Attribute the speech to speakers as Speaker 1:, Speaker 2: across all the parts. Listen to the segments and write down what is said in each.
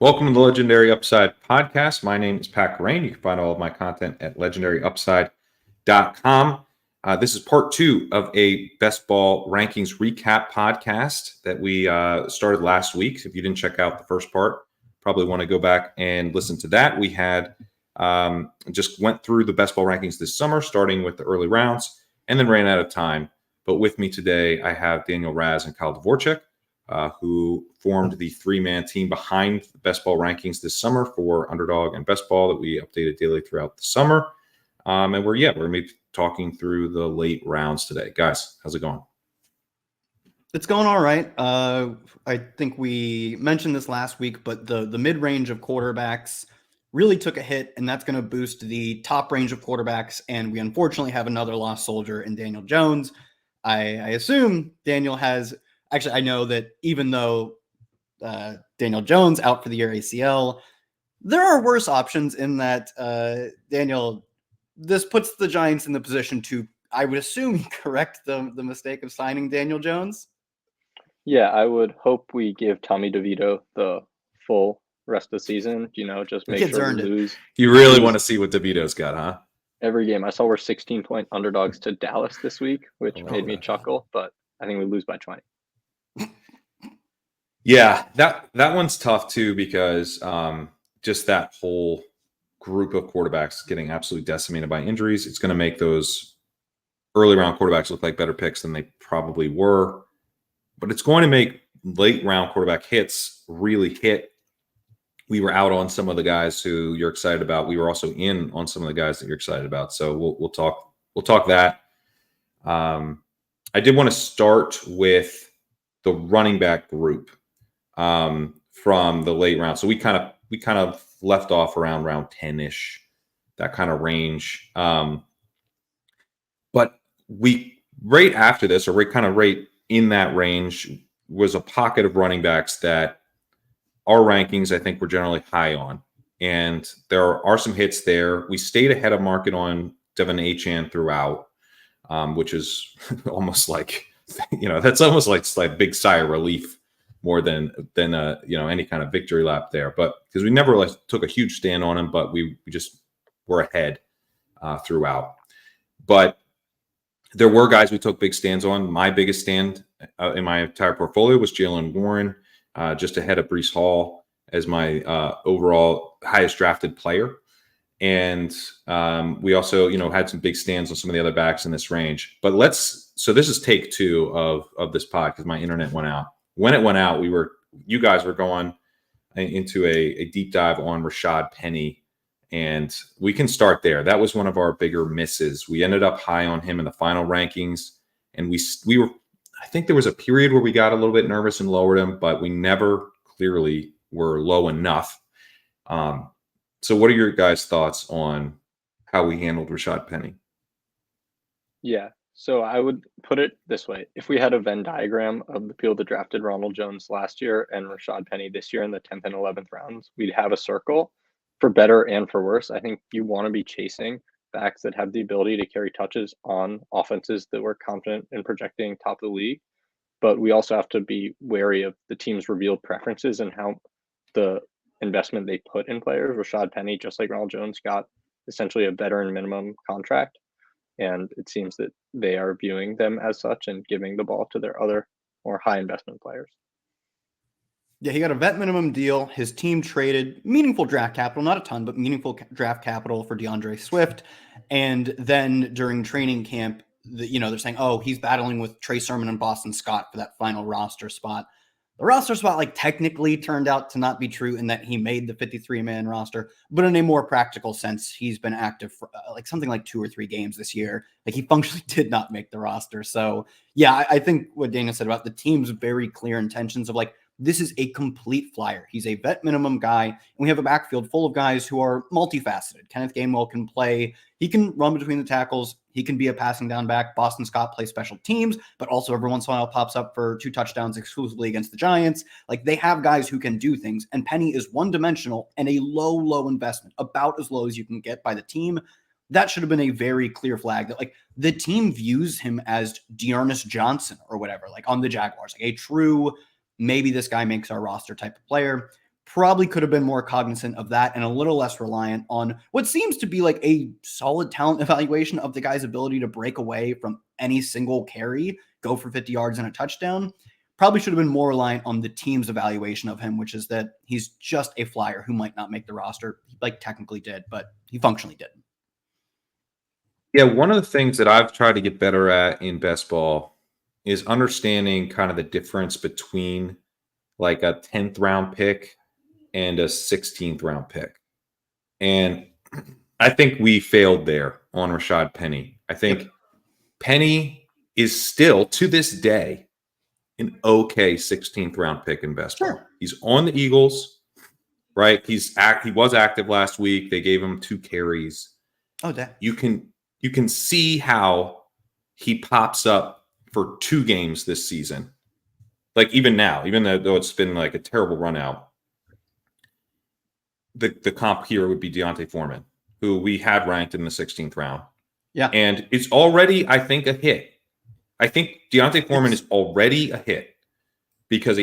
Speaker 1: Welcome to the Legendary Upside podcast. My name is Pat Kerrane. You can find all of my content at legendaryupside.com. This is part 2 of a best ball rankings recap podcast that we started last week. If you didn't check out the first part, probably want to go back and listen to that. We had just went through the best ball rankings this summer, starting with the early rounds, and then ran out of time. But with me today, I have Daniel Racz and Kyle Dvorchak, who formed the 3-man team behind the best ball rankings this summer for Underdog and Best Ball that we updated daily throughout the summer. And we're going to be talking through the late rounds today. Guys, how's it going?
Speaker 2: It's going all right. I think we mentioned this last week, but the mid-range of quarterbacks really took a hit, and that's going to boost the top range of quarterbacks. And we unfortunately have another lost soldier in Daniel Jones. I assume Daniel has – actually, I know that even though Daniel Jones out for the year ACL, there are worse options in that Daniel – this puts the Giants in the position to, I would assume, correct the mistake of signing Daniel Jones.
Speaker 3: Yeah, I would hope we give Tommy DeVito the full rest of the season. Just make sure we lose.
Speaker 1: You really want to see what DeVito's got, huh?
Speaker 3: Every game. I saw we're 16-point underdogs to Dallas this week, which made me chuckle, but I think we lose by 20.
Speaker 1: Yeah, that one's tough too because just that whole group of quarterbacks getting absolutely decimated by injuries, it's going to make those early round quarterbacks look like better picks than they probably were. But it's going to make late round quarterback hits really hit. We were out on some of the guys who you're excited about. We were also in on some of the guys that you're excited about. So we'll talk that. I did want to start with the running back group from the late round. So we kind of left off around round 10-ish, that kind of range. But we right after this, or right in that range, was a pocket of running backs that our rankings, I think, were generally high on. And there are some hits there. We stayed ahead of market on Devon Achane throughout, which is almost like, that's almost like a big sigh of relief more than any kind of victory lap there. But because we never took a huge stand on him, but we just were ahead throughout. But there were guys we took big stands on. My biggest stand in my entire portfolio was Jaylen Warren, just ahead of Breece Hall as my overall highest drafted player. And we also, had some big stands on some of the other backs in this range. But so this is take 2 of this pod because my internet went out. When it went out, you guys were going into a deep dive on Rashaad Penny, and we can start there. That was one of our bigger misses. We ended up high on him in the final rankings, and we were. I think there was a period where we got a little bit nervous and lowered him, but we never clearly were low enough. So what are your guys' thoughts on how we handled Rashaad Penny?
Speaker 3: Yeah. So I would put it this way. If we had a Venn diagram of the people that drafted Ronald Jones last year and Rashaad Penny this year in the 10th and 11th rounds, we'd have a circle for better and for worse. I think you want to be chasing backs that have the ability to carry touches on offenses that we're confident in projecting top of the league. But we also have to be wary of the team's revealed preferences and how the investment they put in players. Rashaad Penny, just like Ronald Jones, got essentially a veteran minimum contract. And it seems that they are viewing them as such and giving the ball to their other more high investment players.
Speaker 2: Yeah, he got a vet minimum deal. His team traded meaningful draft capital, not a ton, but meaningful draft capital for DeAndre Swift. And then during training camp, they're saying, oh, he's battling with Trey Sermon and Boston Scott for that final roster spot. The roster spot, technically turned out to not be true in that he made the 53-man roster, but in a more practical sense, he's been active for something like 2 or 3 games this year. He functionally did not make the roster. So, yeah, I think what Daniel said about the team's very clear intentions of this is a complete flyer. He's a vet minimum guy, and we have a backfield full of guys who are multifaceted. Kenneth Gainwell can play. He can run between the tackles. He can be a passing down back. Boston Scott plays special teams, but also every once in a while pops up for 2 touchdowns exclusively against the Giants. They have guys who can do things, and Penny is one-dimensional and a low investment, about as low as you can get by the team. That should have been a very clear flag that the team views him as Dearness Johnson or whatever, on the Jaguars, a true maybe this guy makes our roster type of player. probably could have been more cognizant of that and a little less reliant on what seems to be like a solid talent evaluation of the guy's ability to break away from any single carry, go for 50 yards and a touchdown. Probably should have been more reliant on the team's evaluation of him, which is that he's just a flyer who might not make the roster. He like technically did, but he functionally didn't.
Speaker 1: Yeah, one of the things that I've tried to get better at in best ball is understanding kind of the difference between like a 10th round pick and a 16th round pick. And I think we failed there on Rashaad Penny. I think Penny is still, to this day, an okay 16th round pick in best ball. He's on the Eagles, right? He was active last week. They gave him 2 carries.
Speaker 2: Oh, that
Speaker 1: You can see how he pops up for 2 games this season. Like even now, even though it's been like a terrible run out, the comp here would be D'Onta Foreman, who we had ranked in the 16th round.
Speaker 2: Yeah.
Speaker 1: And it's already, I think, a hit. I think D'Onta Foreman is already a hit because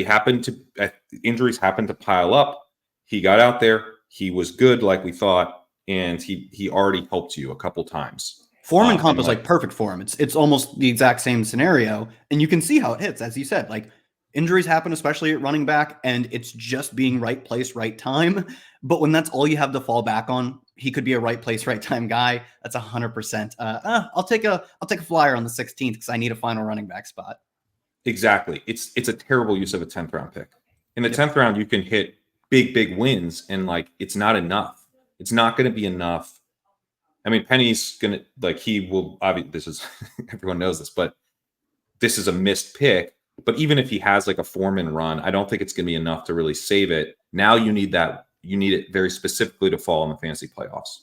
Speaker 1: injuries happened to pile up. He got out there. He was good like we thought. And he already helped you a couple times.
Speaker 2: Foreman comp is like perfect for him. It's almost the exact same scenario. And you can see how it hits, as you said, like injuries happen, especially at running back, and it's just being right place, right time. But when that's all you have to fall back on, he could be a right place, right time guy. That's 100%. I'll take a flyer on the 16th because I need a final running back spot.
Speaker 1: Exactly. It's a terrible use of a 10th round pick. In the 10th round, you can hit big wins, and like it's not enough. It's not going to be enough. I mean, Penny's going to, like, he will, obviously, this is, everyone knows this, but this is a missed pick. But even if he has like a Foreman run, I don't think it's going to be enough to really save it. Now you need it very specifically to fall in the fantasy playoffs,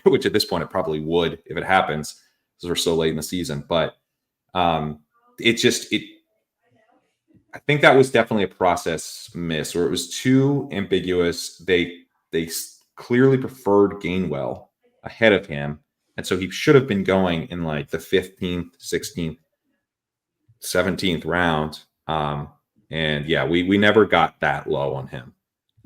Speaker 1: which at this point it probably would if it happens because we're so late in the season. But I think that was definitely a process miss, or it was too ambiguous. They clearly preferred Gainwell ahead of him, and so he should have been going in like the 15th, 16th, 17th round. And yeah, we never got that low on him.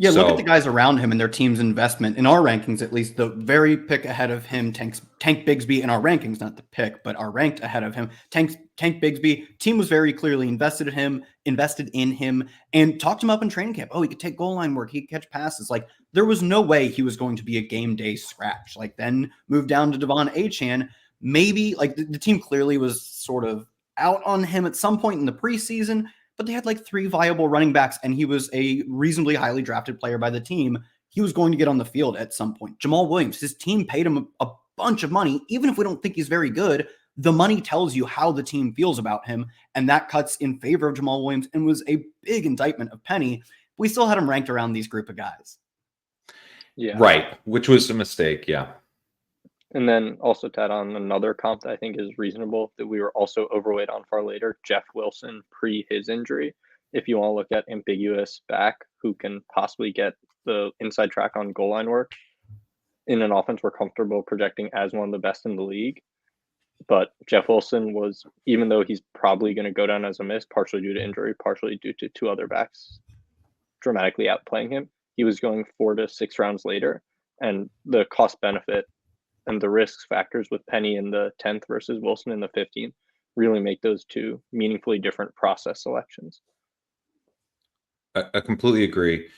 Speaker 2: Yeah, look at the guys around him and their team's investment. In our rankings, at least, the very pick ahead of him, Tank Bigsby in our rankings, not the pick, but are ranked ahead of him. Tank Bigsby, team was very clearly invested in him, and talked him up in training camp. Oh, he could take goal line work. He could catch passes. Like, there was no way he was going to be a game day scratch. Like, then moved down to Devon Achane. Maybe, like, the team clearly was sort of out on him at some point in the preseason, but they had like 3 viable running backs, and he was a reasonably highly drafted player by the team. He was going to get on the field at some point. Jamal Williams, his team paid him a bunch of money. Even if we don't think he's very good, the money tells you how the team feels about him, and that cuts in favor of Jamal Williams and was a big indictment of Penny. We still had him ranked around these group of guys.
Speaker 3: Yeah.
Speaker 1: Right, which was a mistake, yeah.
Speaker 3: And then also to add on another comp that I think is reasonable that we were also overweight on far later, Jeff Wilson pre his injury. If you want to look at ambiguous back who can possibly get the inside track on goal line work in an offense we're comfortable projecting as one of the best in the league. But Jeff Wilson was, even though he's probably going to go down as a miss, partially due to injury, partially due to 2 other backs dramatically outplaying him, he was going 4 to 6 rounds later. And the cost benefit and the risk factors with Penny in the 10th versus Wilson in the 15th really make those 2 meaningfully different process selections.
Speaker 1: I completely agree.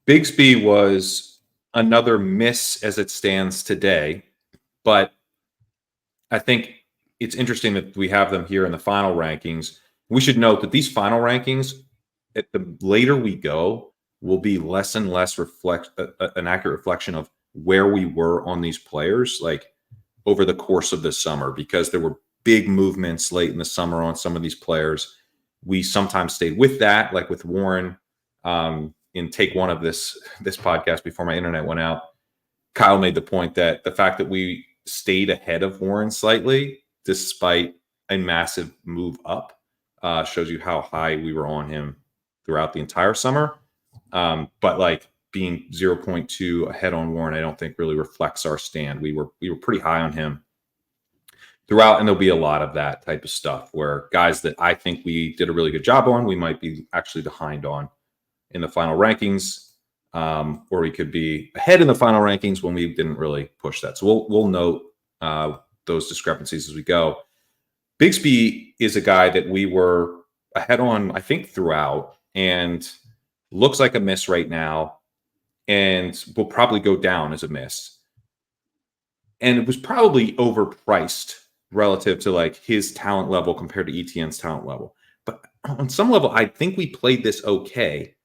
Speaker 1: Bigsby was another miss as it stands today, but I think it's interesting that we have them here in the final rankings. We should note that these final rankings, at the later we go, will be less and less an accurate reflection of where we were on these players, like over the course of the summer, because there were big movements late in the summer on some of these players. We sometimes stayed with that, like with Warren. In take 1 of this podcast before my internet went out, Kyle made the point that the fact that we stayed ahead of Warren slightly, despite a massive move up, shows you how high we were on him throughout the entire summer. But like being 0.2 ahead on Warren, I don't think really reflects our stand. We were pretty high on him throughout, and there'll be a lot of that type of stuff where guys that I think we did a really good job on, we might be actually behind on in the final rankings, or we could be ahead in the final rankings when we didn't really push that. So we'll note those discrepancies as we go. Bigsby is a guy that we were ahead on, I think, throughout, and looks like a miss right now, and will probably go down as a miss. And it was probably overpriced relative to like his talent level compared to ETN's talent level. But on some level, I think we played this okay,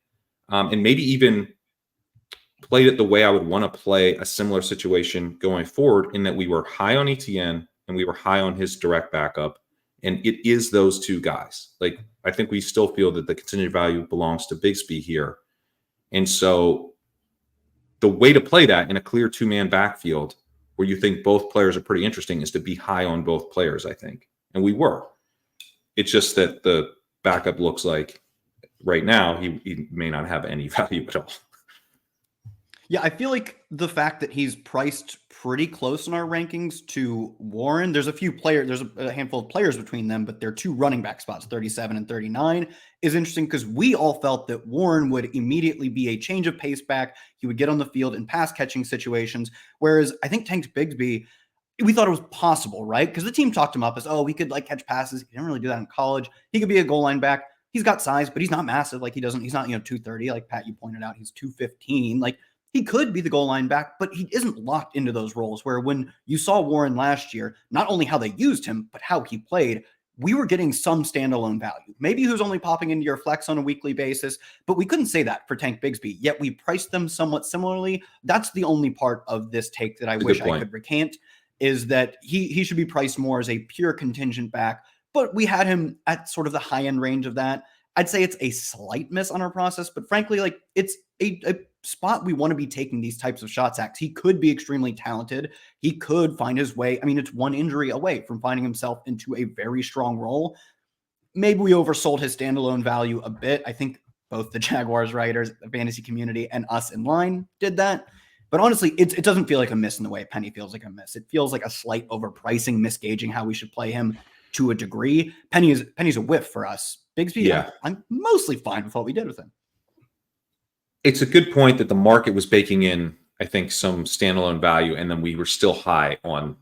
Speaker 1: and maybe even played it the way I would want to play a similar situation going forward, in that we were high on ETN and we were high on his direct backup. And it is those two guys. Like, I think we still feel that the contingent value belongs to Bigsby here. And so the way to play that in a clear two-man backfield where you think both players are pretty interesting is to be high on both players, I think. And we were. It's just that the backup looks like right now he may not have any value at all.
Speaker 2: Yeah, I feel like the fact that he's priced pretty close in our rankings to Warren, there's a handful of players between them, but they're two running back spots, 37 and 39, is interesting because we all felt that Warren would immediately be a change of pace back. He would get on the field in pass catching situations, whereas I think Tank Bigsby, we thought it was possible, right? Because the team talked him up as, oh, we could like catch passes. He didn't really do that in college. He could be a goal line back. He's got size, but he's not massive. Like he's not, 230. Like Pat, you pointed out, he's 215. Like he could be the goal line back, but he isn't locked into those roles where when you saw Warren last year, not only how they used him, but how he played, we were getting some standalone value. Maybe he was only popping into your flex on a weekly basis, but we couldn't say that for Tank Bigsby, yet we priced them somewhat similarly. That's the only part of this take that I wish I could recant, is that he should be priced more as a pure contingent back, but we had him at sort of the high end range of that. I'd say it's a slight miss on our process, but frankly, like it's a spot we want to be taking these types of shots at. He could be extremely talented. He could find his way. I mean, it's one injury away from finding himself into a very strong role. Maybe we oversold his standalone value a bit. I think both the Jaguars writers, the fantasy community, and us in line did that. But honestly, it doesn't feel like a miss in the way Penny feels like a miss. It feels like a slight overpricing, misgauging how we should play him to a degree. Penny's a whiff for us. Bigsby, yeah. I'm mostly fine with what we did with him.
Speaker 1: It's a good point that the market was baking in, I think, some standalone value, and then we were still high on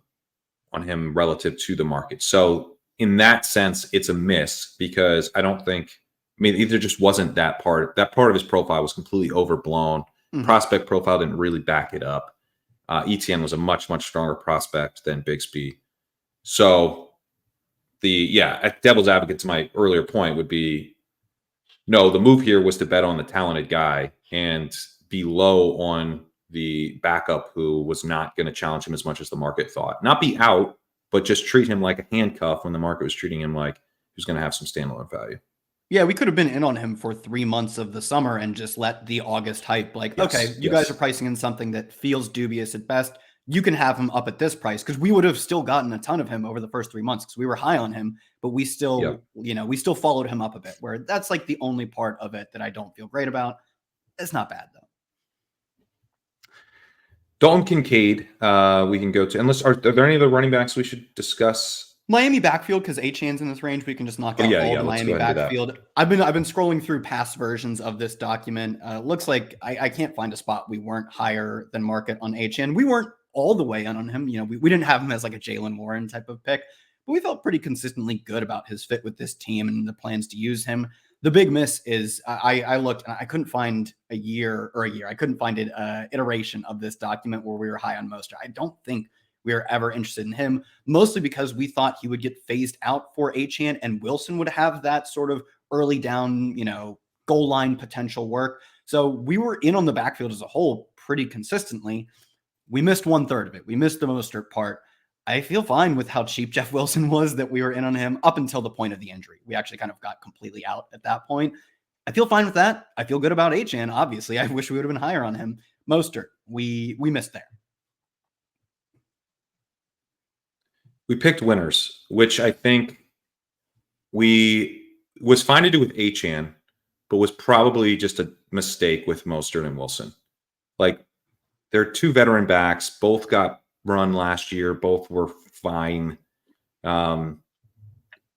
Speaker 1: him relative to the market. So in that sense, it's a miss because either just wasn't that part of his profile was completely overblown. Mm-hmm. Prospect profile didn't really back it up. ETN was a much, much stronger prospect than Bigsby. So at devil's advocate to my earlier point would be, no, the move here was to bet on the talented guy and be low on the backup who was not going to challenge him as much as the market thought. Not be out, but just treat him like a handcuff when the market was treating him like he was going to have some standalone value.
Speaker 2: Yeah, we could have been in on him for 3 months of the summer and just let the August hype, you guys are pricing in something that feels dubious at best. You can have him up at this price, because we would have still gotten a ton of him over the first 3 months because we were high on him, but we still, we still followed him up a bit, where that's like the only part of it that I don't feel great about. It's not bad though.
Speaker 1: Dalton Kincaid, we can go to, unless are there any other running backs we should discuss?
Speaker 2: Miami backfield, because Achane's in this range. We can just knock out all the Miami backfield. I've been scrolling through past versions of this document. Looks like I can't find a spot we weren't higher than market on Achane. We weren't all the way in on him. We didn't have him as like a Jalen Warren type of pick, but we felt pretty consistently good about his fit with this team and the plans to use him. The big miss is I looked and I couldn't find a year. I couldn't find an iteration of this document where we were high on Mostert. I don't think we were ever interested in him, mostly because we thought he would get phased out for Achane and Wilson would have that sort of early down, goal line potential work. So we were in on the backfield as a whole pretty consistently. We missed 1/3 of it. We missed the Mostert part. I feel fine with how cheap Jeff Wilson was that we were in on him up until the point of the injury. We actually kind of got completely out at that point. I feel fine with that. I feel good about Achane. Obviously, I wish we would have been higher on him. Mostert, we missed there.
Speaker 1: We picked winners, which I think was fine to do with Achane, but was probably just a mistake with Mostert and Wilson. Like, they're two veteran backs, both got run last year, both were fine. There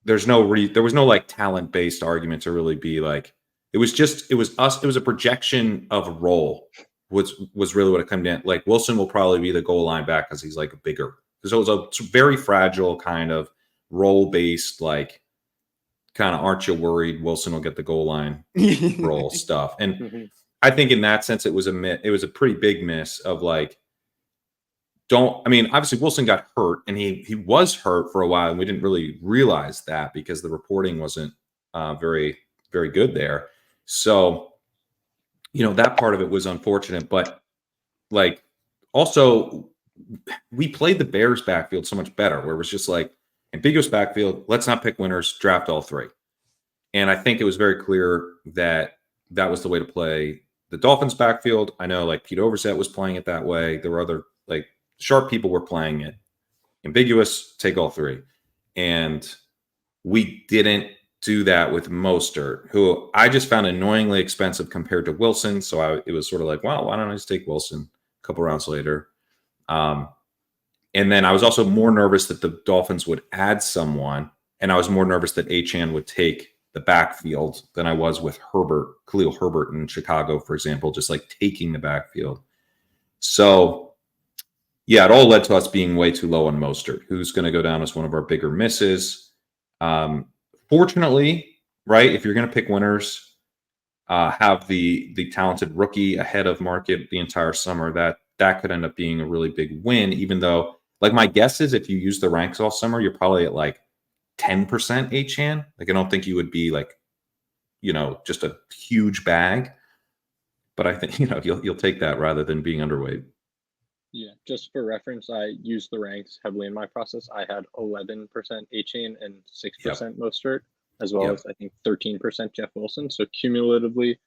Speaker 1: was no like talent-based argument to really be like, It was a projection of role was really what it came down. Like Wilson will probably be the goal line back because he's like bigger. So it was a very fragile kind of role based, like kind of aren't you worried Wilson will get the goal line role stuff. And I think in that sense it was a pretty big miss of like, obviously Wilson got hurt and he was hurt for a while and we didn't really realize that because the reporting wasn't very, very good there. So, that part of it was unfortunate, but like also we played the Bears backfield so much better where it was just like ambiguous backfield. Let's not pick winners, draft all three. And I think it was very clear that was the way to play the Dolphins backfield. I know like Pete Overzet was playing it that way. There were other like sharp people were playing it. Ambiguous, take all three. And we didn't do that with Mostert, who I just found annoyingly expensive compared to Wilson. So it was sort of like, wow, why don't I just take Wilson a couple rounds later? And then I was also more nervous that the Dolphins would add someone. And I was more nervous that Achane would take the backfield than I was with Khalil Herbert in Chicago, for example, just like taking the backfield. So yeah, it all led to us being way too low on Mostert, who's going to go down as one of our bigger misses. Fortunately, right, if you're going to pick winners, have the talented rookie ahead of market the entire summer, that could end up being a really big win, even though, like, my guess is if you use the ranks all summer, you're probably at like 10% Achane. Like, I don't think you would be like, just a huge bag, but I think, you'll take that rather than being underweight.
Speaker 3: Yeah, just for reference, I used the ranks heavily in my process. I had 11% Achane and 6% Mostert, as well as I think 13% Jeff Wilson. So cumulatively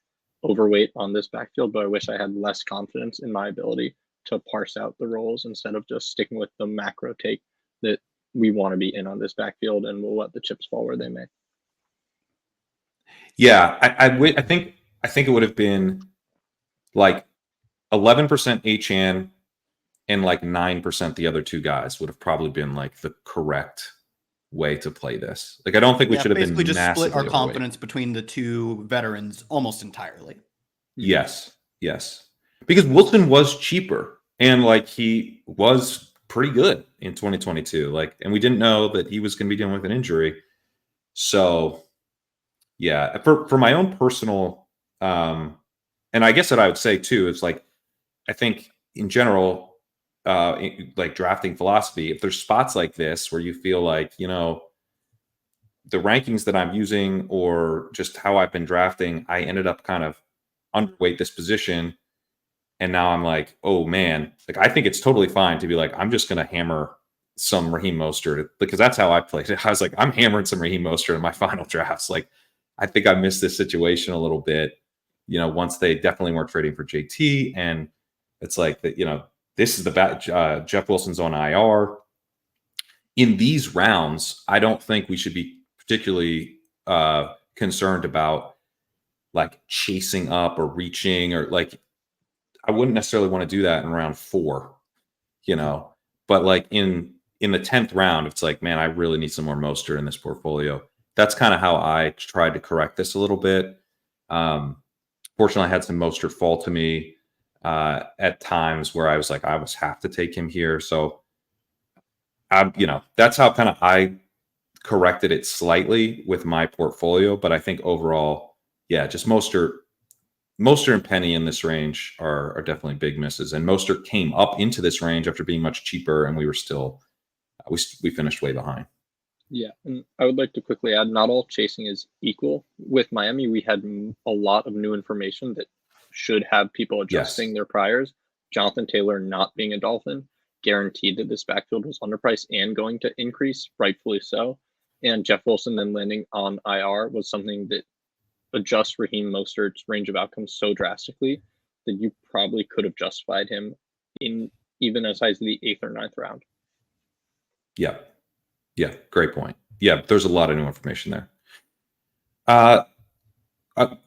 Speaker 3: overweight on this backfield, but I wish I had less confidence in my ability to parse out the roles instead of just sticking with the macro take that we want to be in on this backfield and we'll let the chips fall where they may.
Speaker 1: Yeah, I think it would have been like 11% Achane and like 9% the other two guys would have probably been like the correct way to play this. Like, I don't think we should have been
Speaker 2: basically just split our
Speaker 1: overweight.
Speaker 2: confidence between the two veterans almost entirely.
Speaker 1: Yes. Because Wilson was cheaper and like he was pretty good in 2022. Like, and we didn't know that he was going to be dealing with an injury. So yeah, for my own personal, and I guess that I would say too, it's like, I think in general, like drafting philosophy, if there's spots like this where you feel like, the rankings that I'm using or just how I've been drafting, I ended up kind of underweight this position. And now I'm like, oh man, like, I think it's totally fine to be like, I'm just going to hammer some Raheem Mostert because that's how I played it. I was like, I'm hammering some Raheem Mostert in my final drafts. Like, I think I missed this situation a little bit, once they definitely weren't trading for JT. And it's like that, this is the Jeff Wilson's on IR. In these rounds, I don't think we should be particularly concerned about like chasing up or reaching, or like, I wouldn't necessarily want to do that in round 4, but like in the 10th round, it's like, man, I really need some more Mostert in this portfolio. That's kind of how I tried to correct this a little bit. Fortunately, I had some Mostert fall to me at times where I was like, I almost have to take him here. So, that's how kind of I corrected it slightly with my portfolio. But I think overall, yeah, just Mostert and Penny in this range are definitely big misses. And Mostert came up into this range after being much cheaper, and we were still we finished way behind.
Speaker 3: Yeah, and I would like to quickly add, not all chasing is equal. With Miami, we had a lot of new information that should have people adjusting their priors. Jonathan Taylor not being a Dolphin guaranteed that this backfield was underpriced and going to increase, rightfully so. And Jeff Wilson then landing on IR was something that adjusts Raheem Mostert's range of outcomes so drastically that you probably could have justified him in even as high as the 8th or 9th round.
Speaker 1: Yeah, great point. Yeah, there's a lot of new information there. I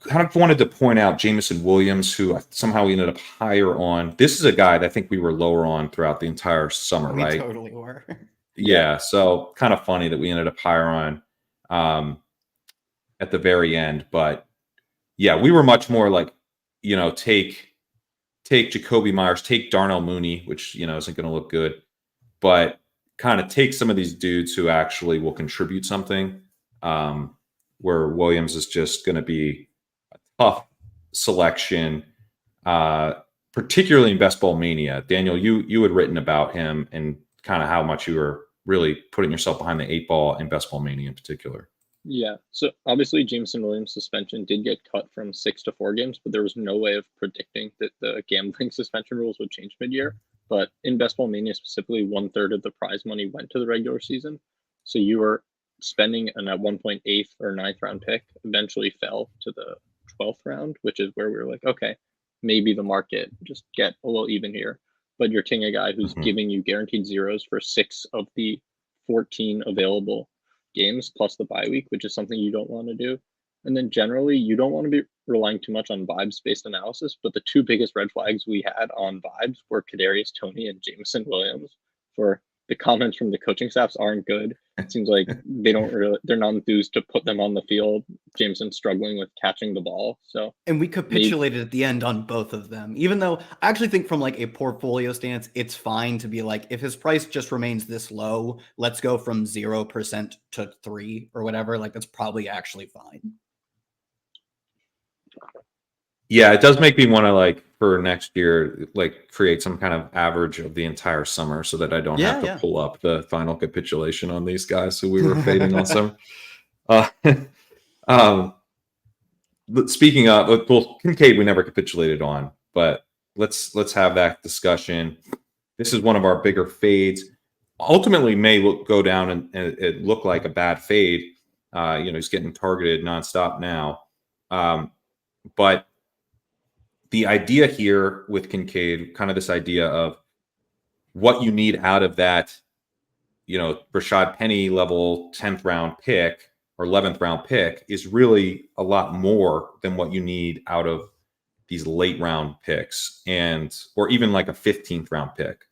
Speaker 1: kind of wanted to point out Jameson Williams, who somehow we ended up higher on. This is a guy that I think we were lower on throughout the entire summer, right?
Speaker 2: We totally were.
Speaker 1: Yeah, so kind of funny that we ended up higher on at the very end. But yeah, we were much more like, take Jakobi Meyers, take Darnel Mooney, which, isn't going to look good, but kind of take some of these dudes who actually will contribute something, where Williams is just going to be a tough selection, particularly in Best Ball Mania. Daniel, you had written about him and kind of how much you were really putting yourself behind the 8 ball in Best Ball Mania in particular.
Speaker 3: Yeah, so obviously Jameson Williams' suspension did get cut from 6 to 4 games, but there was no way of predicting that the gambling suspension rules would change mid-year. But in Best Ball Mania specifically, 1/3 of the prize money went to the regular season. So you were spending an at one point 8th or 9th round pick, eventually fell to the 12th round, which is where we were like, okay, maybe the market just get a little even here. But you're taking a guy who's giving you guaranteed zeros for 6 of the 14 available games plus the bye week, which is something you don't want to do. And then generally, you don't want to be relying too much on vibes-based analysis, but the 2 biggest red flags we had on vibes were Kadarius Toney and Jameson Williams. For the comments from the coaching staffs aren't good. It seems like they're not enthused to put them on the field. Jameson's struggling with catching the ball.
Speaker 2: And we capitulated at the end on both of them, even though I actually think from like a portfolio stance, it's fine to be like, if his price just remains this low, let's go from 0% to 3 or whatever. Like that's probably actually fine.
Speaker 1: Yeah, it does make me want to, like, for next year, like, create some kind of average of the entire summer so that I don't have to pull up the final capitulation on these guys who we were fading on summer. Speaking of, well, Kincaid we never capitulated on, but let's have that discussion. This is one of our bigger fades. Ultimately, may go down and it look like a bad fade. He's getting targeted nonstop now. But the idea here with Kincaid, kind of this idea of what you need out of that, Rashaad Penny level 10th round pick or 11th round pick is really a lot more than what you need out of these late round picks or even like a 15th round pick.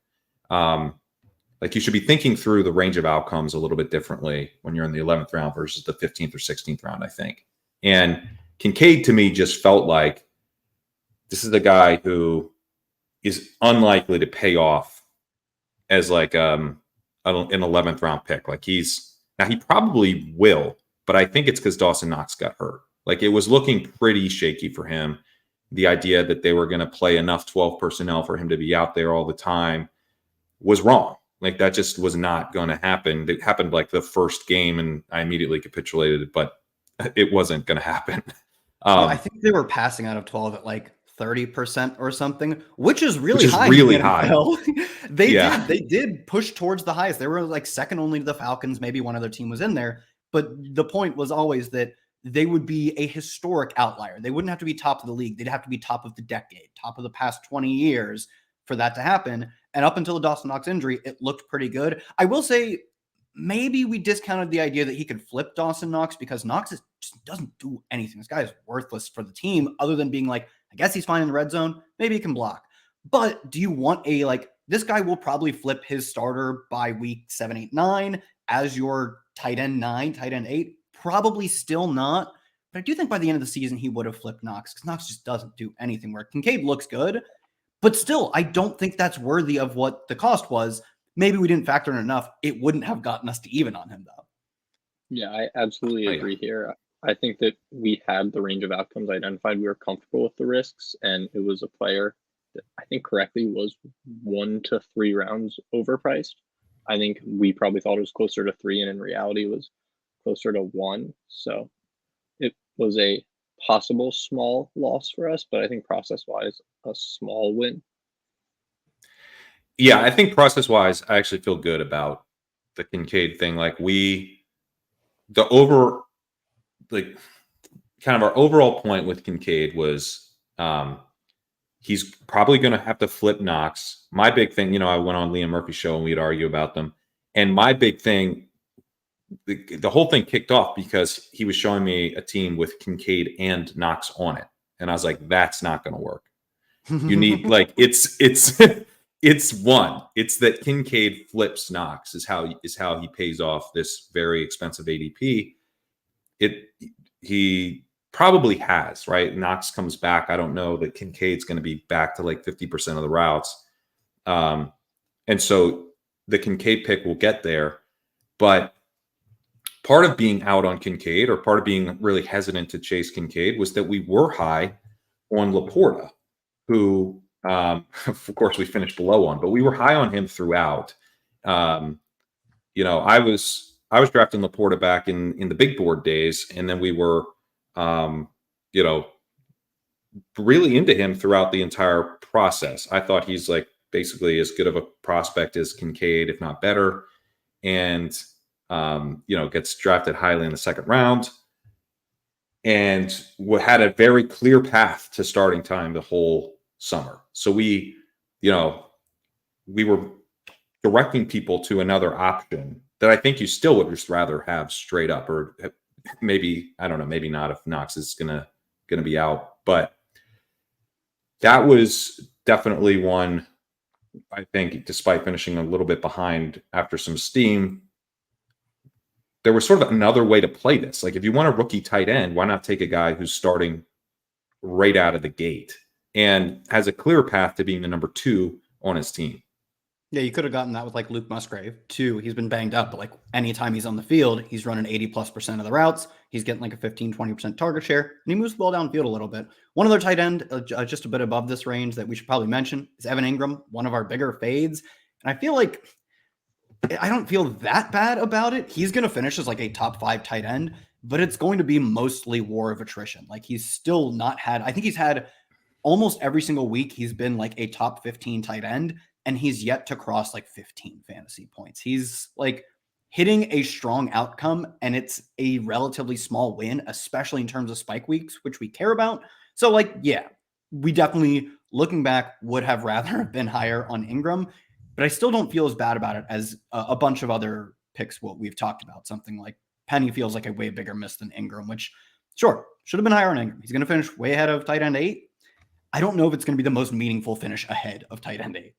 Speaker 1: Like you should be thinking through the range of outcomes a little bit differently when you're in the 11th round versus the 15th or 16th round, I think. And Kincaid to me just felt like this is a guy who is unlikely to pay off as like an 11th round pick. Like he probably will, but I think it's because Dawson Knox got hurt. Like it was looking pretty shaky for him. The idea that they were going to play enough 12 personnel for him to be out there all the time was wrong. Like that just was not going to happen. It happened like the first game and I immediately capitulated, but it wasn't going to happen.
Speaker 2: I think they were passing out of 12 at like 30% or something, which is really high.
Speaker 1: Really high.
Speaker 2: They did push towards the highest. They were like second only to the Falcons. Maybe one other team was in there, but the point was always that they would be a historic outlier. They wouldn't have to be top of the league. They'd have to be top of the decade, top of the past 20 years for that to happen. And up until the Dawson Knox injury, it looked pretty good. I will say maybe we discounted the idea that he could flip Dawson Knox because Knox just doesn't do anything. This guy is worthless for the team other than being like, I guess he's fine in the red zone. Maybe he can block. But do you want this guy will probably flip his starter by week 7, 8, 9 as your tight end 9, tight end 8? Probably still not. But I do think by the end of the season, he would have flipped Knox because Knox just doesn't do anything where Kincaid looks good. But still, I don't think that's worthy of what the cost was. Maybe we didn't factor in enough. It wouldn't have gotten us to even on him, though.
Speaker 3: Yeah, I absolutely agree here. I think that we had the range of outcomes identified. We were comfortable with the risks, and it was a player that I think correctly was 1 to 3 rounds overpriced. I think we probably thought it was closer to 3, and in reality it was closer to 1. So it was a possible small loss for us, but I think process-wise, a small win.
Speaker 1: Yeah, I think process-wise, I actually feel good about the Kincaid thing. Like kind of our overall point with Kincaid was he's probably going to have to flip Knox. My big thing, I went on Liam Murphy's show and we'd argue about them. And my big thing, the whole thing kicked off because he was showing me a team with Kincaid and Knox on it. And I was like, that's not going to work. You need it's one. It's that Kincaid flips Knox is how he pays off this very expensive ADP. He probably has, right? Knox comes back. I don't know that Kincaid's going to be back to like 50% of the routes. And so the Kincaid pick will get there. But part of being out on Kincaid, or part of being really hesitant to chase Kincaid, was that we were high on LaPorta, who, of course, we finished below on, but we were high on him throughout. You know, I was drafting LaPorta back in the big board days, and then we were, you know, really into him throughout the entire process. I thought he's like basically as good of a prospect as Kincaid, if not better, and you know, gets drafted highly in the second round, and had a very clear path to starting time the whole summer. So we, you know, we were directing people to another option that I think you still would just rather have straight up, or maybe, I don't know, maybe not if Knox is gonna be out. But that was definitely one, I think, despite finishing a little bit behind after some steam, there was sort of another way to play this. Like, if you want a rookie tight end, why not take a guy who's starting right out of the gate and has a clear path to being the number 2 on his team?
Speaker 2: Yeah, you could have gotten that with like Luke Musgrave too. He's been banged up, but like anytime he's on the field, he's running 80+% of the routes. He's getting like a 15-20% target share, and he moves the ball downfield a little bit. One other tight end, just a bit above this range that we should probably mention, is Evan Engram, one of our bigger fades. And I feel like I don't feel that bad about it. He's going to finish as like a top 5 tight end, but it's going to be mostly war of attrition. Like, he's still not had, I think he's had almost every single week, he's been like a top 15 tight end, and he's yet to cross like 15 fantasy points. He's like hitting a strong outcome, and it's a relatively small win, especially in terms of spike weeks, which we care about. So like, yeah, we definitely, looking back, would have rather have been higher on Engram, but I still don't feel as bad about it as a bunch of other picks what we've talked about. Something like Penny feels like a way bigger miss than Engram, which, sure, should have been higher on Engram. He's going to finish way ahead of tight end 8. I don't know if it's going to be the most meaningful finish ahead of tight end 8.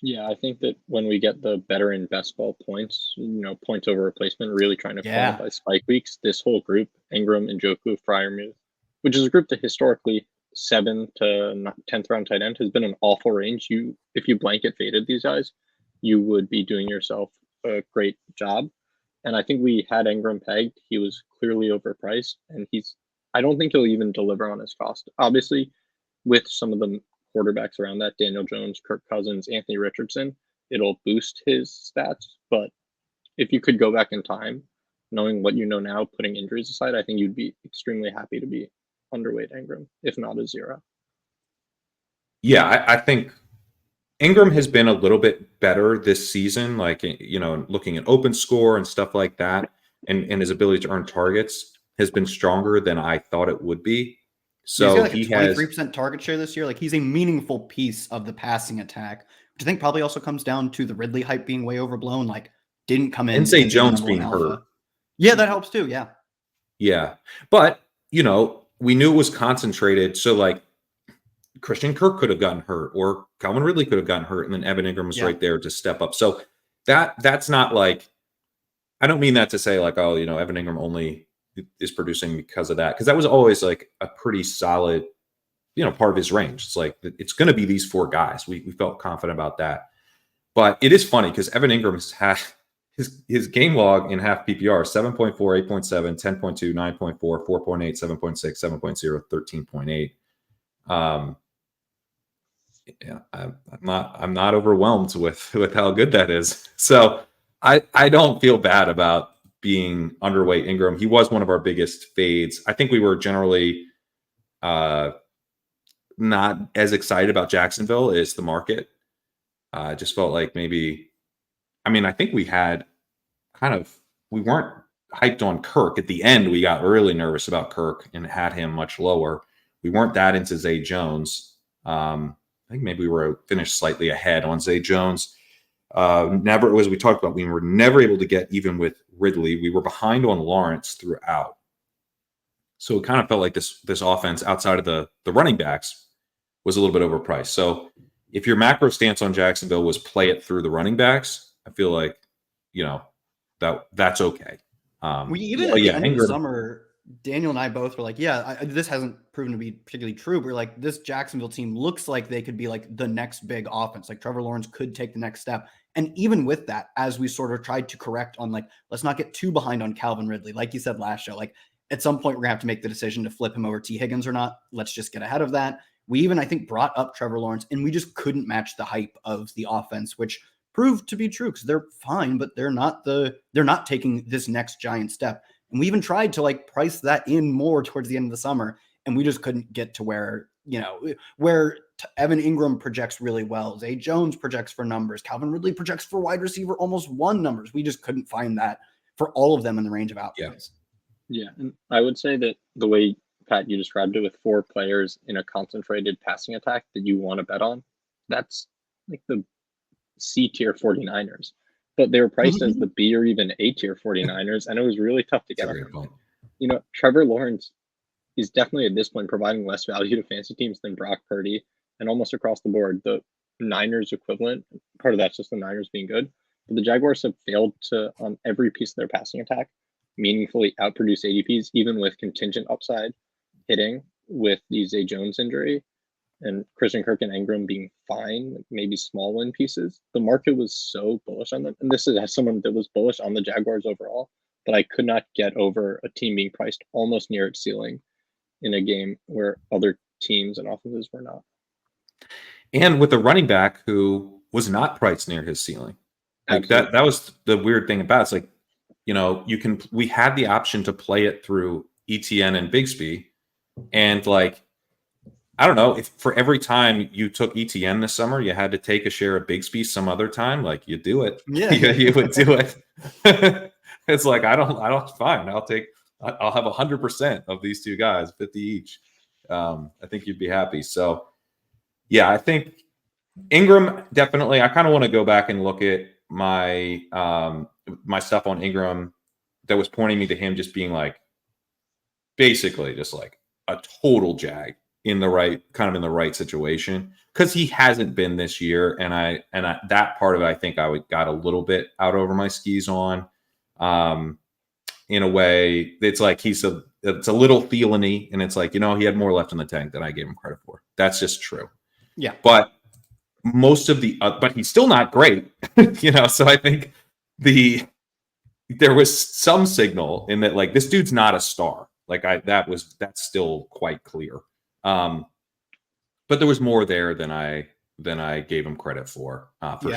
Speaker 3: Yeah, I think that when we get the better in best ball points, you know, points over replacement, really trying to qualify spike weeks, this whole group, Engram, Njoku, Freiermuth, which is a group that historically 7th to 10th round tight end has been an awful range. If you blanket faded these guys, you would be doing yourself a great job. And I think we had Engram pegged. He was clearly overpriced, and I don't think he'll even deliver on his cost. Obviously, with some of the quarterbacks around that, Daniel Jones, Kirk Cousins, Anthony Richardson, it'll boost his stats. But if you could go back in time, knowing what you know now, putting injuries aside, I think you'd be extremely happy to be underweight Engram, if not a 0.
Speaker 1: Yeah, I think Engram has been a little bit better this season, like, you know, looking at open score and stuff like that, and his ability to earn targets has been stronger than I thought it would be. So
Speaker 2: he's got like a 23% target share this year. Like, he's a meaningful piece of the passing attack, which I think probably also comes down to the Ridley hype being way overblown. Like, didn't come in.
Speaker 1: And say Jones being hurt.
Speaker 2: Yeah, that helps too. Yeah.
Speaker 1: Yeah. But, you know, we knew it was concentrated. So like, Christian Kirk could have gotten hurt, or Calvin Ridley could have gotten hurt, and then Evan Engram was right there to step up. So that's not like, I don't mean that to say like, oh, you know, Evan Engram only is producing because of that, because that was always like a pretty solid, you know, part of his range. It's like, it's going to be these 4 guys. We felt confident about that. But it is funny because Evan Engram has had his game log in half PPR 7.4, 8.7, 10.2, 9.4, 4.8, 7.6, 7.0, 13.8. Yeah, I'm not overwhelmed with how good that is. So I don't feel bad about being underweight Engram. He was one of our biggest fades. I think we were generally not as excited about Jacksonville as the market. I just felt like maybe, I mean, I think we had we weren't hyped on Kirk. At the end, we got really nervous about Kirk and had him much lower. We weren't that into Zay Jones. I think maybe we were finished slightly ahead on Zay Jones. Never, as we talked about, we were never able to get even with Ridley. We were behind on Lawrence throughout. So it kind of felt like this offense outside of the running backs was a little bit overpriced. So if your macro stance on Jacksonville was play it through the running backs, I feel like, you know, that's okay.
Speaker 2: We even at the end of the summer, Daniel and I both were like, yeah, this hasn't proven to be particularly true, but we're like, this Jacksonville team looks like they could be like the next big offense. Like Trevor Lawrence could take the next step. And even with that, as we sort of tried to correct on like, let's not get too behind on Calvin Ridley. Like you said last show, like at some point we're gonna have to make the decision to flip him over T. Higgins or not. Let's just get ahead of that. We even, I think, brought up Trevor Lawrence and we just couldn't match the hype of the offense, which proved to be true because they're fine, but they're not taking this next giant step. And we even tried to like price that in more towards the end of the summer. And we just couldn't get to where Evan Engram projects really well. Zay Jones projects for numbers. Calvin Ridley projects for wide receiver almost one numbers. We just couldn't find that for all of them in the range of outcomes.
Speaker 3: Yeah. And I would say that the way, Pat, you described it with 4 players in a concentrated passing attack that you want to bet on, that's like the C tier 49ers. But they were priced as the B or even A tier 49ers, and it was really tough to get them. You know, Trevor Lawrence is definitely at this point providing less value to fantasy teams than Brock Purdy, and almost across the board, the Niners equivalent. Part of that's just the Niners being good, but the Jaguars have failed to, on every piece of their passing attack, meaningfully outproduce ADPs, even with contingent upside hitting with the Zay Jones injury and Christian Kirk and Engram being fine, like maybe small win pieces. The market was so bullish on them. And this is as someone that was bullish on the Jaguars overall, but I could not get over a team being priced almost near its ceiling in a game where other teams and offenses were not.
Speaker 1: And with a running back who was not priced near his ceiling. Like that was the weird thing about it. It's like, you know, we had the option to play it through ETN and Bigsby. And like, I don't know, if for every time you took ETN this summer, you had to take a share of Bigsby some other time, like you do it.
Speaker 2: Yeah.
Speaker 1: You would do it. It's like, fine. I'll have 100% of these two guys, 50 each. I think you'd be happy. So yeah, I think Engram definitely, I kind of want to go back and look at my stuff on Engram that was pointing me to him just being like, basically just like a total jag in the right situation, because he hasn't been this year. And I that part of it, I think got a little bit out over my skis on, in a way. It's like it's a little feeling-y, and it's like, you know, he had more left in the tank than I gave him credit for. That's just true.
Speaker 2: Yeah.
Speaker 1: But most of but he's still not great, you know? So I think there was some signal in that, like, this dude's not a star. Like that's still quite clear. But there was more there than I gave him credit for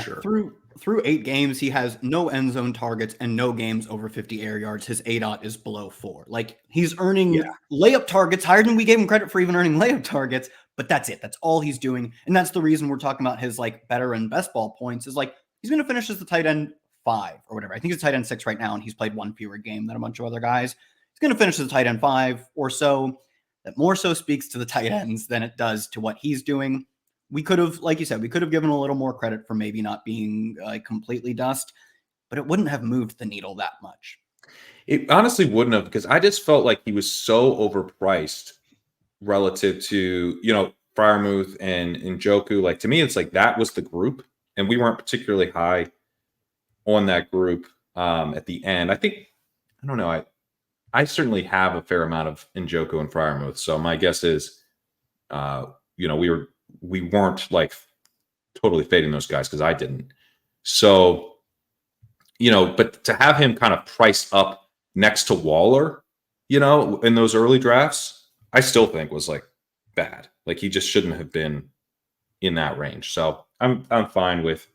Speaker 1: sure.
Speaker 2: Through 8 games, he has no end zone targets and no games over 50 air yards. His ADOT is below 4. Like, he's earning layup targets higher than we gave him credit for even earning layup targets. But that's it. That's all he's doing. And that's the reason we're talking about his like better and best ball points, is like, he's going to finish as the tight end 5 or whatever. I think he's tight end 6 right now, and he's played one fewer game than a bunch of other guys. He's going to finish as a tight end 5 or so. That more so speaks to the tight ends than it does to what he's doing. We could have, like you said, given a little more credit for maybe not being completely dust, but it wouldn't have moved the needle that much.
Speaker 1: It honestly wouldn't have, because I just felt like he was so overpriced relative to, you know, Freiermuth and Njoku. Like, to me, it's like that was the group, and we weren't particularly high on that group at the end. I don't know. I certainly have a fair amount of Njoku and Freiermuth, so my guess is, you know, we weren't like totally fading those guys, because I didn't. So, you know, but to have him kind of priced up next to Waller, you know, in those early drafts, I still think was like bad. Like, he just shouldn't have been in that range. So I'm fine with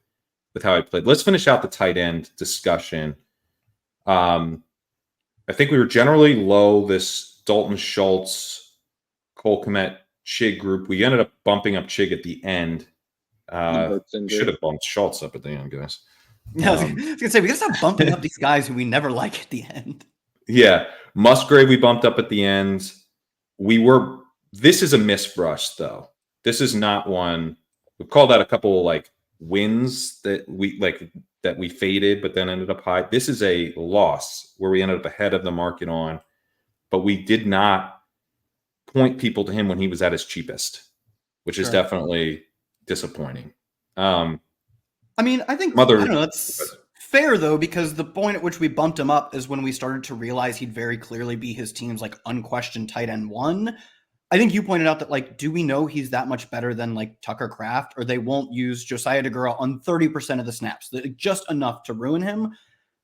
Speaker 1: how he played. Let's finish out the tight end discussion. I think we were generally low this Dalton Schultz, Cole Kmet, Chig group. We ended up bumping up Chig at the end. Should have bumped Schultz up at the end, guys.
Speaker 2: I was going to say, we got to stop bumping up these guys who we never like at the end.
Speaker 1: Yeah. Musgrave, we bumped up at the end. This is a miss for us, though. This is not one. We've called out a couple of like wins that we faded, but then ended up high. This is a loss where we ended up ahead of the market on, but we did not point people to him when he was at his cheapest, which is definitely disappointing.
Speaker 2: I mean, I think, I don't know, it's fair, though, because the point at which we bumped him up is when we started to realize he'd very clearly be his team's like unquestioned tight end one. I think you pointed out that, like, do we know he's that much better than like Tucker Kraft, or they won't use Josiah DeGuara on 30% of the snaps, just enough to ruin him?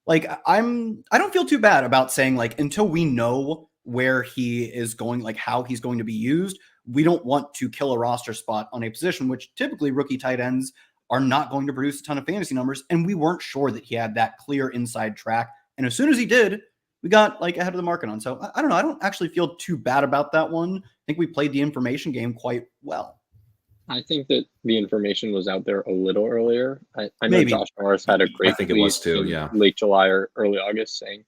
Speaker 2: Like, I don't feel too bad about saying, like, until we know where he is going, like how he's going to be used, we don't want to kill a roster spot on a position which typically rookie tight ends are not going to produce a ton of fantasy numbers. And we weren't sure that he had that clear inside track. And as soon as he did, we got like ahead of the market on. So I don't know. I don't actually feel too bad about that one. I think we played the information game quite well.
Speaker 3: I think that the information was out there a little earlier. I know
Speaker 2: Maybe.
Speaker 3: Josh Norris had a great
Speaker 1: I think it was too,
Speaker 3: in
Speaker 1: yeah.
Speaker 3: late July or early August saying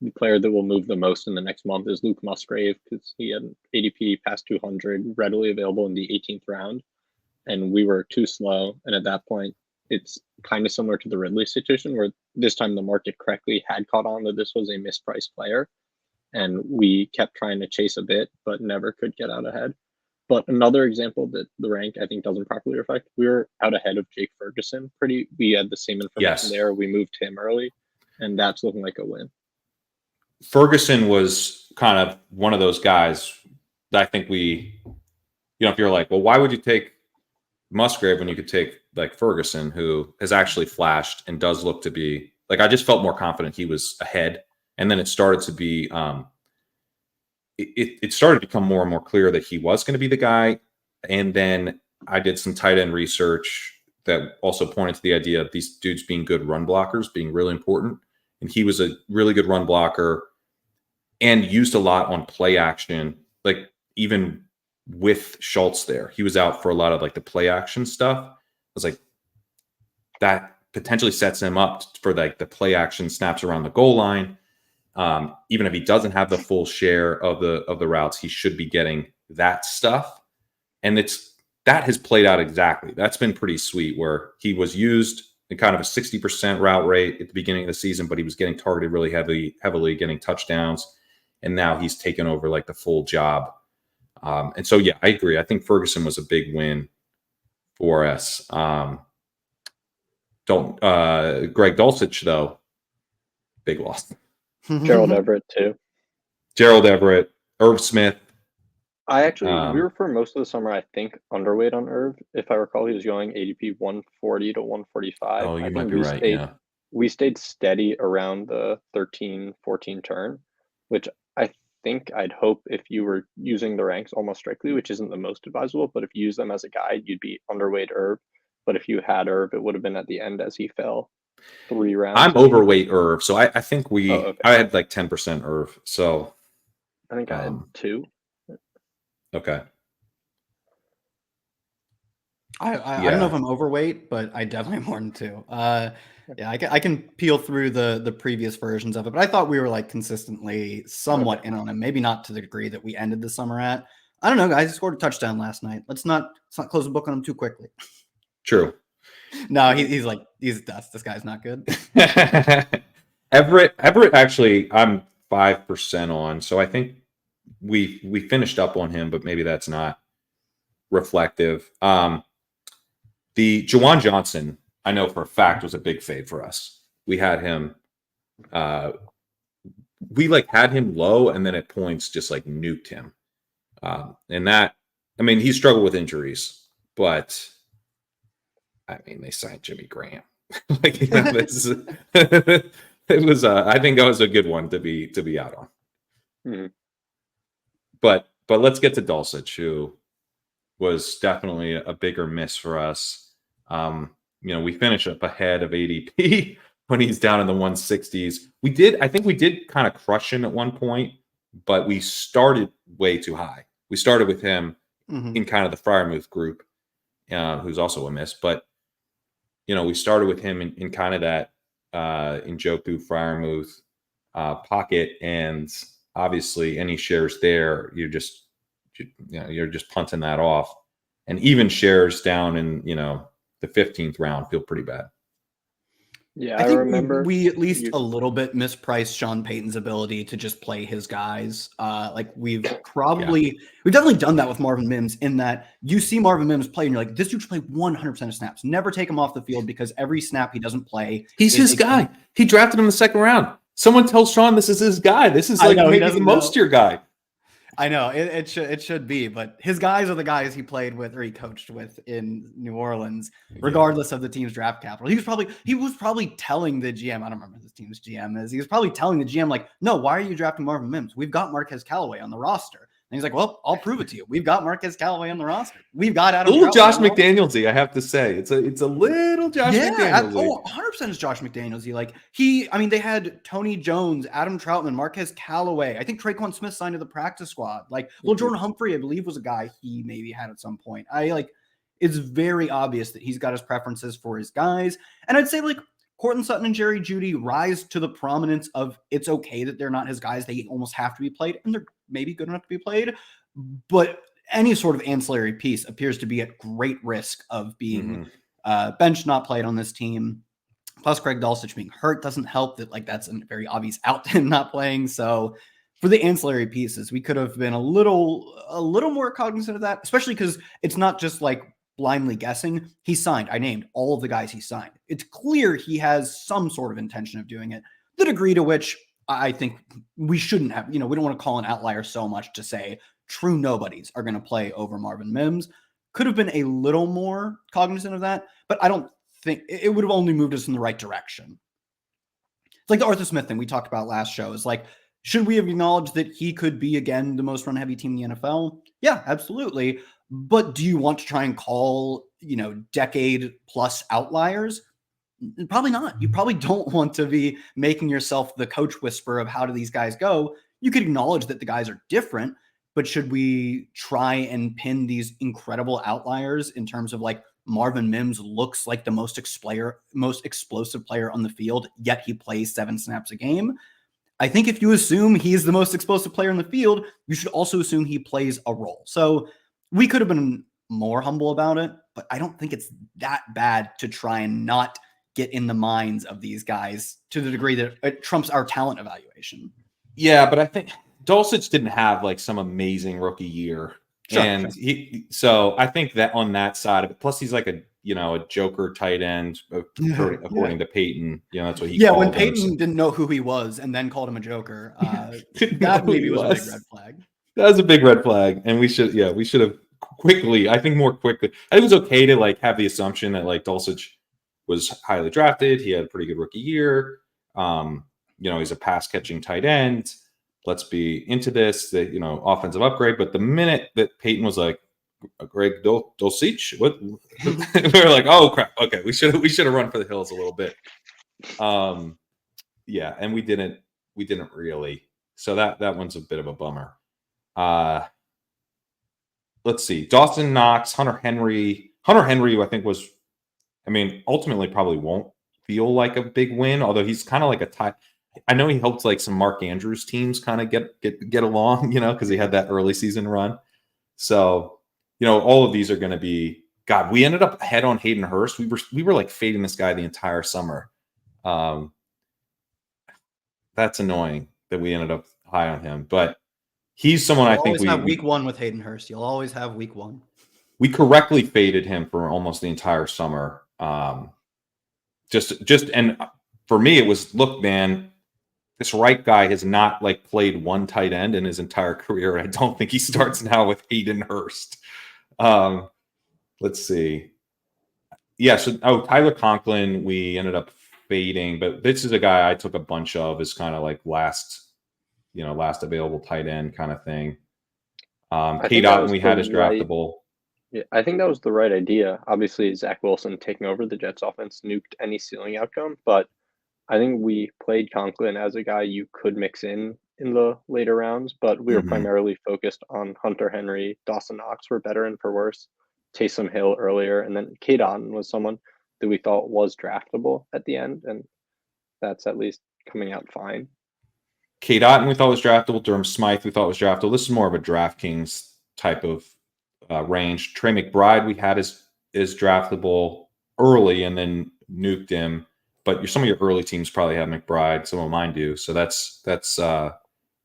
Speaker 3: the player that will move the most in the next month is Luke Musgrave because he had an ADP past 200 readily available in the 18th round. And we were too slow. And at that point, it's kind of similar to the Ridley situation where this time the market correctly had caught on that this was a mispriced player. And we kept trying to chase a bit, but never could get out ahead. But another example that the rank, I think, doesn't properly reflect, we were out ahead of Jake Ferguson. We had the same information there. We moved him early, and that's looking like a win.
Speaker 1: Ferguson was kind of one of those guys that I think if you're like, well, why would you take Musgrave when you could take like Ferguson, who has actually flashed and does look to be like, I just felt more confident he was ahead. And then it started to be, it started to become more and more clear that he was going to be the guy. And then I did some tight end research that also pointed to the idea of these dudes being good run blockers being really important. And he was a really good run blocker and used a lot on play action, like even with Schultz there. He was out for a lot of like the play action stuff. I was like, that potentially sets him up for like the play action snaps around the goal line. Even if he doesn't have the full share of the routes, he should be getting that stuff. And that has played out exactly. That's been pretty sweet where he was used in kind of a 60% route rate at the beginning of the season, but he was getting targeted really heavily, getting touchdowns. And now he's taken over like the full job. And so, yeah, I agree. I think Ferguson was a big win for us. Greg Dulcich, though, big loss.
Speaker 3: Gerald Everett, too.
Speaker 1: Gerald Everett, Irv Smith.
Speaker 3: I actually, we were for most of the summer, I think, underweight on Irv. If I recall, he was going ADP 140 to 145.
Speaker 1: Oh, you
Speaker 3: I
Speaker 1: might
Speaker 3: think
Speaker 1: be right, yeah.
Speaker 3: We stayed steady around the 13, 14 turn, which I think I'd hope if you were using the ranks almost strictly, which isn't the most advisable, but if you use them as a guide, you'd be underweight Irv. But if you had Irv, it would have been at the end as he fell 3 rounds.
Speaker 1: I'm overweight Irv, so I think
Speaker 3: okay.
Speaker 1: I had like 10% Irv. So
Speaker 3: I think I had 2.
Speaker 1: Okay.
Speaker 2: I don't know if I'm overweight, but I definitely am more than 2. Yeah, I can peel through the previous versions of it, but I thought we were like consistently somewhat in on him. Maybe not to the degree that we ended the summer at. I don't know, guys. He scored a touchdown last night. Let's not close the book on him too quickly.
Speaker 1: True.
Speaker 2: No, he's dust. This guy's not good.
Speaker 1: Everett, actually, I'm 5% on, so I think we finished up on him, but maybe that's not reflective. The Juwan Johnson, I know for a fact, was a big fade for us. We had him, we like had him low, and then at points just like nuked him. And that, I mean, he struggled with injuries, but I mean, they signed Jimmy Graham. Like, you know, it was, I think that was a good one to be out on.
Speaker 3: Mm-hmm.
Speaker 1: But let's get to Dulcich, who was definitely a bigger miss for us. We finish up ahead of ADP when he's down in the 160s. I think we did kind of crush him at one point, but we started way too high. We started with him in kind of the Freiermuth group, who's also a miss. But, we started with him in kind of that Njoku, Freiermuth pocket, and obviously any shares there, you're just punting that off. And even shares down in, the 15th round feel pretty bad.
Speaker 3: Yeah,
Speaker 2: I
Speaker 3: I
Speaker 2: think
Speaker 3: remember
Speaker 2: we at least
Speaker 3: you.
Speaker 2: a little bit mispriced Sean Payton's ability to just play his guys. Like we've definitely done that with Marvin Mims in that you see Marvin Mims play and you're like, this dude should play 100% of snaps. Never take him off the field because every snap he doesn't play.
Speaker 1: He's his guy. He drafted him in the second round. Someone tells Sean this is his guy. This is like maybe the most your guy.
Speaker 2: I know it should be, but his guys are the guys he played with or he coached with in New Orleans, regardless of the team's draft capital. He was probably telling the GM, I don't remember who this team's GM is. He was probably telling the GM like, no, why are you drafting Marvin Mims? We've got Marquez Callaway on the roster. And he's like, well, I'll prove it to you. We've got Marquez Callaway on the roster. We've got Adam.
Speaker 1: A little Josh McDanielsy, I have to say. It's a little Josh McDanielsy.
Speaker 2: 100% is Josh McDanielsy. Like they had Tony Jones, Adam Troutman, Marquez Callaway. I think Traquan Smith signed to the practice squad. Like, well, Jordan Humphrey, I believe, was a guy he maybe had at some point. It's very obvious that he's got his preferences for his guys. And I'd say like Courtland Sutton and Jerry Jeudy rise to the prominence of it's okay that they're not his guys. They almost have to be played, and they're maybe good enough to be played. But any sort of ancillary piece appears to be at great risk of being benched, not played on this team. Plus, Greg Dulcich being hurt doesn't help. That's a very obvious out to him not playing. So for the ancillary pieces, we could have been a little more cognizant of that, especially because it's not just like blindly guessing. He signed. I named all of the guys he signed. It's clear he has some sort of intention of doing it. The degree to which I think we shouldn't have, we don't want to call an outlier so much to say true nobodies are going to play over Marvin Mims. Could have been a little more cognizant of that, but I don't think it would have only moved us in the right direction. It's like the Arthur Smith thing we talked about last show is like, should we have acknowledged that he could be, again, the most run heavy team in the NFL? Yeah, absolutely. But do you want to try and call, decade plus outliers? Probably not. You probably don't want to be making yourself the coach whisperer of how do these guys go. You could acknowledge that the guys are different, but should we try and pin these incredible outliers in terms of like Marvin Mims looks like the most explosive player on the field, yet he plays 7 snaps a game? I think if you assume he's the most explosive player in the field, you should also assume he plays a role. So we could have been more humble about it, but I don't think it's that bad to try and not get in the minds of these guys to the degree that it trumps our talent evaluation.
Speaker 1: Yeah, but I think Dulcich didn't have like some amazing rookie year. Sure. So I think that on that side of it, plus he's like a joker tight end, according to Peyton. That's what he called
Speaker 2: when
Speaker 1: him.
Speaker 2: Peyton didn't know who he was and then called him a joker, that maybe was a big red flag.
Speaker 1: That was a big red flag. And we should have quickly, I think more quickly. I think it was okay to like have the assumption that like Dulcich was highly drafted. He had a pretty good rookie year. He's a pass catching tight end. Let's be into this, offensive upgrade. But the minute that Peyton was like, Greg Dulcich, what? We were like, oh crap. Okay, we should have run for the hills a little bit. And we didn't really. So that one's a bit of a bummer. Let's see. Dawson Knox, Hunter Henry. Hunter Henry, I think ultimately probably won't feel like a big win, although he's kind of like a tie. I know he helped like some Mark Andrews teams kind of get along, because he had that early season run. So, all of these are going to be, God, we ended up ahead on Hayden Hurst. We were like fading this guy the entire summer. That's annoying that we ended up high on him, but he's someone I think we
Speaker 2: have week 1 with Hayden Hurst. You'll always have week 1.
Speaker 1: We correctly faded him for almost the entire summer. And for me, it was, look, man, this right guy has not like played one tight end in his entire career. I don't think he starts now with Hayden Hurst. Let's see. Yeah. So, Tyler Conklin, we ended up fading, but this is a guy I took a bunch of as kind of like last available tight end kind of thing. Kate Otten, we had as draftable.
Speaker 3: Yeah, I think that was the right idea. Obviously, Zach Wilson taking over the Jets offense nuked any ceiling outcome, but I think we played Conklin as a guy you could mix in the later rounds, but we were primarily focused on Hunter Henry. Dawson Knox were better and for worse. Taysom Hill earlier, and then Kate Otten was someone that we thought was draftable at the end, and that's at least coming out fine.
Speaker 1: Kate Otten we thought was draftable. Durham Smythe we thought was draftable. This is more of a DraftKings type of range. Trey McBride we had is draftable early and then nuked him. but some of your early teams probably have McBride. Some of mine do. So that's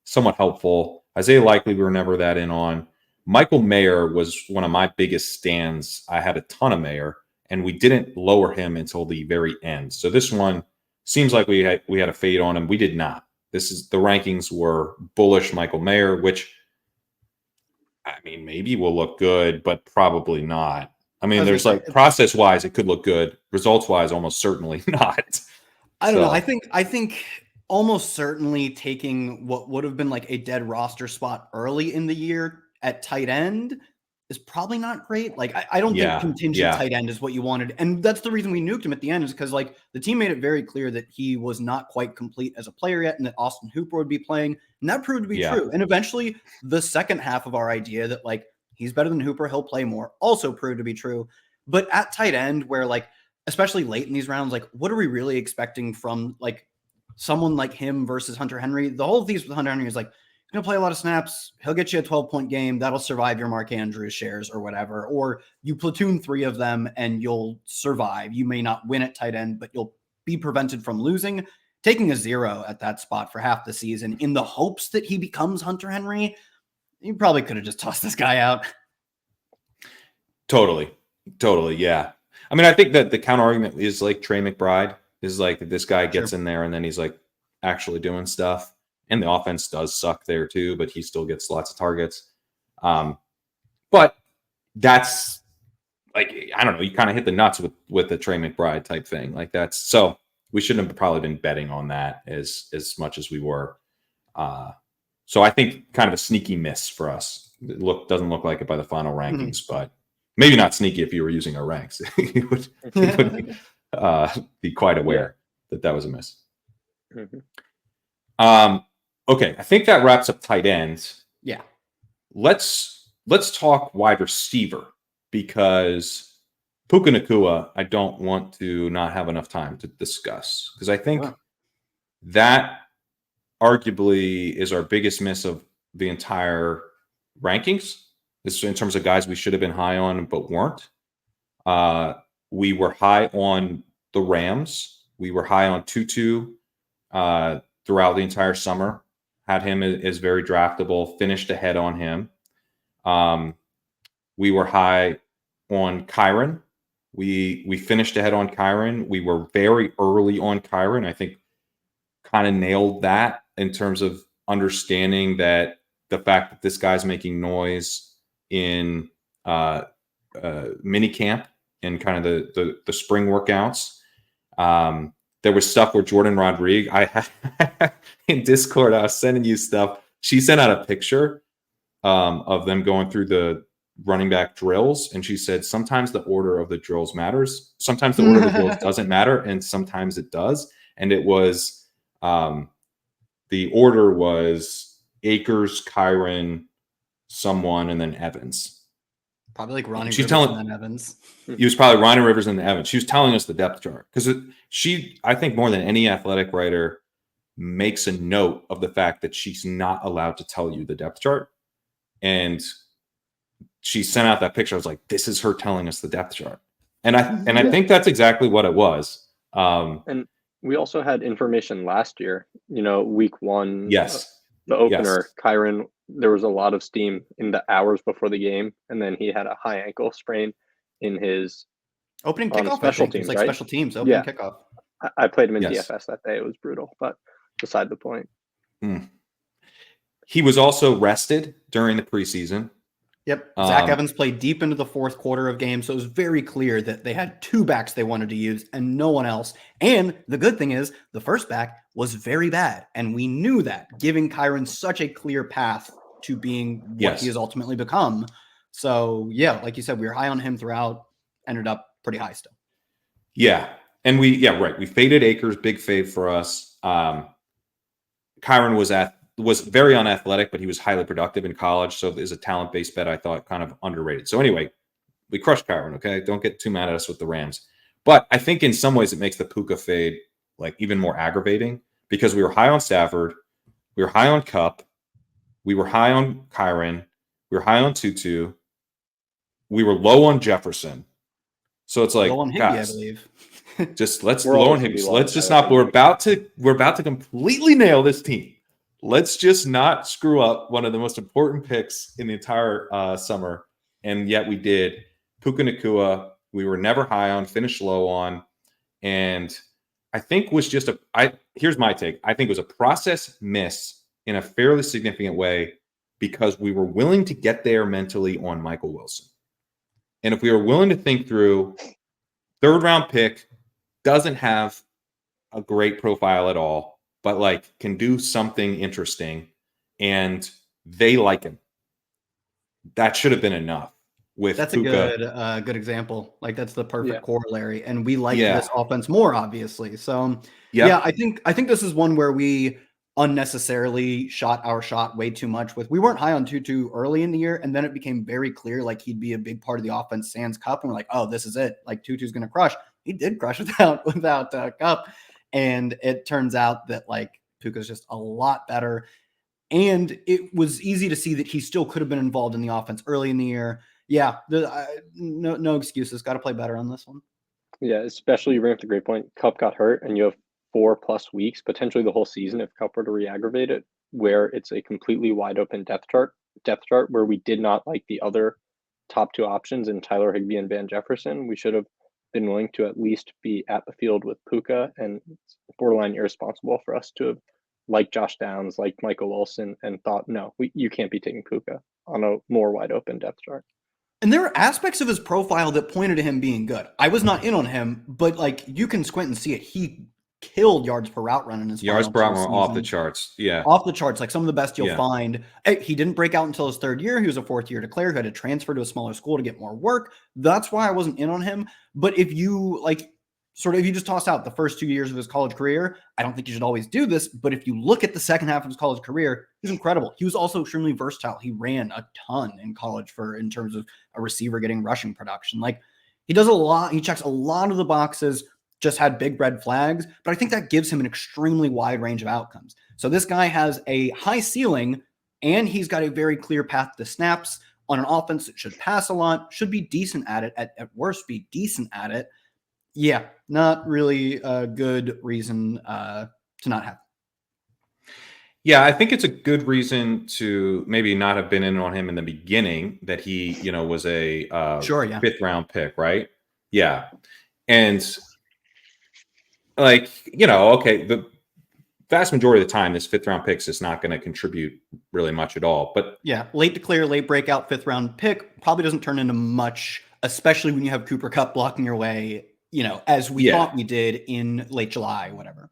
Speaker 1: somewhat helpful. Isaiah Likely, we were never that in on. Michael Mayer was one of my biggest stands. I had a ton of Mayer, and we didn't lower him until the very end. So this one seems like we had a fade on him. We did not. The rankings were bullish Michael Mayer, which, I mean, maybe will look good, but probably not. I mean, there's like process-wise, it could look good. Results-wise, almost certainly not.
Speaker 2: I don't know. I think almost certainly taking what would have been like a dead roster spot early in the year at tight end is probably not great. Like, I don't think contingent tight end is what you wanted. And that's the reason we nuked him at the end, is because like the team made it very clear that he was not quite complete as a player yet and that Austin Hooper would be playing. And that proved to be true. And eventually the second half of our idea that like he's better than Hooper, he'll play more, also proved to be true. But at tight end, where like, especially late in these rounds, like what are we really expecting from like someone like him versus Hunter Henry? The whole thesis with Hunter Henry is like, he's going to play a lot of snaps. He'll get you a 12-point game. That'll survive your Mark Andrews shares or whatever. Or you platoon 3 of them and you'll survive. You may not win at tight end, but you'll be prevented from losing. Taking a 0 at that spot for half the season in the hopes that he becomes Hunter Henry, you probably could have just tossed this guy out.
Speaker 1: Totally, yeah. I mean, I think that the counter argument is like Trey McBride is like this guy gets in there and then he's like actually doing stuff. And the offense does suck there too, but he still gets lots of targets. But that's like, I don't know, you kind of hit the nuts with the Trey McBride type thing. Like so we shouldn't have probably been betting on that as much as we were. So I think kind of a sneaky miss for us. It doesn't look like it by the final rankings, but maybe not sneaky if you were using our ranks. you would be quite aware that was a miss. Okay, I think that wraps up tight ends.
Speaker 2: Yeah.
Speaker 1: Let's talk wide receiver, because Puka Nacua, I don't want to not have enough time to discuss, because I think that arguably is our biggest miss of the entire rankings. This in terms of guys we should have been high on but weren't. We were high on the Rams. We were high on Tutu throughout the entire summer. Had him as very draftable, finished ahead on him. We were high on Kyren. We finished ahead on Kyren. We were very early on Kyren. I think kind of nailed that in terms of understanding that the fact that this guy's making noise in mini camp and kind of the spring workouts. There was stuff where Jordan Rodriguez, I had in Discord, I was sending you stuff. She sent out a picture of them going through the running back drills. And she said, sometimes the order of the drills matters. Sometimes the order of the drills doesn't matter. And sometimes it does. And it was, the order was Akers, Kyren, someone, and then Evans.
Speaker 2: Probably like Ronnie Rivers and then Evans.
Speaker 1: He was probably Ronnie Rivers and then Evans. She was telling us the depth chart because I think more than any athletic writer, makes a note of the fact that she's not allowed to tell you the depth chart. And she sent out that picture. I was like, this is her telling us the depth chart. And I think that's exactly what it was.
Speaker 3: And we also had information last year, week 1.
Speaker 1: Yes.
Speaker 3: The opener, Kyren, there was a lot of steam in the hours before the game, and then he had a high ankle sprain in his
Speaker 2: opening kickoff.
Speaker 3: Special teams,
Speaker 2: like
Speaker 3: right?
Speaker 2: Special teams opening kickoff.
Speaker 3: I played him in DFS that day. It was brutal, but beside the point.
Speaker 1: He was also rested during the preseason.
Speaker 2: Yep. Zach Evans played deep into the fourth quarter of games, so it was very clear that they had 2 backs they wanted to use and no one else. And the good thing is the first back was very bad, and we knew that, giving Kyren such a clear path to being what he has ultimately become. So, yeah, like you said, we were high on him throughout, ended up pretty high still.
Speaker 1: Yeah. And we faded Akers, big fade for us. Kyren was very unathletic, but he was highly productive in college. So as a talent-based bet, I thought kind of underrated. So anyway, we crushed Kyren, okay? Don't get too mad at us with the Rams. But I think in some ways it makes the Puka fade like even more aggravating, because we were high on Stafford, we were high on Kupp, we were high on Kyren, we were high on Tutu, we were low on Jefferson. So it's like,
Speaker 2: low on Higbee,
Speaker 1: guys,
Speaker 2: I believe.
Speaker 1: Just let's
Speaker 3: We're always
Speaker 1: loan
Speaker 3: gonna
Speaker 1: him.
Speaker 3: be
Speaker 1: So
Speaker 3: lying
Speaker 1: let's just
Speaker 3: about
Speaker 1: not.
Speaker 3: everything.
Speaker 1: We're about to completely nail this team. Let's just not screw up one of the most important picks in the entire summer, and yet we did. Puka Nacua, we were never high on, finished low on, and I think was just here's my take. I think it was a process miss in a fairly significant way because we were willing to get there mentally on Michael Wilson. And if we were willing to think through, third round pick doesn't have a great profile at all, but like can do something interesting and they like him. That should have been enough.
Speaker 2: That's
Speaker 1: Puka.
Speaker 2: a good example. Like that's the perfect
Speaker 3: Yeah.
Speaker 2: corollary, and we like
Speaker 1: Yeah.
Speaker 2: this offense more, obviously. So
Speaker 1: Yep.
Speaker 2: yeah, I think this is one where we unnecessarily shot our shot way too much. We weren't high on Tutu early in the year, and then it became very clear like he'd be a big part of the offense sans Cup, and we're like, oh, this is it. Like Tutu's going to crush. He did crush without Cup, and it turns out that like Puka's just a lot better. And it was easy to see that he still could have been involved in the offense early in the year. Yeah, no excuses. Got to play better on this one.
Speaker 3: Yeah, especially you bring up the great point. Cup got hurt, and you have 4+ weeks, potentially the whole season, if Cup were to re-aggravate it, where it's a completely wide open depth chart where we did not like the other top two options in Tyler Higbee and Van Jefferson. We should have been willing to at least be at the field with Puka, and it's borderline irresponsible for us to have liked Josh Downs, like Michael Wilson, and thought, no, you can't be taking Puka on a more wide open depth chart.
Speaker 2: And there are aspects of his profile that pointed to him being good. I was not in on him, but like you can squint and see it. He killed yards per route run in his
Speaker 1: Yards per route
Speaker 2: final
Speaker 1: run off the charts. Yeah.
Speaker 2: Off the charts, like some of the best you'll
Speaker 1: Yeah.
Speaker 2: find. He didn't break out until his third year. He was a fourth-year declare who had to transfer to a smaller school to get more work. That's why I wasn't in on him. But if you like if you just toss out the first 2 years of his college career, I don't think you should always do this. But if you look at the second half of his college career, he's incredible. He was also extremely versatile. He ran a ton in college in terms of a receiver getting rushing production. Like he does a lot. He checks a lot of the boxes, just had big red flags, but I think that gives him an extremely wide range of outcomes. So this guy has a high ceiling and he's got a very clear path to snaps on an offense that should pass a lot, should be decent at it, at worst be decent at it. Yeah, not really a good reason to not have.
Speaker 1: Yeah, I think it's a good reason to maybe not have been in on him in the beginning, that he, was a fifth round pick, right? Yeah. And like, okay, the vast majority of the time, this fifth round pick is not going to contribute really much at all. But
Speaker 2: yeah, late declare, late breakout, fifth round pick probably doesn't turn into much, especially when you have Cooper Kupp blocking your way, as we thought we did in late July, whatever.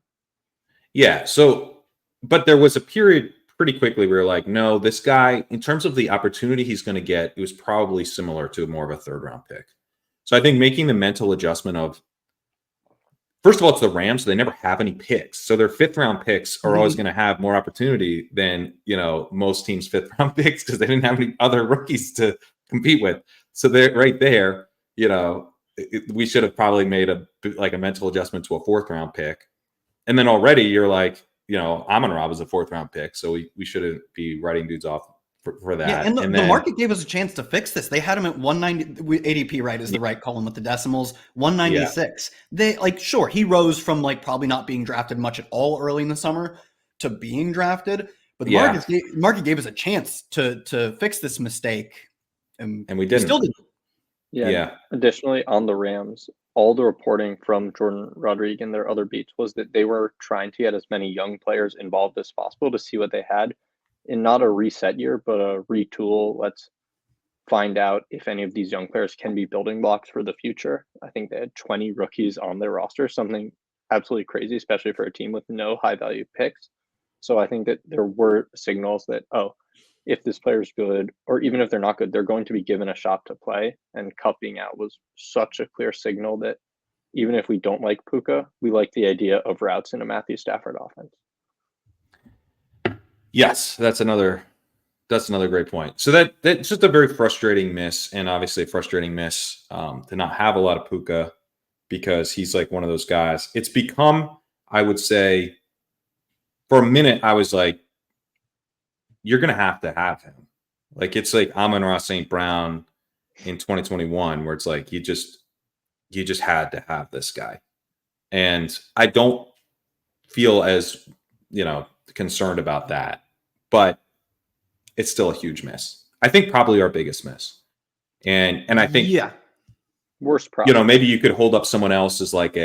Speaker 1: Yeah. So, but there was a period pretty quickly where like, no, this guy, in terms of the opportunity he's going to get, it was probably similar to more of a third round pick. So I think making the mental adjustment of, first of all, it's the Rams. So they never have any picks. So their fifth round picks are always going to have more opportunity than, most teams' fifth round picks because they didn't have any other rookies to compete with. So they're right there, we should have probably made a mental adjustment to a fourth round pick. And then already you're like, Amon-Ra was a fourth round pick. So we shouldn't be writing dudes off for that.
Speaker 2: Yeah, and the market gave us a chance to fix this. They had him at 190. ADP, right, is the right column with the decimals. 196. Yeah. They sure, he rose from probably not being drafted much at all early in the summer to being drafted. But the market gave us a chance to fix this mistake. And
Speaker 1: we didn't.
Speaker 2: Still didn't.
Speaker 3: Yeah. Additionally, on the Rams, all the reporting from Jordan Rodriguez and their other beats was that they were trying to get as many young players involved as possible to see what they had in not a reset year, but a retool. Let's find out if any of these young players can be building blocks for the future. I think they had 20 rookies on their roster, something absolutely crazy, especially for a team with no high value picks. So I think that there were signals that, if this player is good, or even if they're not good, they're going to be given a shot to play. And Kupp being out was such a clear signal that even if we don't like Puka, we like the idea of routes in a Matthew Stafford offense.
Speaker 1: Yes, that's another great point. So that's just a very frustrating miss, and obviously a frustrating miss to not have a lot of Puka because he's like one of those guys. It's become, I would say, for a minute, I was like, you're going to have him. Like, it's like Amon-Ra St. Brown in 2021, where it's like, you just had to have this guy. And I don't feel as, concerned about that, but it's still a huge miss. I think probably our biggest miss. And I think,
Speaker 3: worst problem.
Speaker 1: Maybe you could hold up someone else as like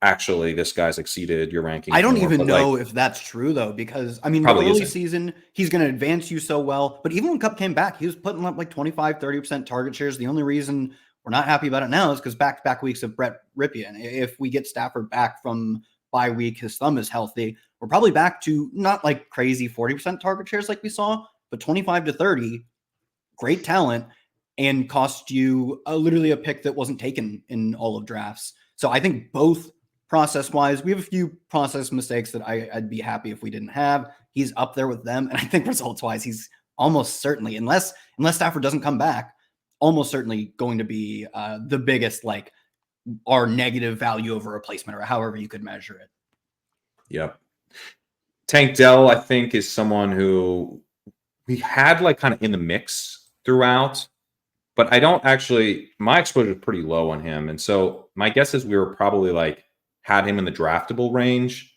Speaker 1: actually this guy's exceeded your ranking.
Speaker 2: I don't even know if that's true though, because I mean, the early season, he's going to advance you so well, but even when Kupp came back, he was putting up like 25-30% target shares. The only reason we're not happy about it now is because back-to-back weeks of Brett Ripien. If we get Stafford back from bye week, his thumb is healthy, we're probably back to not like crazy 40% target shares like we saw, but 25 to 30, great talent, and cost you literally a pick that wasn't taken in all of drafts. So I think both process-wise, we have a few process mistakes that I'd be happy if we didn't have. He's up there with them, and I think results-wise, he's almost certainly, unless Stafford doesn't come back, almost certainly going to be the biggest, like, our negative value over replacement, or however you could measure it.
Speaker 1: Yep. Tank Dell, I think, is someone who we had like kind of in the mix throughout, but I don't actually, my exposure is pretty low on him. And so my guess is we were probably like had him in the draftable range,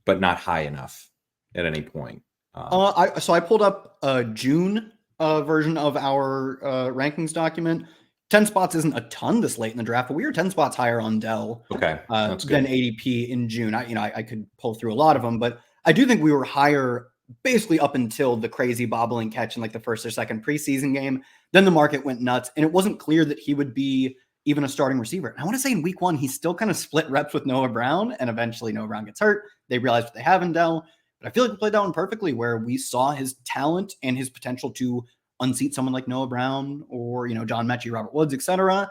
Speaker 1: but not high enough at any point.
Speaker 2: So I pulled up a June version of our rankings document. 10 spots isn't a ton this late in the draft, but we were 10 spots higher on Dell
Speaker 1: that's good.
Speaker 2: than ADP in June. I could pull through a lot of them, but I do think we were higher basically up until the crazy bobbling catch in like the first or second preseason game. Then the market went nuts, and it wasn't clear that he would be even a starting receiver. And I want to say in week 1, he still kind of split reps with Noah Brown, and eventually Noah Brown gets hurt. They realize what they have in Dell, but I feel like we played that one perfectly, where we saw his talent and his potential to unseat someone like Noah Brown or, John Mechie, Robert Woods, etc.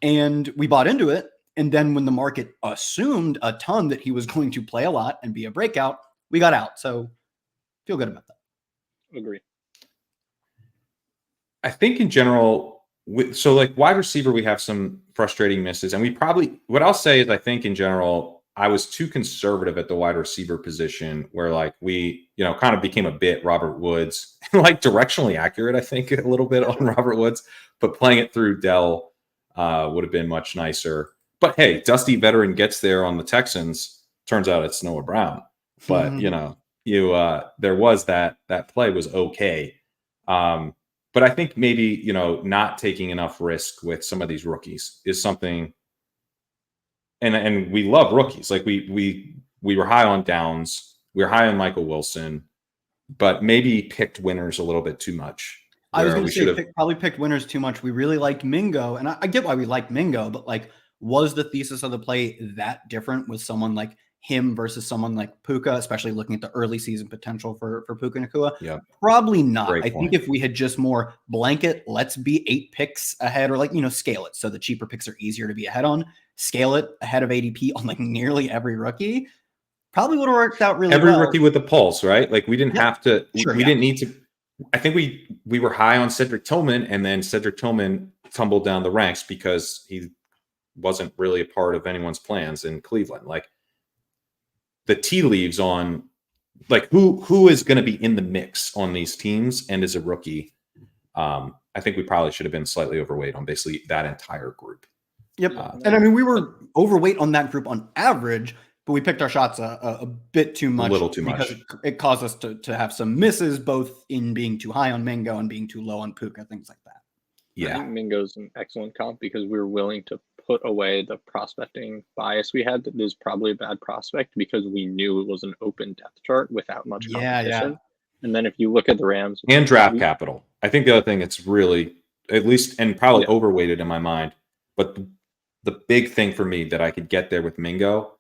Speaker 2: And we bought into it. And then when the market assumed a ton that he was going to play a lot and be a breakout, we got out. So feel good about that.
Speaker 3: Agree.
Speaker 1: I think in general, so like wide receiver, we have some frustrating misses. And what I'll say is I think in general, I was too conservative at the wide receiver position where like we, kind of became a bit Robert Woods, like directionally accurate, I think a little bit on Robert Woods, but playing it through Dell would have been much nicer. But hey, Dusty veteran gets there on the Texans. Turns out it's Noah Brown, but there was that play was okay. But I think maybe, not taking enough risk with some of these rookies is something. And we love rookies. Like we were high on Downs. We were high on Michael Wilson, but maybe picked winners a little bit too much.
Speaker 2: I was going to say probably picked winners too much. We really liked Mingo, and I get why we liked Mingo, but like, was the thesis of the play that different with someone like him versus someone like Puka, especially looking at the early season potential for Puka Nacua?
Speaker 1: Yeah,
Speaker 2: probably not.
Speaker 1: Great
Speaker 2: I
Speaker 1: point.
Speaker 2: think if we had just more blanket, let's be 8 picks ahead, or like, scale it so the cheaper picks are easier to be ahead on. Scale it ahead of ADP on like nearly every rookie, probably would have worked out really well.
Speaker 1: Every rookie with the pulse, right? Like we didn't have to.
Speaker 2: Sure,
Speaker 1: we didn't need to. I think we were high on Cedric Tillman, and then Cedric Tillman tumbled down the ranks because he wasn't really a part of anyone's plans in Cleveland. Like the tea leaves on, like who is going to be in the mix on these teams and is a rookie. I think we probably should have been slightly overweight on basically that entire group.
Speaker 2: Yep. And I mean, we were overweight on that group on average, but we picked our shots a bit too much.
Speaker 1: A little too much.
Speaker 2: Because it caused us to have some misses, both in being too high on Mingo and being too low on Puka, things like that.
Speaker 1: Yeah.
Speaker 3: I think Mingo's an excellent comp because we were willing to put away the prospecting bias we had. That there's probably a bad prospect because we knew it was an open depth chart without much competition.
Speaker 2: Yeah.
Speaker 3: And then if you look at the Rams
Speaker 1: and draft capital, I think the other thing it's really at least and probably overweighted in my mind, but the big thing for me that I could get there with Mingo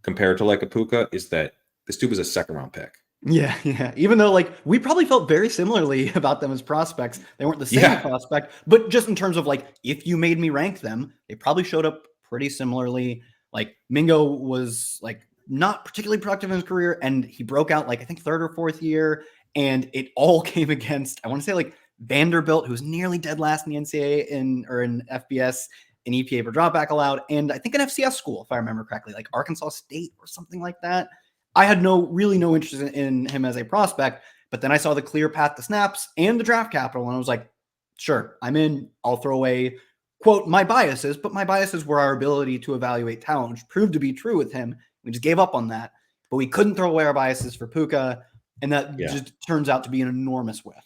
Speaker 1: compared to like a Puka is that this dude was a 2nd round pick.
Speaker 2: Yeah. Even though like we probably felt very similarly about them as prospects. They weren't the same prospect, but just in terms of like, if you made me rank them, they probably showed up pretty similarly. Like Mingo was like not particularly productive in his career, and he broke out like I think 3rd or 4th year, and it all came against, I want to say like Vanderbilt, who was nearly dead last in the NCAA in FBS. An EPA per dropback allowed, and I think an FCS school, if I remember correctly, like Arkansas State or something like that. I had no interest in him as a prospect, but then I saw the clear path to snaps and the draft capital, and I was like, sure, I'm in. I'll throw away quote, my biases, but my biases were our ability to evaluate talent, which proved to be true with him. We just gave up on that, but we couldn't throw away our biases for Puka, and that just turns out to be an enormous whiff.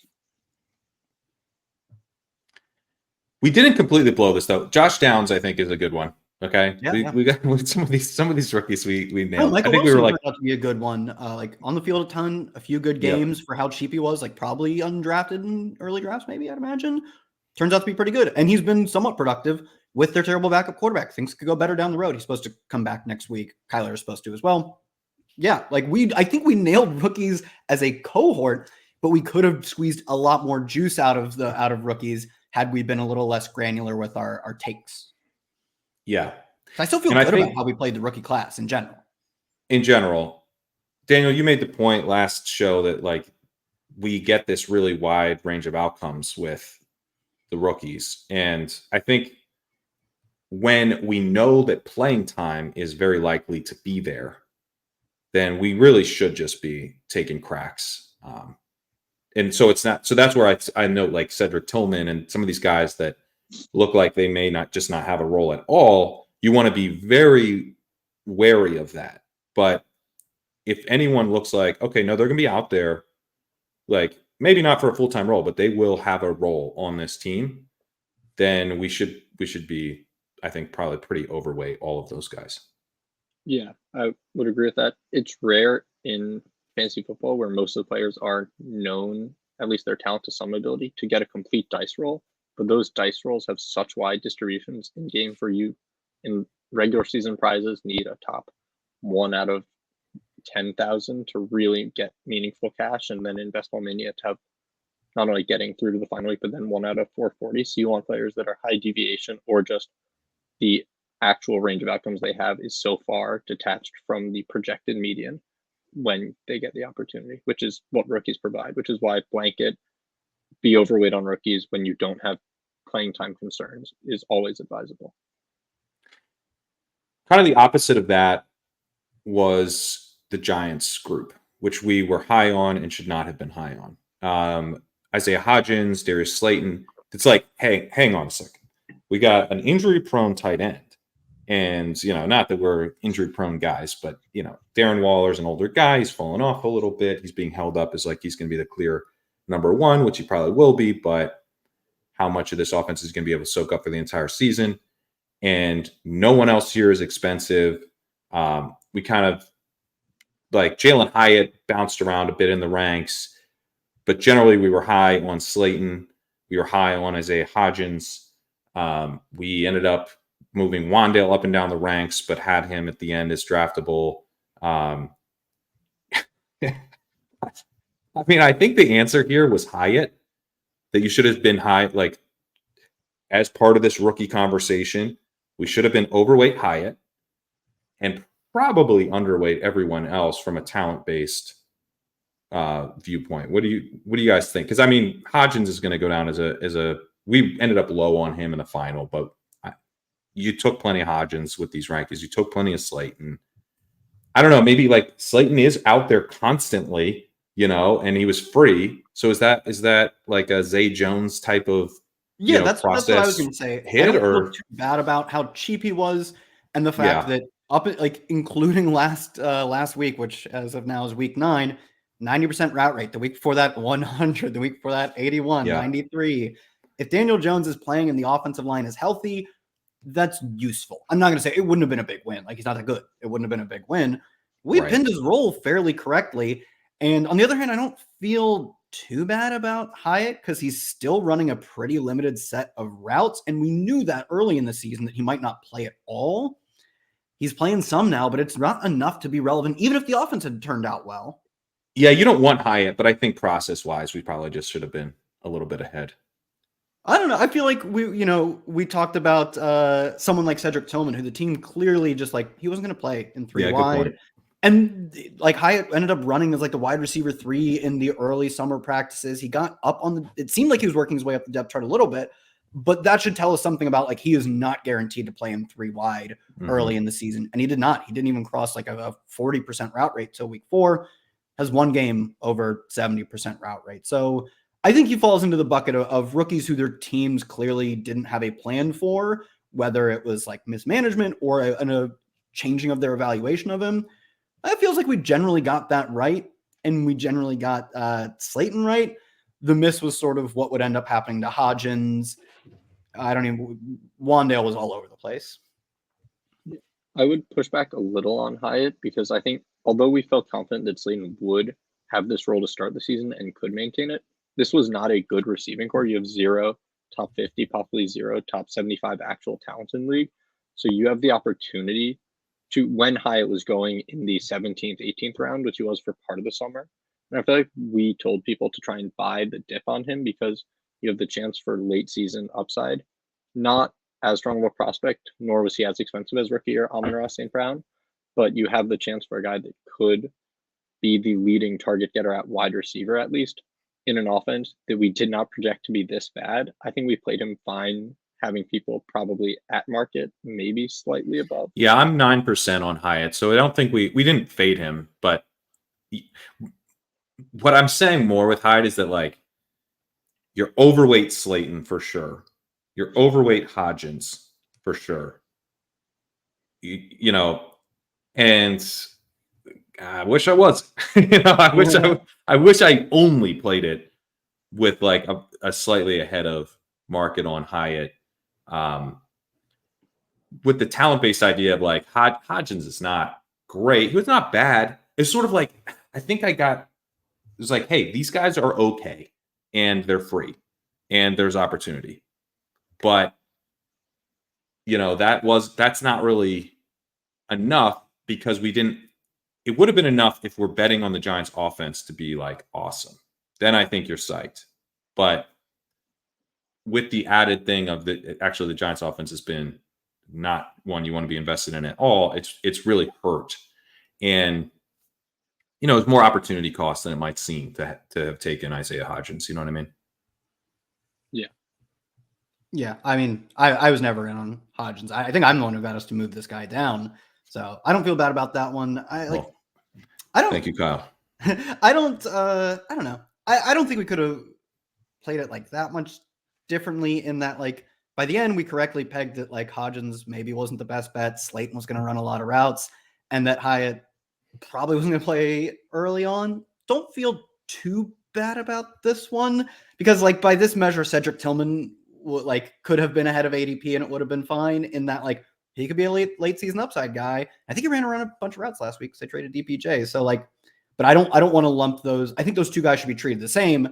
Speaker 1: We didn't completely blow this though. Josh Downs, I think, is a good one. Okay, we got some of these rookies we nailed.
Speaker 2: Michael
Speaker 1: I think
Speaker 2: Wilson
Speaker 1: we were like
Speaker 2: turned out to be a good one. Like on the field a ton, a few good games for how cheap he was. Like probably undrafted in early drafts, maybe I'd imagine. Turns out to be pretty good, and he's been somewhat productive with their terrible backup quarterback. Things could go better down the road. He's supposed to come back next week. Kyler is supposed to as well. Yeah, like I think we nailed rookies as a cohort, but we could have squeezed a lot more juice out of rookies had we been a little less granular with our takes.
Speaker 1: Yeah.
Speaker 2: I still feel good about how we played the rookie class in general.
Speaker 1: In general, Daniel, you made the point last show that like we get this really wide range of outcomes with the rookies. And I think when we know that playing time is very likely to be there, then we really should just be taking cracks. And so it's not, so that's where I note like Cedric Tillman and some of these guys that look like they may not have a role at all. You want to be very wary of that. But if anyone looks like, okay, no, they're going to be out there, like maybe not for a full-time role, but they will have a role on this team, then we should be, I think, probably pretty overweight all of those guys.
Speaker 3: Yeah, I would agree with that. It's rare in fantasy football where most of the players are known, at least their talent to some ability, to get a complete dice roll. But those dice rolls have such wide distributions in game for you. In regular season prizes, need a top 1 out of 10,000 to really get meaningful cash, and then in Best Ball Mania to have not only getting through to the final week, but then 1 out of 440. So you want players that are high deviation, or just the actual range of outcomes they have is so far detached from the projected median when they get the opportunity, which is what rookies provide, which is why blanket be overweight on rookies when you don't have playing time concerns is always advisable.
Speaker 1: Kind of the opposite of that was the Giants group, which we were high on and should not have been high on. Isaiah Hodgins, Darius Slayton. It's like, hey, hang on a second. We got an injury-prone tight end. And, not that we're injury-prone guys, but, Darren Waller's an older guy. He's fallen off a little bit. He's being held up as like he's going to be the clear number one, which he probably will be. But how much of this offense is going to be able to soak up for the entire season? And no one else here is expensive. We kind of like Jalen Hyatt bounced around a bit in the ranks, but generally we were high on Slayton. We were high on Isaiah Hodgins. We ended up moving Wandale up and down the ranks, but had him at the end as draftable. I mean, I think the answer here was Hyatt, that you should have been high, like as part of this rookie conversation. We should have been overweight Hyatt and probably underweight everyone else from a talent-based viewpoint. What do you guys think? Because I mean, Hodgins is going to go down as a. We ended up low on him in the final, but you took plenty of Hodgins with these rankings. You took plenty of Slayton. I don't know. Maybe like Slayton is out there constantly, and he was free. So is that like a Zay Jones type of?
Speaker 2: Yeah, that's what I was going to say.
Speaker 1: I don't
Speaker 2: feel too bad about how cheap he was, and the fact that including last week, which as of now is week 9, 90% route rate. The week before that, 100. The week before that, 81, 93. If Daniel Jones is playing and the offensive line is healthy, that's useful. I'm not going to say it wouldn't have been a big win. Like he's not that good. It wouldn't have been a big win. We pinned his role fairly correctly. And on the other hand, I don't feel too bad about Hyatt because he's still running a pretty limited set of routes. And we knew that early in the season that he might not play at all. He's playing some now, but it's not enough to be relevant, even if the offense had turned out well.
Speaker 1: Yeah, you don't want Hyatt, but I think process-wise, we probably just should have been a little bit ahead.
Speaker 2: I don't know. I feel like we talked about someone like Cedric Tillman, who the team clearly just like he wasn't going to play in 3 wide. And like Hyatt ended up running as like the wide receiver 3 in the early summer practices. He got up on it seemed like he was working his way up the depth chart a little bit, but that should tell us something about like he is not guaranteed to play in 3 wide early in the season. And he did not. He didn't even cross like a 40% route rate till week 4, has 1 game over 70% route rate. So I think he falls into the bucket of rookies who their teams clearly didn't have a plan for, whether it was like mismanagement or a changing of their evaluation of him. It feels like we generally got that right, and we generally got Slayton right. The miss was sort of what would end up happening to Hodgins. Wandale was all over the place.
Speaker 3: I would push back a little on Hyatt because I think although we felt confident that Slayton would have this role to start the season and could maintain it, this was not a good receiving core. You have 0 top 50, possibly 0 top 75 actual talent in the league. So you have the opportunity to, when Hyatt was going in the 17th, 18th round, which he was for part of the summer. And I feel like we told people to try and buy the dip on him because you have the chance for late season upside. Not as strong of a prospect, nor was he as expensive as rookie year Amon-Ra St. Brown, but you have the chance for a guy that could be the leading target getter at wide receiver, at least in an offense that we did not project to be this bad. I think we played him fine, having people probably at market, maybe slightly above.
Speaker 1: Yeah, I'm 9% on Hyatt, so I don't think we didn't fade him, but what I'm saying more with Hyatt is that like you're overweight Slayton for sure. You're overweight Hodgins for sure. You know, and I wish I was. I wish I only played it with like a slightly ahead of market on Hyatt. With the talent-based idea of like Hodgins is not great. He was not bad. It's sort of like I think it was like, hey, these guys are okay and they're free and there's opportunity. But that's not really enough because it would have been enough if we're betting on the Giants offense to be like awesome. Then I think you're psyched. But with the added thing of the Giants offense has been not one you want to be invested in at all. It's really hurt. And it's more opportunity cost than it might seem to have taken Isaiah Hodgins. You know what I mean?
Speaker 3: Yeah.
Speaker 2: Yeah, I mean, I was never in on Hodgins. I think I'm the one who got us to move this guy down. So I don't feel bad about that one. I don't.
Speaker 1: Thank you, Kyle.
Speaker 2: I don't know. I don't think we could have played it like that much differently in that, like, by the end, we correctly pegged that, like, Hodgins maybe wasn't the best bet. Slayton was going to run a lot of routes, and that Hyatt probably wasn't going to play early on. Don't feel too bad about this one because, like, by this measure, Cedric Tillman could have been ahead of ADP and it would have been fine in that, like, he could be a late season upside guy. I think he ran around a bunch of routes last week because they traded DPJ. So, like, but I don't want to lump those. I think those two guys should be treated the same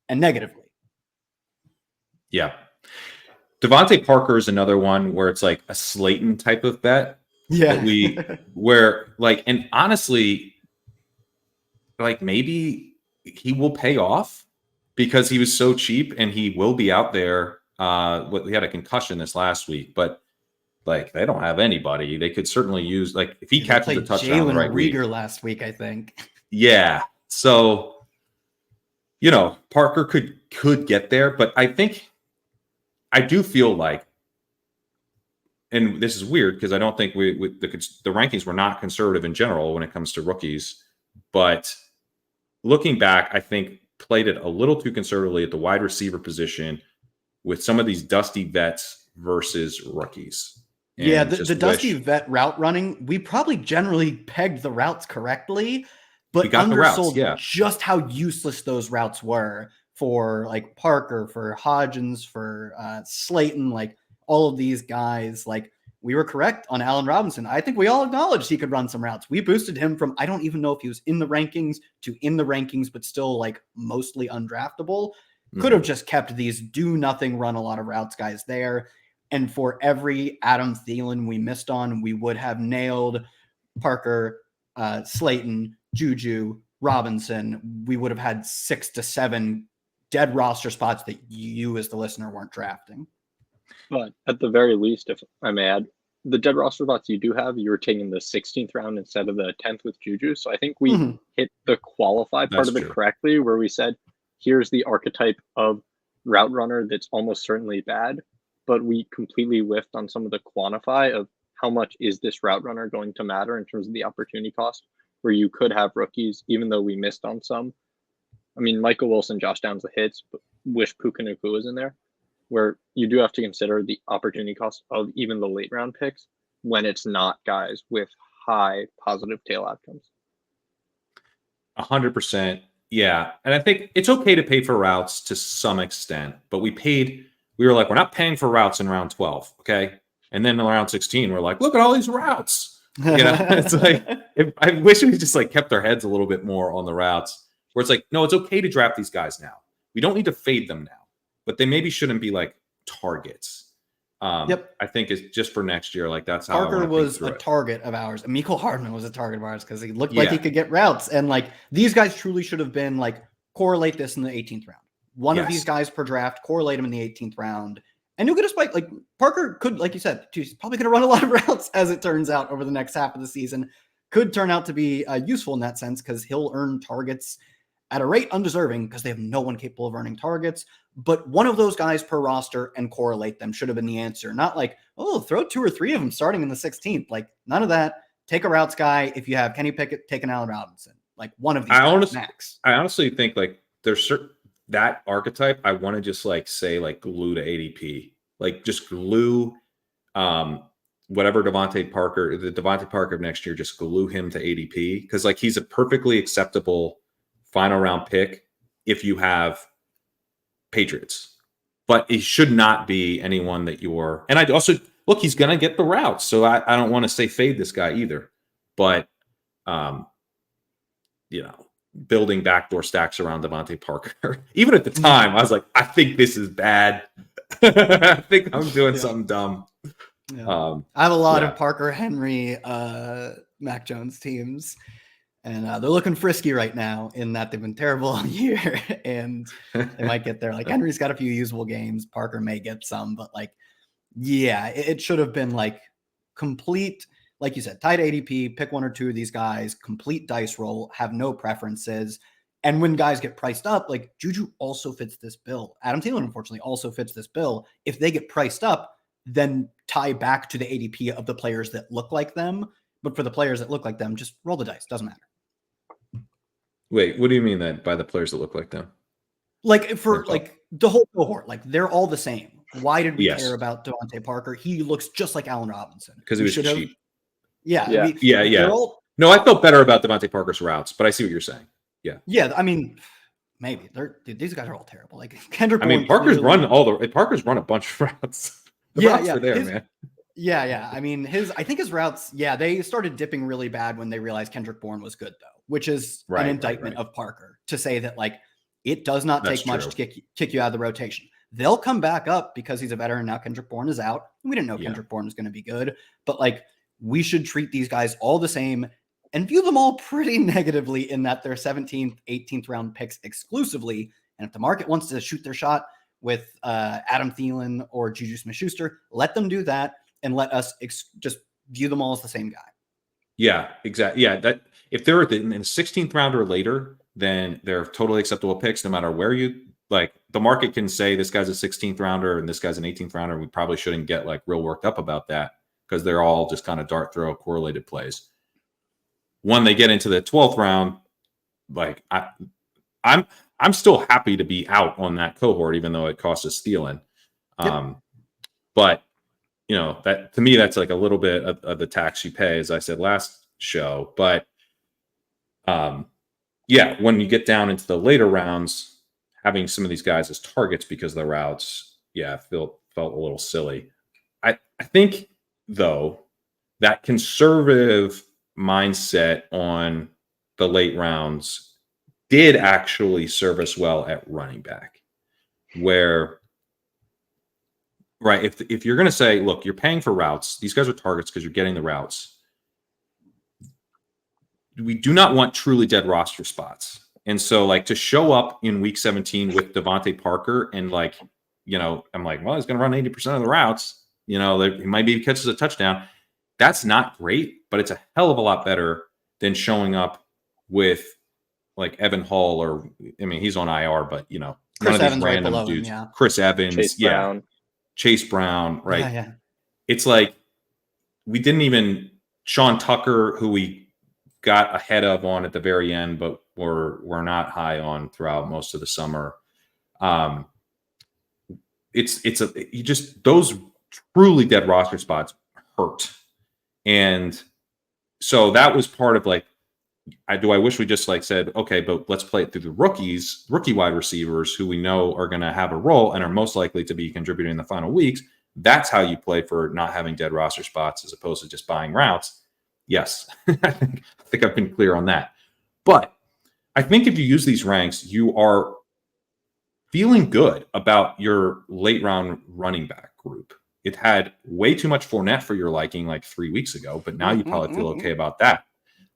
Speaker 2: and negatively.
Speaker 1: Yeah. Devontae Parker is another one where it's like a Slayton type of bet.
Speaker 2: Yeah.
Speaker 1: And honestly, like maybe he will pay off because he was so cheap and he will be out there. We had a concussion this last week, but like they don't have anybody. They could certainly use, like, if he catches a touchdown
Speaker 2: Jalen
Speaker 1: the right week.
Speaker 2: Reagor last week, I think.
Speaker 1: Yeah. So, Parker could get there, but I do feel like, and this is weird because I don't think the rankings were not conservative in general when it comes to rookies, but looking back, I think played it a little too conservatively at the wide receiver position with some of these dusty vets versus rookies.
Speaker 2: Yeah, the dusty vet route running, we probably generally pegged the routes correctly, but undersold just how useless those routes were for, like, Parker, for Hodgins, for Slayton, like all of these guys. Like, we were correct on Allen Robinson. I think we all acknowledged he could run some routes. We boosted him from, I don't even know if he was in the rankings to in the rankings, but still like mostly undraftable. Could have just kept these do nothing, run a lot of routes guys there. And for every Adam Thielen we missed on, we would have nailed Parker, Slayton, Juju, Robinson. We would have had 6 to 7 dead roster spots that you as the listener weren't drafting.
Speaker 3: But at the very least, if I may add, the dead roster spots you do have, you were taking the 16th round instead of the 10th with Juju. So I think we hit the qualified part of it correctly, where we said, here's the archetype of route runner that's almost certainly bad, but we completely whiffed on some of the quantify of how much is this route runner going to matter in terms of the opportunity cost, where you could have rookies, even though we missed on some, I mean, Michael Wilson, Josh Downs, the hits, but wish Puka Nacua was in there, where you do have to consider the opportunity cost of even the late round picks when it's not guys with high positive tail outcomes.
Speaker 1: 100%. Yeah. And I think it's okay to pay for routes to some extent, but we were like, we're not paying for routes in round 12. Okay. And then in round 16, we're like, look at all these routes. You know, it's like, I wish we just like kept our heads a little bit more on the routes where it's like, no, it's okay to draft these guys now. We don't need to fade them now, but they maybe shouldn't be like targets.
Speaker 2: Yep.
Speaker 1: I think it's just for next year. Like that's how
Speaker 2: Parker was a target of ours. And Mecole Hardman was a target of ours because he looked like he could get routes. And like these guys truly should have been like correlate this in the 18th round. One of these guys per draft, correlate him in the 18th round. And you'll get a spike. Like Parker could, like you said, he's probably going to run a lot of routes as it turns out over the next half of the season. Could turn out to be useful in that sense because he'll earn targets at a rate undeserving because they have no one capable of earning targets. But one of those guys per roster and correlate them should have been the answer. Not like, oh, throw 2 or 3 of them starting in the 16th. Like none of that. Take a routes guy. If you have Kenny Pickett, take an Allen Robinson. Like one of these guys max.
Speaker 1: I honestly think like there's certain that archetype. I want to just like say like glue to ADP. Like just glue whatever the Devontae Parker of next year, just glue him to ADP. Because like he's a perfectly acceptable final round pick if you have Patriots, but it should not be anyone that you're. And I also look, he's going to get the routes, so I don't want to say fade this guy either. But you know, building backdoor stacks around Devontae Parker, even at the time, I was like, I think this is bad. I think I'm doing something dumb.
Speaker 2: Yeah. I have a lot of Parker Henry, Mac Jones teams. And they're looking frisky right now in that they've been terrible all year and they might get there. Like Henry's got a few usable games. Parker may get some, but like, yeah, it should have been like complete, like you said, tight ADP, pick 1 or 2 of these guys, complete dice roll, have no preferences. And when guys get priced up, like Juju also fits this bill. Adam Thielen, unfortunately, also fits this bill. If they get priced up, then tie back to the ADP of the players that look like them. But for the players that look like them, just roll the dice. Doesn't matter.
Speaker 1: Wait, what do you mean that by the players that look like them?
Speaker 2: Like for like the whole cohort, like they're all the same. Why did we care about Devontae Parker? He looks just like Allen Robinson.
Speaker 1: Because he was cheap.
Speaker 2: Yeah.
Speaker 1: No, I felt better about Devontae Parker's routes, but I see what you're saying. Yeah.
Speaker 2: Yeah, I mean, maybe these guys are all terrible. Like Kendrick.
Speaker 1: I mean, Parker's run a bunch of routes. The routes are there, man.
Speaker 2: Yeah. I mean, I think his routes, they started dipping really bad when they realized Kendrick Bourne was good, though, which is an indictment of Parker to say that, like, it does not take much to kick you out of the rotation. They'll come back up because he's a veteran. Now Kendrick Bourne is out. We didn't know Kendrick Bourne was going to be good, but like, we should treat these guys all the same and view them all pretty negatively in that they're 17th, 18th round picks exclusively. And if the market wants to shoot their shot with Adam Thielen or Juju Smith-Schuster, let them do that. And let us just view them all as the same guy. Yeah,
Speaker 1: exactly. Yeah, that if they're in the 16th round or later, then they're totally acceptable picks no matter where you like. The market can say this guy's a 16th rounder and this guy's an 18th rounder. And we probably shouldn't get like real worked up about that because they're all just kind of dart throw correlated plays. When they get into the 12th round, like I'm still happy to be out on that cohort, even though it costs us stealing. But you know, that to me, that's like a little bit of the tax you pay, as I said last show. But when you get down into the later rounds, having some of these guys as targets because of the routes, felt a little silly. I think, though, that conservative mindset on the late rounds did actually serve us well at running back, where if you're going to say, look, you're paying for routes, these guys are targets because you're getting the routes. We do not want truly dead roster spots. And so, like, to show up in week 17 with Devontae Parker and, like, you know, I'm like, well, he's going to run 80% of the routes. You know, he might be catches a touchdown. That's not great, but it's a hell of a lot better than showing up with, like, Evan Hull or, I mean, he's on IR, but, you know,
Speaker 2: Chris Evans right below dudes. Him,
Speaker 1: Chris Evans, Chase Brown, right? Yeah. It's like we didn't even Sean Tucker, who we got ahead of on at the very end, but were not high on throughout most of the summer. Those truly dead roster spots hurt. And so that was part of like, I wish we just like said, okay, but let's play it through the rookie wide receivers who we know are going to have a role and are most likely to be contributing in the final weeks. That's how you play for not having dead roster spots as opposed to just buying routes. Yes, I think I've been clear on that. But I think if you use these ranks, you are feeling good about your late round running back group. It had way too much Fournette for your liking like 3 weeks ago, but now you probably feel okay about that,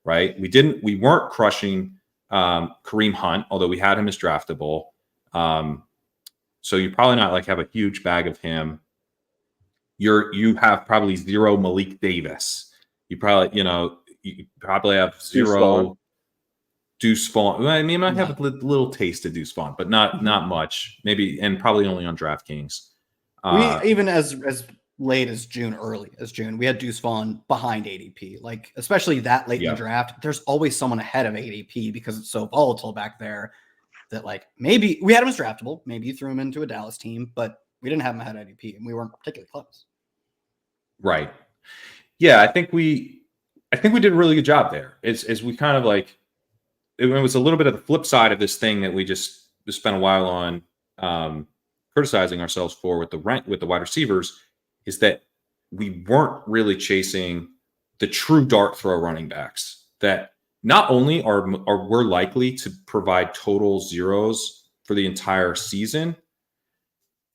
Speaker 1: right? We weren't crushing Kareem Hunt, although we had him as draftable. So you probably not like have a huge bag of him. You have probably zero Malik Davis. You probably have zero Deuce Vaughn. I mean, you might have a little taste of Deuce Vaughn, but not much. Maybe, and probably only on DraftKings.
Speaker 2: We even as late as June, early as June, we had Deuce Vaughn behind ADP. Like, especially that late in the draft, there's always someone ahead of ADP because it's so volatile back there that like maybe we had him as draftable. Maybe you threw him into a Dallas team, but we didn't have him ahead of ADP and we weren't particularly close.
Speaker 1: Right. Yeah, I think we did a really good job there. As we kind of like, it was a little bit of the flip side of this thing that we just spent a while on criticizing ourselves for with the wide receivers, is that we weren't really chasing the true dart throw running backs that not only are we're likely to provide total zeros for the entire season,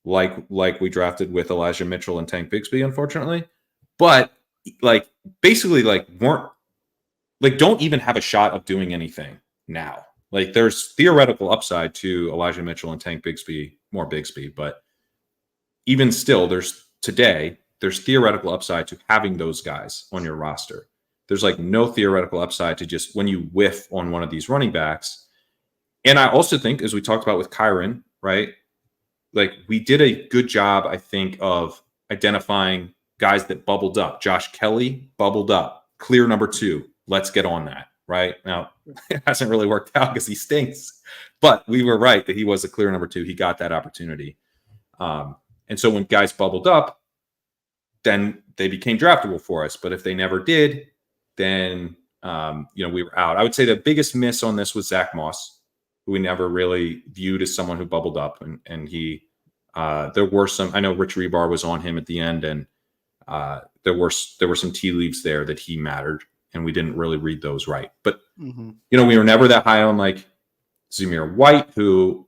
Speaker 1: like we drafted with Elijah Mitchell and Tank Bigsby, unfortunately, but like basically like weren't like don't even have a shot of doing anything now. Like there's theoretical upside to Elijah Mitchell and Tank Bigsby, more Bigsby, but even still, there's theoretical upside to having those guys on your roster. There's like no theoretical upside to just when you whiff on one of these running backs. And I also think, as we talked about with Kyren, right? Like we did a good job, I think, of identifying guys that bubbled up. Josh Kelly bubbled up, clear number 2. Let's get on that. Right now, it hasn't really worked out because he stinks, but we were right that he was a clear number 2. He got that opportunity. And so when guys bubbled up, then they became draftable for us. But if they never did, then, we were out. I would say the biggest miss on this was Zach Moss, who we never really viewed as someone who bubbled up. And he, there were some, I know Rich Rebar was on him at the end, and there were some tea leaves there that he mattered. And we didn't really read those right. But, we were never that high on like Zamir White, who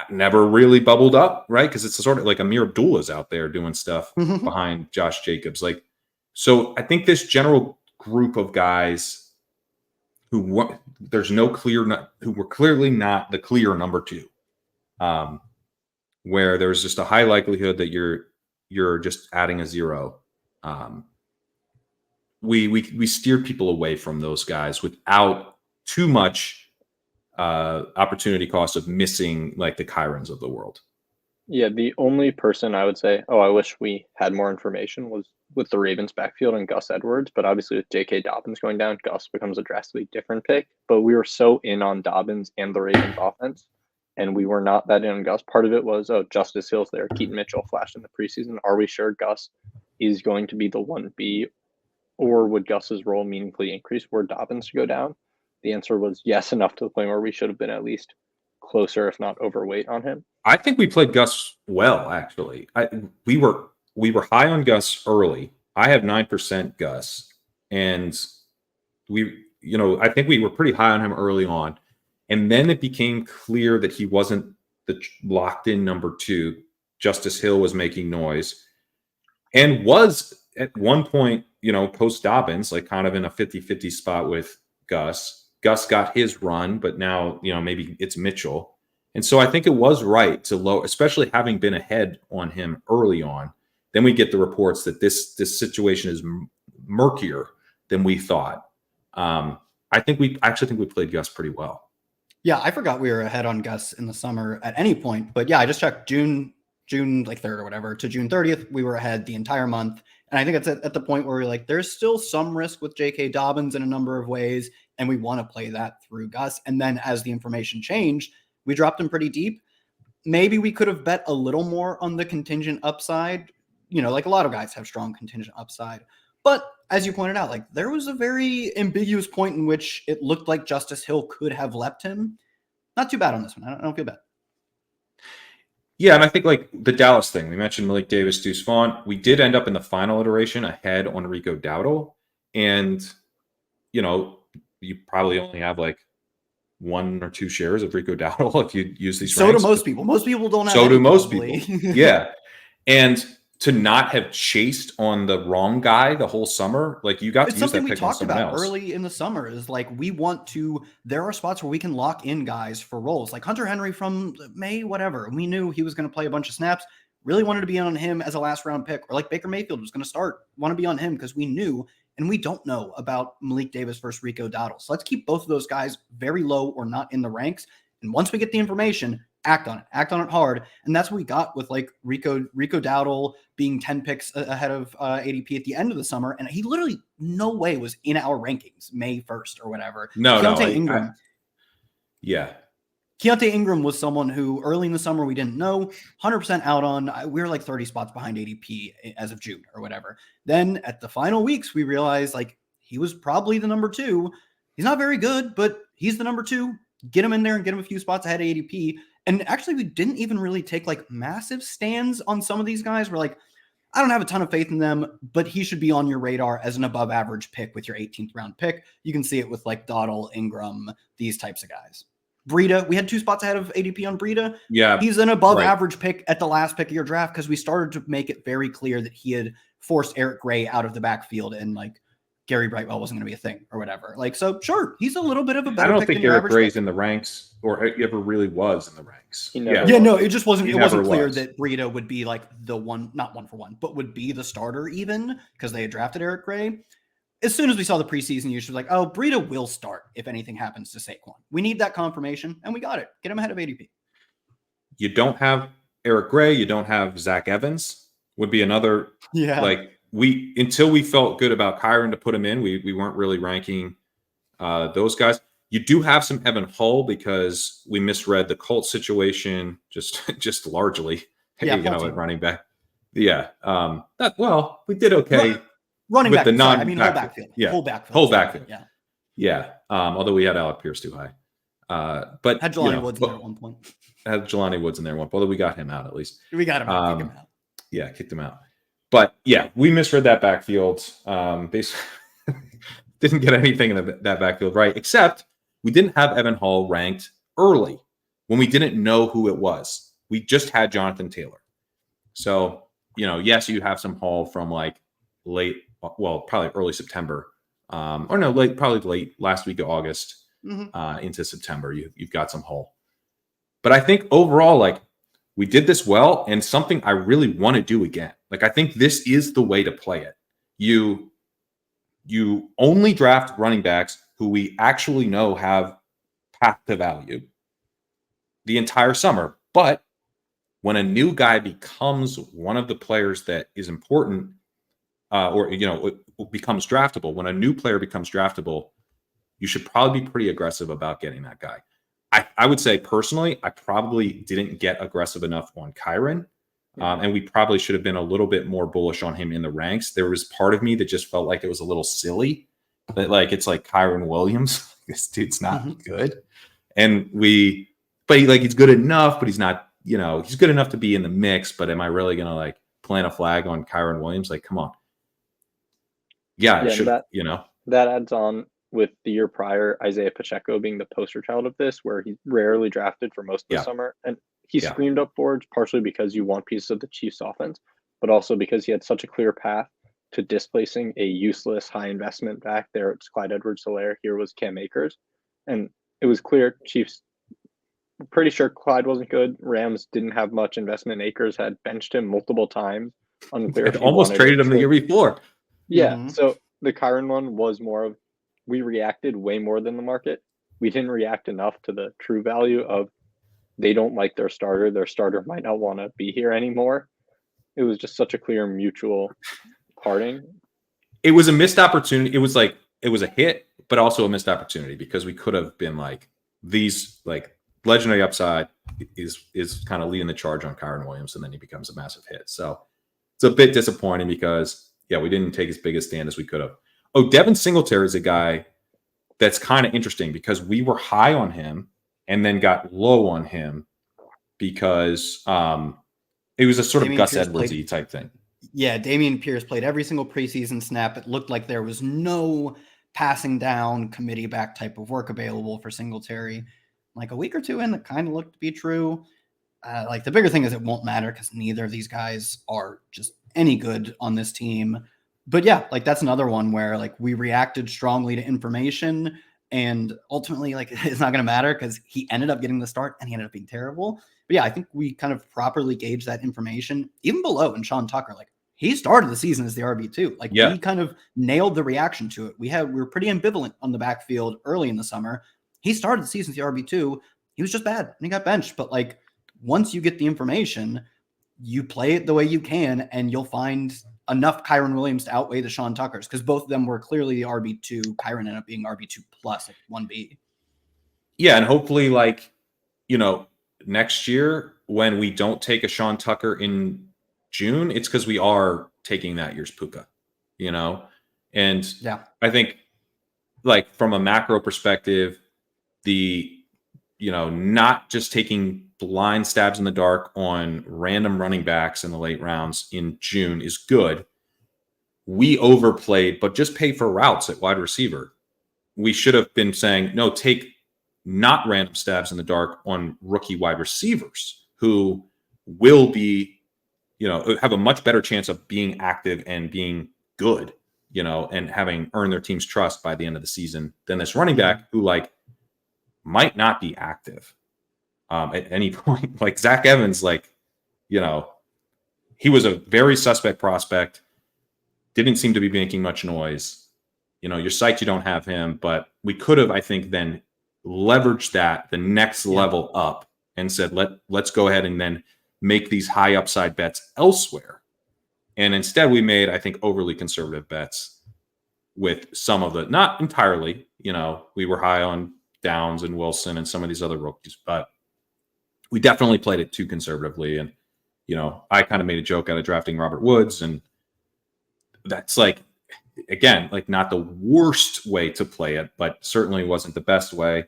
Speaker 1: never really bubbled up, right? Because it's sort of like Amir Abdullah's out there doing stuff behind Josh Jacobs. Like, so I think this general group of guys who were clearly not the clear number 2, where there's just a high likelihood that you're just adding a zero. We steered people away from those guys without too much opportunity cost of missing like the Kyrens of the world.
Speaker 3: Yeah, the only person I would say, I wish we had more information was with the Ravens backfield and Gus Edwards. But obviously with J.K. Dobbins going down, Gus becomes a drastically different pick. But we were so in on Dobbins and the Ravens offense, and we were not that in on Gus. Part of it was, Justice Hill's there. Keaton Mitchell flashed in the preseason. Are we sure Gus is going to be the 1B? Or would Gus's role meaningfully increase were Dobbins to go down? The answer was yes, enough to the point where we should have been at least closer, if not overweight, on him.
Speaker 1: I think we played Gus well, actually. We were high on Gus early. I have 9% Gus, and I think we were pretty high on him early on, and then it became clear that he wasn't the locked-in number 2. Justice Hill was making noise, and was at one point, post Dobbins, like kind of in a 50-50 spot with Gus. Gus got his run, but now, maybe it's Mitchell. And so I think it was right to low, especially having been ahead on him early on. Then we get the reports that this situation is murkier than we thought. I think we played Gus pretty well.
Speaker 2: Yeah, I forgot we were ahead on Gus in the summer at any point. But yeah, I just checked June like 3rd or whatever to June 30th. We were ahead the entire month. And I think it's at the point where we're like, there's still some risk with J.K. Dobbins in a number of ways. and we want to play that through Gus. And then as the information changed, we dropped him pretty deep. Maybe we could have bet a little more on the contingent upside. Like a lot of guys have strong contingent upside. But as you pointed out, like there was a very ambiguous point in which it looked like Justice Hill could have leapt him. Not too bad on this one. I don't feel bad.
Speaker 1: Yeah, and I think like the Dallas thing, we mentioned Malik Davis, Deuce Vaughn. We did end up in the final iteration ahead on Rico Dowdle. And, you probably only have like 1 or 2 shares of Rico Dowdle if you use these.
Speaker 2: So do most people. Most people don't have.
Speaker 1: So do most
Speaker 2: probably.
Speaker 1: people. Yeah. And to not have chased on the wrong guy the whole summer, like you got to use that pick on someone else.
Speaker 2: It's something we talked about early in the summer is like we want to, there are spots where we can lock in guys for roles. Like Hunter Henry from May, whatever. We knew he was going to play a bunch of snaps. Really wanted to be on him as a last round pick. Or like Baker Mayfield was going to start. Want to be on him because we knew, and we don't know about Malik Davis versus Rico Dowdle. So let's keep both of those guys very low or not in the ranks. And once we get the information, act on it hard. And that's what we got with like Rico Dowdle being 10 picks ahead of ADP at the end of the summer. And he literally no way was in our rankings May 1st or whatever. Keontae Ingram. Keontae Ingram was someone who early in the summer we didn't know, 100% out on. We were like 30 spots behind ADP as of June or whatever. Then at the final weeks, we realized like he was probably the number 2. He's not very good, but he's the number 2. Get him in there and get him a few spots ahead of ADP. And actually, we didn't even really take like massive stands on some of these guys. We're like, I don't have a ton of faith in them, but he should be on your radar as an above average pick with your 18th round pick. You can see it with like Dowdle, Engram, these types of guys. Breida, we had 2 spots ahead of ADP on Breida.
Speaker 1: Yeah.
Speaker 2: He's an above average pick at the last pick of your draft because we started to make it very clear that he had forced Eric Gray out of the backfield and like Gary Brightwell wasn't going to be a thing or whatever. Like, so sure, he's a little bit of a better pick.
Speaker 1: I don't think Eric Gray's in the ranks or ever really was in the ranks.
Speaker 2: No, it just wasn't. It wasn't clear that Breida would be like the one, not 1-for-1, but would be the starter even because they had drafted Eric Gray. As soon as we saw the preseason, you should be like, oh, Breida will start if anything happens to Saquon. We need that confirmation, and we got it. Get him ahead of ADP.
Speaker 1: You don't have Eric Gray. You don't have Zach Evans. Would be another.
Speaker 2: Yeah.
Speaker 1: Like until we felt good about Kyren to put him in, we weren't really ranking those guys. You do have some Evan Hull because we misread the Colts situation just largely.
Speaker 2: Yeah,
Speaker 1: at running back. Yeah. We did okay.
Speaker 2: Running
Speaker 1: with
Speaker 2: back,
Speaker 1: the non,
Speaker 2: whole backfield.
Speaker 1: Yeah,
Speaker 2: whole backfield.
Speaker 1: Whole backfield.
Speaker 2: Yeah,
Speaker 1: yeah. Although we had Alec Pierce too high, but
Speaker 2: had Jelani Woods in there at one point.
Speaker 1: Had Jelani Woods in there at one point. Although we got him out at least.
Speaker 2: We got him. Kick him out.
Speaker 1: Yeah, kicked him out. But yeah, we misread that backfield. Basically, didn't get anything in that backfield right, except we didn't have Evan Hull ranked early when we didn't know who it was. We just had Jonathan Taylor. So yes, you have some Hull from like late. Well, probably early September, probably late last week of August into September. You've got some Hull, but I think overall, like we did this well, and something I really want to do again. Like I think this is the way to play it. You only draft running backs who we actually know have path to value the entire summer, but when a new guy becomes one of the players that is important. It becomes draftable. When a new player becomes draftable, you should probably be pretty aggressive about getting that guy. I would say personally, I probably didn't get aggressive enough on Kyren, and we probably should have been a little bit more bullish on him in the ranks. There was part of me that just felt like it was a little silly, that like it's like Kyren Williams. This dude's not good, and he's good enough, but he's not. He's good enough to be in the mix. But am I really gonna like plant a flag on Kyren Williams? Like, come on. Yeah,
Speaker 3: that adds on with the year prior, Isaiah Pacheco being the poster child of this, where he's rarely drafted for most of the summer. And he screamed up boards partially because you want pieces of the Chiefs offense, but also because he had such a clear path to displacing a useless high investment back there. It's Clyde Edwards-Helaire. Here was Cam Akers. And it was clear Chiefs, pretty sure Clyde wasn't good. Rams didn't have much investment. Akers had benched him multiple times. Unclear.
Speaker 1: Almost traded him the year before.
Speaker 3: Yeah, so the Kyren one was more of, we reacted way more than the market. We didn't react enough to the true value of they don't like their starter. Their starter might not want to be here anymore. It was just such a clear mutual parting.
Speaker 1: It was a missed opportunity. It was a hit, but also a missed opportunity because we could have been like these like legendary upside is kind of leading the charge on Kyren Williams, and then he becomes a massive hit. So it's a bit disappointing because we didn't take as big a stand as we could have. Oh, Devin Singletary is a guy that's kind of interesting because we were high on him and then got low on him because it was a sort of Gus Edwards-y type thing.
Speaker 2: Yeah, Dameon Pierce played every single preseason snap. It looked like there was no passing down, committee back type of work available for Singletary. Like a week or two in, that kind of looked to be true. Like the bigger thing is it won't matter because neither of these guys are just any good on this team. But yeah, like that's another one where like we reacted strongly to information and ultimately like it's not going to matter because he ended up getting the start and he ended up being terrible. But yeah, I think we kind of properly gauged that information even below. And Sean Tucker, like he started the season as the RB2. Like we kind of nailed the reaction to it. We were pretty ambivalent on the backfield early in the summer. He started the season as the RB2. He was just bad and he got benched. But like once you get the information, you play it the way you can and you'll find enough Kyren Williams to outweigh the Sean Tuckers because both of them were clearly the RB2. Kyren ended up being RB2 plus like 1B.
Speaker 1: Yeah, and hopefully like, next year when we don't take a Sean Tucker in June, it's because we are taking that year's Puka, And I think like from a macro perspective, the, not just taking blind stabs in the dark on random running backs in the late rounds in June is good. We overplayed, but just pay for routes at wide receiver. We should have been saying, no, take not random stabs in the dark on rookie wide receivers who will be, have a much better chance of being active and being good, and having earned their team's trust by the end of the season than this running back who like might not be active at any point. Like Zach Evans, like, he was a very suspect prospect, didn't seem to be making much noise. You're psyched you don't have him, but we could have, I think, then leveraged that the next level up and said, let's go ahead and then make these high upside bets elsewhere. And instead we made, I think, overly conservative bets with some of the, not entirely, we were high on Downs and Wilson and some of these other rookies, but we definitely played it too conservatively. And, I kind of made a joke out of drafting Robert Woods, and that's like, again, like not the worst way to play it, but certainly wasn't the best way.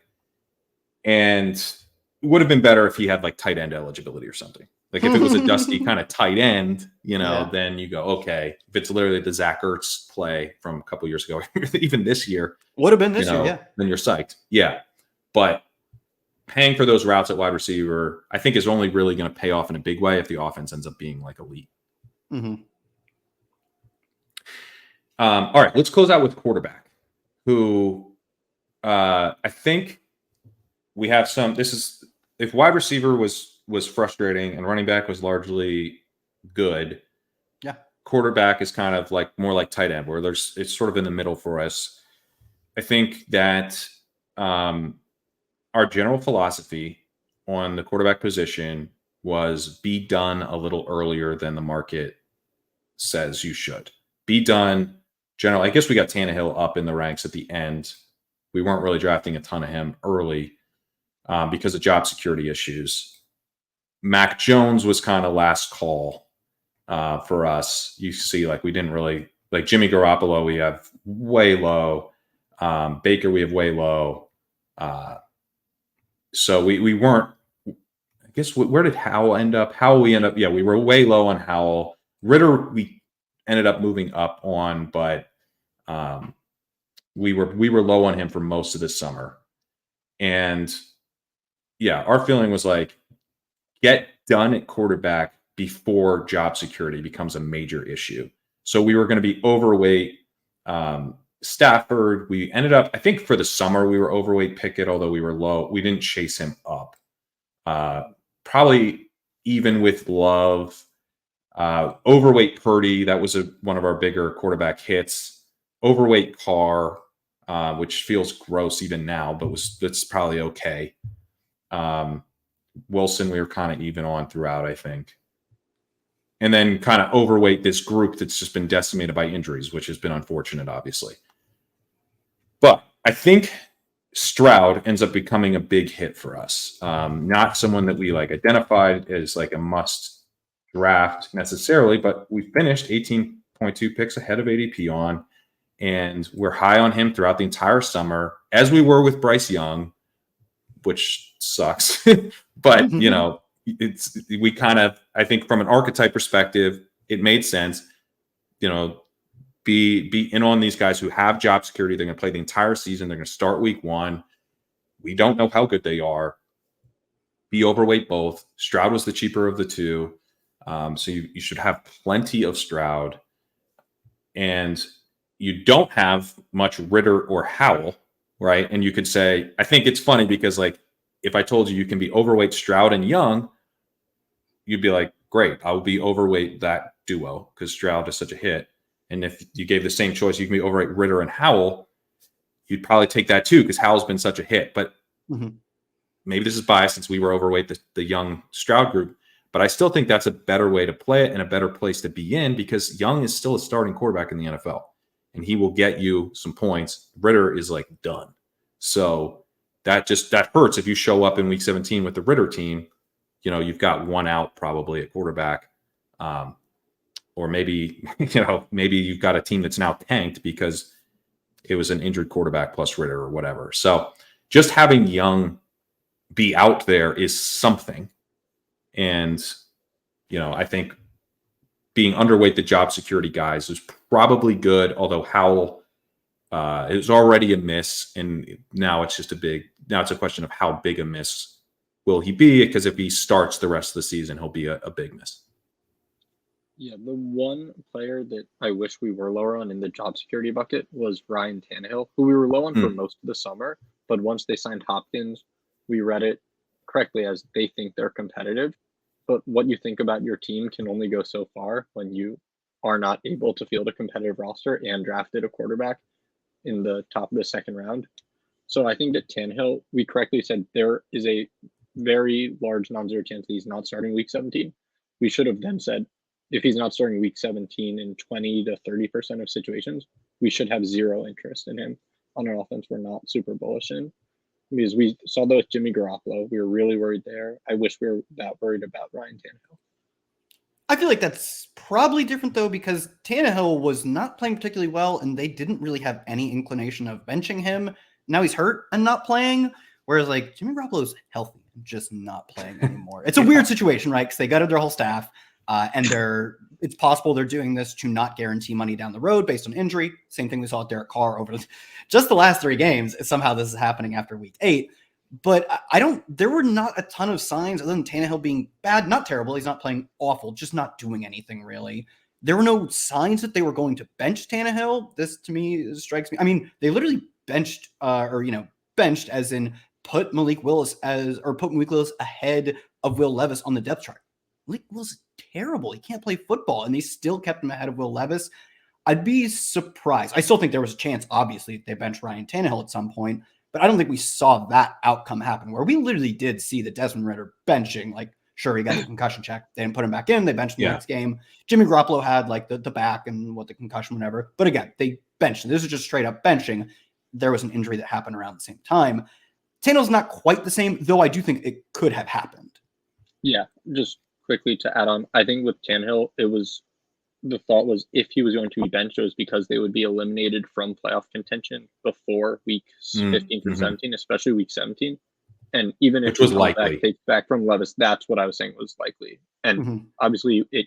Speaker 1: And it would have been better if he had like tight end eligibility or something. Like if it was a dusty kind of tight end, then you go, okay. If it's literally the Zach Ertz play from a couple years ago, even this year,
Speaker 2: would have been this year,
Speaker 1: then you're psyched. Yeah. But paying for those routes at wide receiver, I think is only really going to pay off in a big way if the offense ends up being like elite.
Speaker 2: Mm-hmm.
Speaker 1: All right, let's close out with quarterback, who I think we have some. This is if wide receiver was frustrating and running back was largely good.
Speaker 2: Yeah,
Speaker 1: quarterback is kind of like more like tight end, where it's sort of in the middle for us. I think that our general philosophy on the quarterback position was be done a little earlier than the market says you should. Be done. General, I guess we got Tannehill up in the ranks at the end. We weren't really drafting a ton of him early because of job security issues. Mac Jones was kind of last call for us. You see, like we didn't really like Jimmy Garoppolo. We have way low. Baker, we have way low. So we weren't. I guess where did Howell end up? Howell we end up. Yeah, we were way low on Howell. Ridder we ended up moving up on, but we were low on him for most of the summer. And yeah, our feeling was like, get done at quarterback before job security becomes a major issue. So we were going to be overweight Stafford. We ended up, I think for the summer, we were overweight Pickett, although we were low. We didn't chase him up. Probably even with Love. Overweight Purdy, that was one of our bigger quarterback hits. Overweight Carr, which feels gross even now, but that's probably okay. Wilson, we were kind of even on throughout, I think. And then kind of overweight this group that's just been decimated by injuries, which has been unfortunate, obviously. But I think Stroud ends up becoming a big hit for us. Not someone that we like identified as like a must draft necessarily, but we finished 18.2 picks ahead of ADP on, and we're high on him throughout the entire summer, as we were with Bryce Young, which sucks. But, you know, we kind of, I think from an archetype perspective, it made sense, you know, be in on these guys who have job security. They're going to play the entire season. They're going to start week 1. We don't know how good they are. Be overweight both. Stroud was the cheaper of the two. So you should have plenty of Stroud. And you don't have much Ridder or Howell, right? And you could say, I think it's funny because, like, if I told you you can be overweight Stroud and Young, you'd be like, great, I'll be overweight that duo because Stroud is such a hit. And if you gave the same choice, you can be overweight Ridder and Howell, you'd probably take that too because Howell's been such a hit. But maybe this is biased since we were overweight the Young Stroud group. But I still think that's a better way to play it and a better place to be in because Young is still a starting quarterback in the NFL. And he will get you some points. Ridder is like done. So that hurts if you show up in week 17 with the Ridder team. You know, you've got one out probably at quarterback. Or maybe, you know, maybe you've got a team that's now tanked because it was an injured quarterback plus Ridder or whatever. So just having Young be out there is something. And, you know, I think being underweight the job security guys is probably good, although Howell is already a miss. And now it's a question of how big a miss will he be? Because if he starts the rest of the season, he'll be a big miss.
Speaker 3: Yeah, the one player that I wish we were lower on in the job security bucket was Ryan Tannehill, who we were low on for most of the summer. But once they signed Hopkins, we read it correctly as they think they're competitive. But what you think about your team can only go so far when you are not able to field a competitive roster and drafted a quarterback in the top of the second round. So I think that Tannehill, we correctly said there is a very large non-zero chance that he's not starting week 17. We should have then said, if he's not starting week 17 in 20 to 30% of situations, we should have zero interest in him on an offense we're not super bullish in. Because we saw that with Jimmy Garoppolo. We were really worried there. I wish we were that worried about Ryan Tannehill.
Speaker 2: I feel like that's probably different, though, because Tannehill was not playing particularly well, and they didn't really have any inclination of benching him. Now he's hurt and not playing, whereas, like, Jimmy Garoppolo's healthy and just not playing anymore. It's a weird situation, right? Because they gutted their whole staff. And it's possible they're doing this to not guarantee money down the road based on injury. Same thing we saw with Derek Carr over just the last 3 games. Somehow this is happening after week 8. But there were not a ton of signs other than Tannehill being bad, not terrible. He's not playing awful, just not doing anything really. There were no signs that they were going to bench Tannehill. This to me strikes me. I mean, they literally benched as in put Malik Willis ahead of Will Levis on the depth chart. Malik Willis is terrible. He can't play football, and they still kept him ahead of Will Levis. I'd be surprised. I still think there was a chance, obviously, they benched Ryan Tannehill at some point, but I don't think we saw that outcome happen where we literally did see the Desmond Ridder benching. Like, sure, he got a concussion check. They didn't put him back in. They benched him the next game. Jimmy Garoppolo had like the back and the concussion, whatever. But again, they benched him. This is just straight up benching. There was an injury that happened around the same time. Tannehill's not quite the same, though I do think it could have happened.
Speaker 3: Yeah, just quickly to add on, I think with Tannehill, the thought was if he was going to be benched, it was because they would be eliminated from playoff contention before weeks 15 through 17, especially week 17. And even if
Speaker 1: was likely
Speaker 3: takes back from Levis, that's what I was saying was likely. And obviously it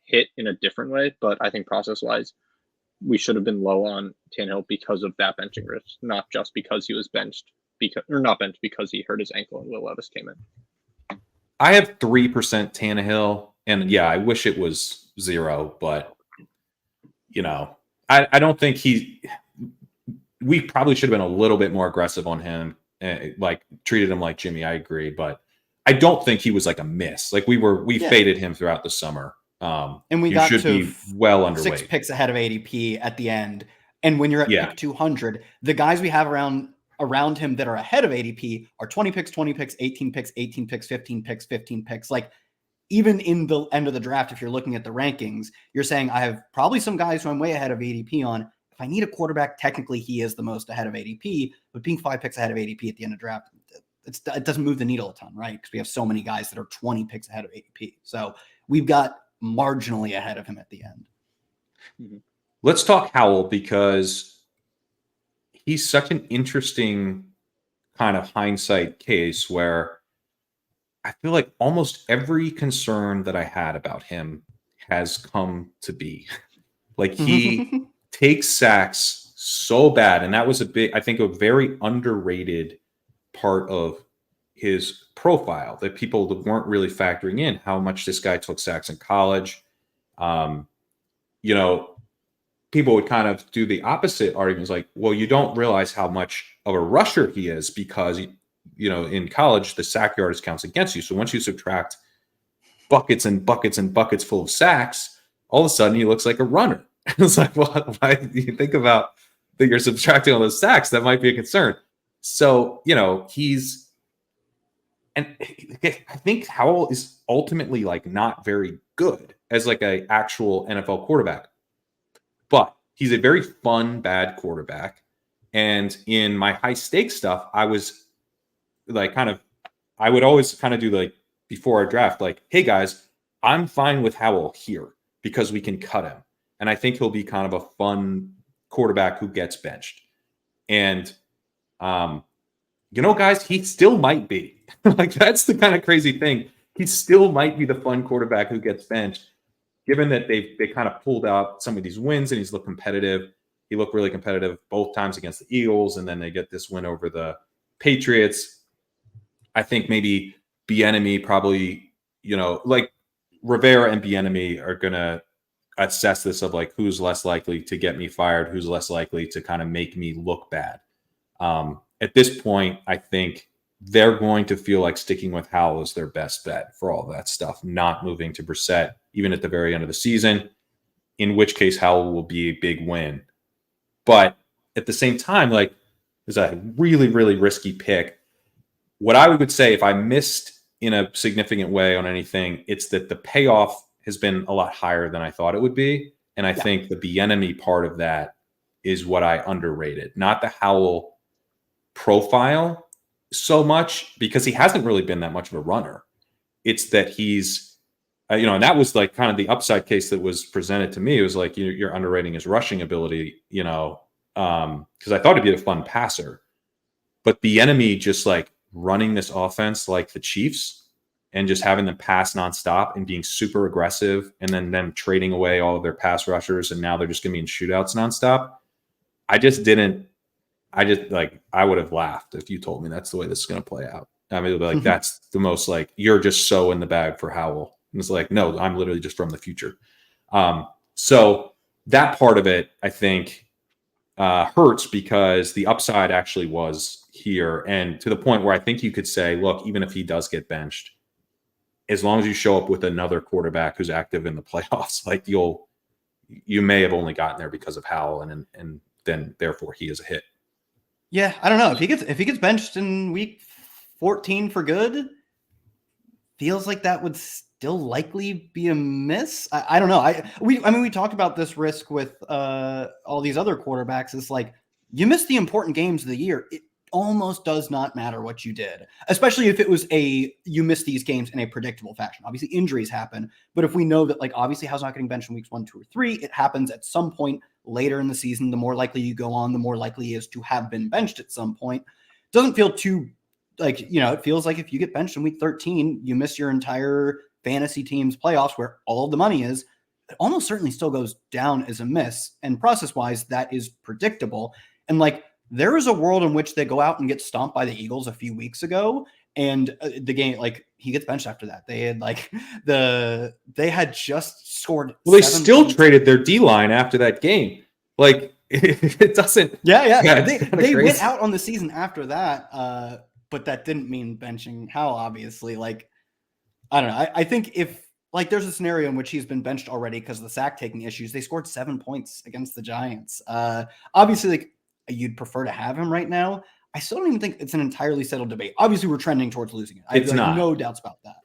Speaker 3: hit in a different way, but I think process-wise, we should have been low on Tannehill because of that benching risk, not just because he was benched because he hurt his ankle and Will Levis came in.
Speaker 1: I have 3% Tannehill, and yeah, I wish it was 0, but you know, I don't think we probably should have been a little bit more aggressive on him, like treated him like Jimmy. I agree, but I don't think he was like a miss. Like we faded him throughout the summer.
Speaker 2: And we got to
Speaker 1: be well underweight.
Speaker 2: 6 picks ahead of ADP at the end. And when you're at pick 200, the guys we have around him that are ahead of ADP are 20 picks, 20 picks, 18 picks, 18 picks, 15 picks, 15 picks. Like, even in the end of the draft, if you're looking at the rankings, you're saying I have probably some guys who I'm way ahead of ADP on, if I need a quarterback, technically he is the most ahead of ADP, but being 5 picks ahead of ADP at the end of draft, it doesn't move the needle a ton, right? Because we have so many guys that are 20 picks ahead of ADP. So we've got marginally ahead of him at the end.
Speaker 3: Mm-hmm.
Speaker 1: Let's talk Howell, because he's such an interesting kind of hindsight case where I feel like almost every concern that I had about him has come to be. Like, he takes sacks so bad, and that was I think a very underrated part of his profile that people weren't really factoring in how much this guy took sacks in college. People would kind of do the opposite arguments, like, well, you don't realize how much of a rusher he is because, in college, the sack yardage counts against you. So once you subtract buckets and buckets and buckets full of sacks, all of a sudden he looks like a runner. It's like, well, why do you think about that you're subtracting all those sacks? That might be a concern. So, and I think Howell is ultimately like not very good as like a actual NFL quarterback, but he's a very fun, bad quarterback. And in my high stakes stuff, I was like, I would always kind of do like before our draft, like, hey guys, I'm fine with Howell here because we can cut him. And I think he'll be kind of a fun quarterback who gets benched. And, guys, he still might be. Like, that's the kind of crazy thing. He still might be the fun quarterback who gets benched, given that they kind of pulled out some of these wins and he's looked competitive. He looked really competitive both times against the Eagles, and then they get this win over the Patriots. I think maybe Bieniemy probably, like Rivera and Bieniemy are going to assess this of like who's less likely to get me fired, who's less likely to kind of make me look bad. At this point, I think they're going to feel like sticking with Howell is their best bet for all that stuff, not moving to Brissett, even at the very end of the season, in which case Howell will be a big win. But at the same time, like, it's a really, really risky pick. What I would say, if I missed in a significant way on anything, it's that the payoff has been a lot higher than I thought it would be. And I think the Bieniemy part of that is what I underrated, not the Howell profile so much, because he hasn't really been that much of a runner. It's that he's, and that was like kind of the upside case that was presented to me. It was like, you're underrating his rushing ability, because I thought he'd be a fun passer. But Bieniemy just like running this offense like the Chiefs and just having them pass nonstop and being super aggressive, and then them trading away all of their pass rushers, and now they're just going to be in shootouts nonstop. I would have laughed if you told me that's the way this is going to play out. I mean, it would be like, that's the most like, you're just so in the bag for Howell. And it's like, no, I'm literally just from the future. So that part of it, I think, hurts because the upside actually was here. And to the point where I think you could say, look, even if he does get benched, as long as you show up with another quarterback who's active in the playoffs, like you may have only gotten there because of Howell, and then therefore he is a hit.
Speaker 2: Yeah, I don't know. If he gets benched in week 14 for good, feels like that would still likely be a miss. I don't know. We talked about this risk with all these other quarterbacks. It's like, you miss the important games of the year. It almost does not matter what you did, especially if it was you miss these games in a predictable fashion. Obviously injuries happen, but if we know that, like, obviously Howell's not getting benched in weeks 1, 2, or 3, it happens at some point later in the season. The more likely you go on, the more likely he is to have been benched at some point. Doesn't feel too like, it feels like if you get benched in week 13, you miss your entire fantasy team's playoffs where all of the money is. It almost certainly still goes down as a miss. And process-wise, that is predictable. And like, there is a world in which they go out and get stomped by the Eagles a few weeks ago, and the game, like, he gets benched after that. They had like they had just scored.
Speaker 1: Well, they still traded their D-line after that game. Like, it doesn't.
Speaker 2: Yeah. They went out on the season after that, but that didn't mean benching Howell, obviously. Like, I don't know. I think if, like, there's a scenario in which he's been benched already because of the sack taking issues. They scored 7 points against the Giants. Obviously, like, you'd prefer to have him right now. I still don't even think it's an entirely settled debate. Obviously, we're trending towards losing it. I have like, no doubts about that.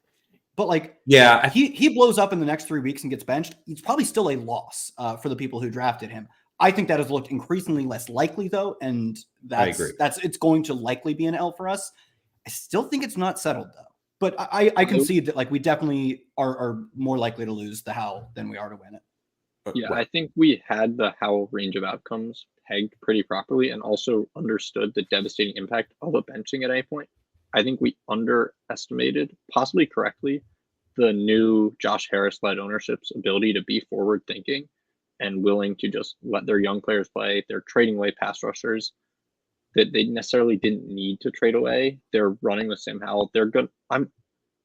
Speaker 2: But like,
Speaker 1: yeah,
Speaker 2: he blows up in the next 3 weeks and gets benched. It's probably still a loss for the people who drafted him. I think that has looked increasingly less likely though. And it's going to likely be an L for us. I still think it's not settled though. But I concede that like we definitely are more likely to lose the Howell than we are to win it.
Speaker 3: Yeah, I think we had the Howell range of outcomes pegged pretty properly and also understood the devastating impact of a benching at any point. I think we underestimated, possibly correctly, the new Josh Harris-led ownership's ability to be forward-thinking and willing to just let their young players play. They're trading away pass rushers that they necessarily didn't need to trade away. They're running with Sam Howell. They're good. I'm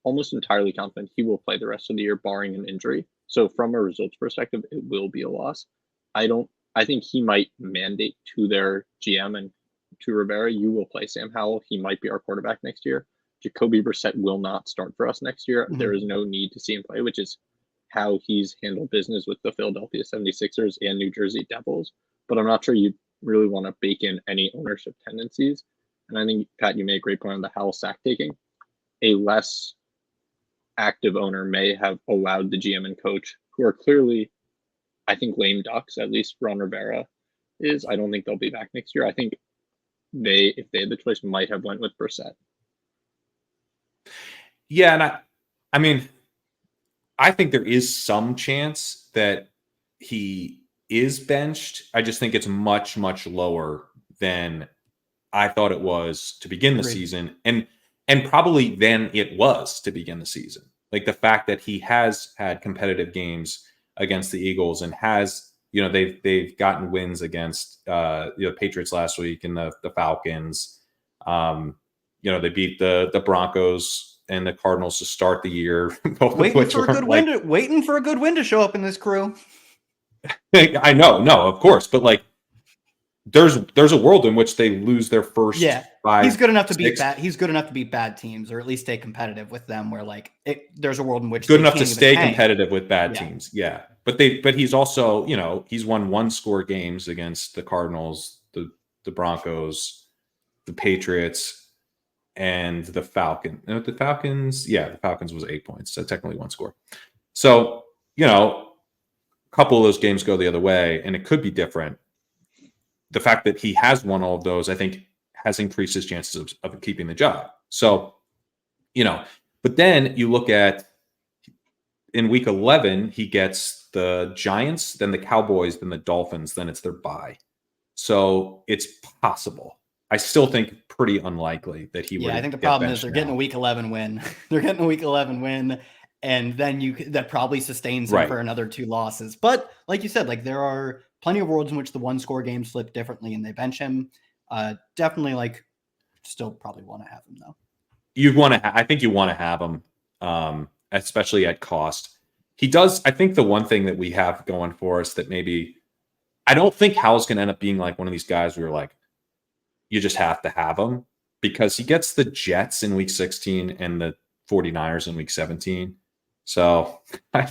Speaker 3: almost entirely confident he will play the rest of the year, barring an injury. So from a results perspective, it will be a loss. I think he might mandate to their GM and to Rivera, you will play Sam Howell. He might be our quarterback next year. Jacoby Brissett will not start for us next year. Mm-hmm. There is no need to see him play, which is how he's handled business with the Philadelphia 76ers and New Jersey Devils. But I'm not sure you really want to bake in any ownership tendencies. And I think, Pat, you made a great point on the Howell sack taking. A less active owner may have allowed the GM and coach, who are clearly, I think, lame ducks, at least Ron Rivera is. I don't think they'll be back next year. I think they, if they had the choice, might have went with Brissett.
Speaker 1: Yeah, and I mean, I think there is some chance that he is benched. I just think it's much, much lower than I thought it was to begin the season, and probably than it was to begin the season. Like the fact that he has had competitive games against the Eagles and has, you know, they've gotten wins against the Patriots last week and the Falcons. You know, they beat the Broncos and the Cardinals to start the year.
Speaker 2: Waiting for a good win to show up in this crew.
Speaker 1: I know, no, of course, but like there's a world in which they lose their first. Yeah,
Speaker 2: he's good enough to beat bad. He's good enough to beat bad teams, or at least stay competitive with them. Where like there's a world in which
Speaker 1: good enough to stay competitive with bad teams. Yeah, but he's also, you know, he's won 1-score games against the Cardinals, the Broncos, the Patriots, and the Falcons. The Falcons was 8 points, so technically 1 score. So, you know, a couple of those games go the other way, and it could be different. The fact that he has won all of those, I think, has increased his chances of keeping the job. So, you know, but then you look at in week 11, he gets the Giants, then the Cowboys, then the Dolphins, then it's their bye. So it's possible. I still think pretty unlikely that he would.
Speaker 2: Yeah, I think the problem is they're getting a week 11 win. They're getting a week 11 win, and then that probably sustains him for another 2 losses. But like you said, like there are plenty of worlds in which the 1-score games slip differently and they bench him. Definitely, like, still probably want to have him though.
Speaker 1: I think you want to have him, especially at cost. He does. I think the one thing that we have going for us that maybe I don't think Howell's going to end up being like one of these guys where you're like, you just have to have him, because he gets the Jets in week 16 and the 49ers in week 17. So I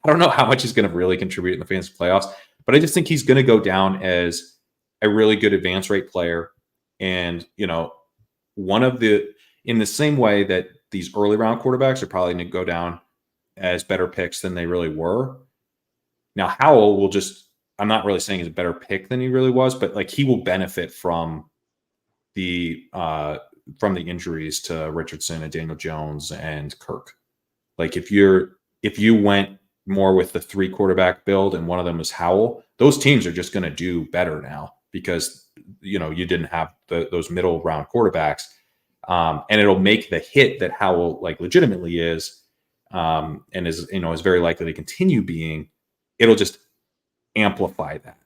Speaker 1: don't know how much he's going to really contribute in the fantasy playoffs, but I just think he's going to go down as a really good advance rate player. And, you know, in the same way that these early round quarterbacks are probably going to go down as better picks than they really were. Now, Howell will I'm not really saying he's a better pick than he really was, but like he will benefit from the injuries to Richardson and Daniel Jones and Kirk. Like if you went more with the 3 quarterback build and one of them was Howell, those teams are just going to do better now because, you know, you didn't have those middle round quarterbacks, and it'll make the hit that Howell like legitimately is, and is, you know, is very likely to continue being. It'll just amplify that.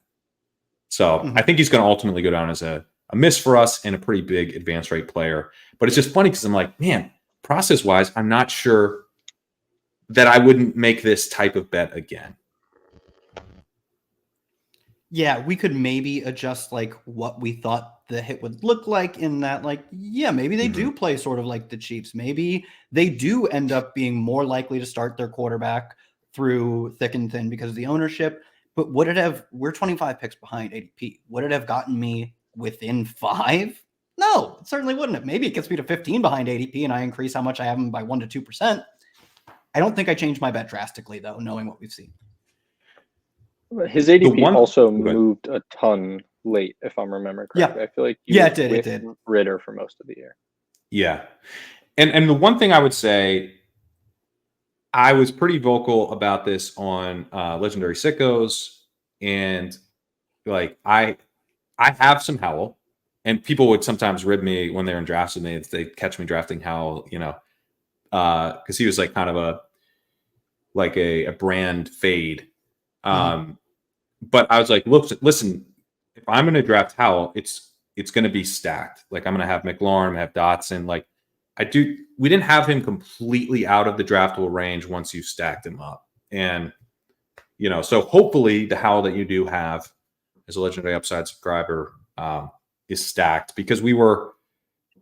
Speaker 1: So I think he's going to ultimately go down as a miss for us and a pretty big advance rate player. But it's just funny because I'm like, man, process wise, I'm not sure that I wouldn't make this type of bet again.
Speaker 2: Yeah, we could maybe adjust like what we thought the hit would look like in that, like, yeah, maybe they do play sort of like the Chiefs. Maybe they do end up being more likely to start their quarterback through thick and thin because of the ownership. But we're 25 picks behind ADP. Would it have gotten me within 5? No, it certainly wouldn't have. Maybe it gets me to 15 behind ADP and I increase how much I have them by 1 to 2%. I don't think I changed my bet drastically though, knowing what we've seen.
Speaker 3: His ADP
Speaker 1: one-
Speaker 3: also
Speaker 1: Go ahead.
Speaker 3: moved a ton late, if I'm remembering correctly. I feel like you
Speaker 2: Yeah, it did, it
Speaker 3: whiffed
Speaker 2: did.
Speaker 3: Ridder for most of the year.
Speaker 1: Yeah. And the one thing I would say, I was pretty vocal about this on Legendary Sickos, and like I have some Howell, and people would sometimes rib me when they're in drafts with me if they catch me drafting Howell, because he was like kind of a brand fade. But I was like, look, listen, if I'm going to draft Howell, it's going to be stacked. Like I'm going to have McLaurin, have Dotson. Like we didn't have him completely out of the draftable range once you stacked him up. And, so hopefully the Howell that you do have as a Legendary Upside subscriber is stacked, because we were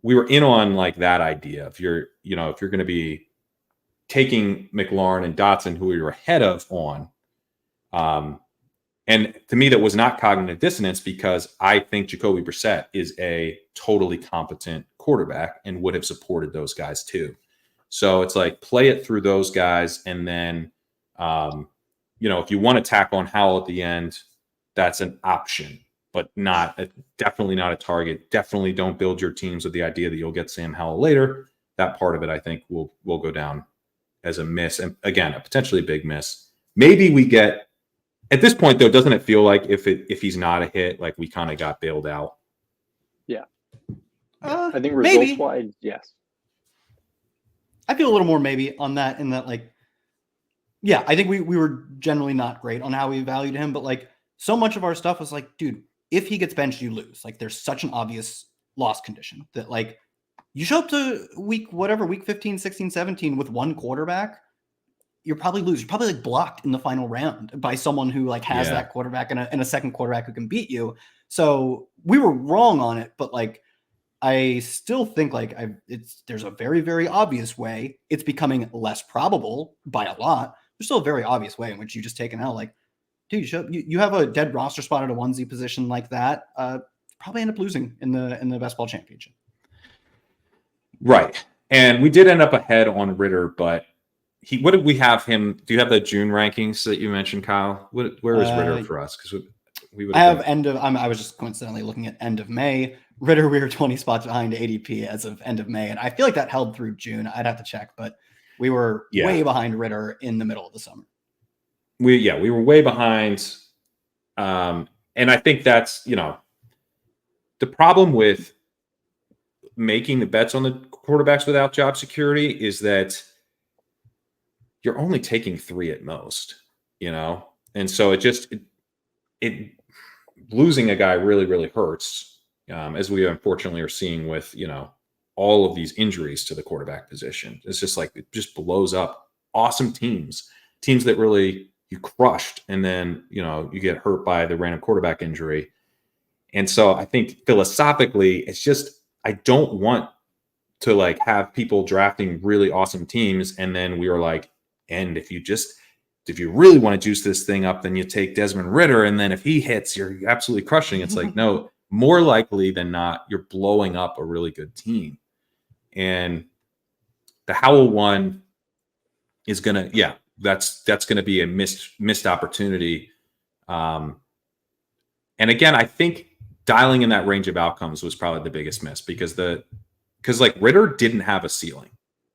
Speaker 1: in on like that idea. If you're going to be taking McLaurin and Dotson, who we were ahead of on, and to me, that was not cognitive dissonance, because I think Jacoby Brissett is a totally competent quarterback and would have supported those guys too. So it's like, play it through those guys. And then, if you want to tack on Howell at the end, that's an option, but definitely not a target. Definitely don't build your teams with the idea that you'll get Sam Howell later. That part of it, I think, will go down as a miss. And again, a potentially big miss. Maybe we get, at this point, though, doesn't it feel like if he's not a hit, like we kind of got bailed out?
Speaker 3: Yeah.
Speaker 2: I
Speaker 3: think results-wise, yes.
Speaker 2: I feel a little more maybe on that, in that, like, yeah, I think we were generally not great on how we valued him, but like so much of our stuff was like, dude, if he gets benched, you lose. Like there's such an obvious loss condition that like you show up to week 15, 16, 17 with one quarterback, you're probably lose. You're probably like blocked in the final round by someone who like has that quarterback and a second quarterback who can beat you. So we were wrong on it, but like I still think like there's a very, very obvious way. It's becoming less probable by a lot. There's still a very obvious way in which you just take an L. Like, dude, you have a dead roster spot at a onesie position like that. Probably end up losing in the best ball championship.
Speaker 1: Right. And we did end up ahead on Ridder, but what did we have him? Do you have the June rankings that you mentioned, Kyle? Where is Ridder for us? Because we would. I
Speaker 2: have I was just coincidentally looking at end of May. Ridder, we were 20 spots behind ADP as of end of May, and I feel like that held through June. I'd have to check, but we were way behind Ridder in the middle of the summer.
Speaker 1: We were way behind, and I think that's the problem with making the bets on the quarterbacks without job security is that you're only taking 3 at most, and so it losing a guy really, really hurts, as we unfortunately are seeing with all of these injuries to the quarterback position. It's just like it just blows up awesome teams that really you crushed, and then you get hurt by the random quarterback injury. And so I think philosophically, it's just I don't want to like have people drafting really awesome teams, and then we were like, and if you really want to juice this thing up, then you take Desmond Ridder, and then if he hits, you're absolutely crushing. It's like, no, more likely than not, you're blowing up a really good team. And the Howell one is gonna, that's gonna be a missed opportunity. And again, I think dialing in that range of outcomes was probably the biggest miss, because like Ridder didn't have a ceiling.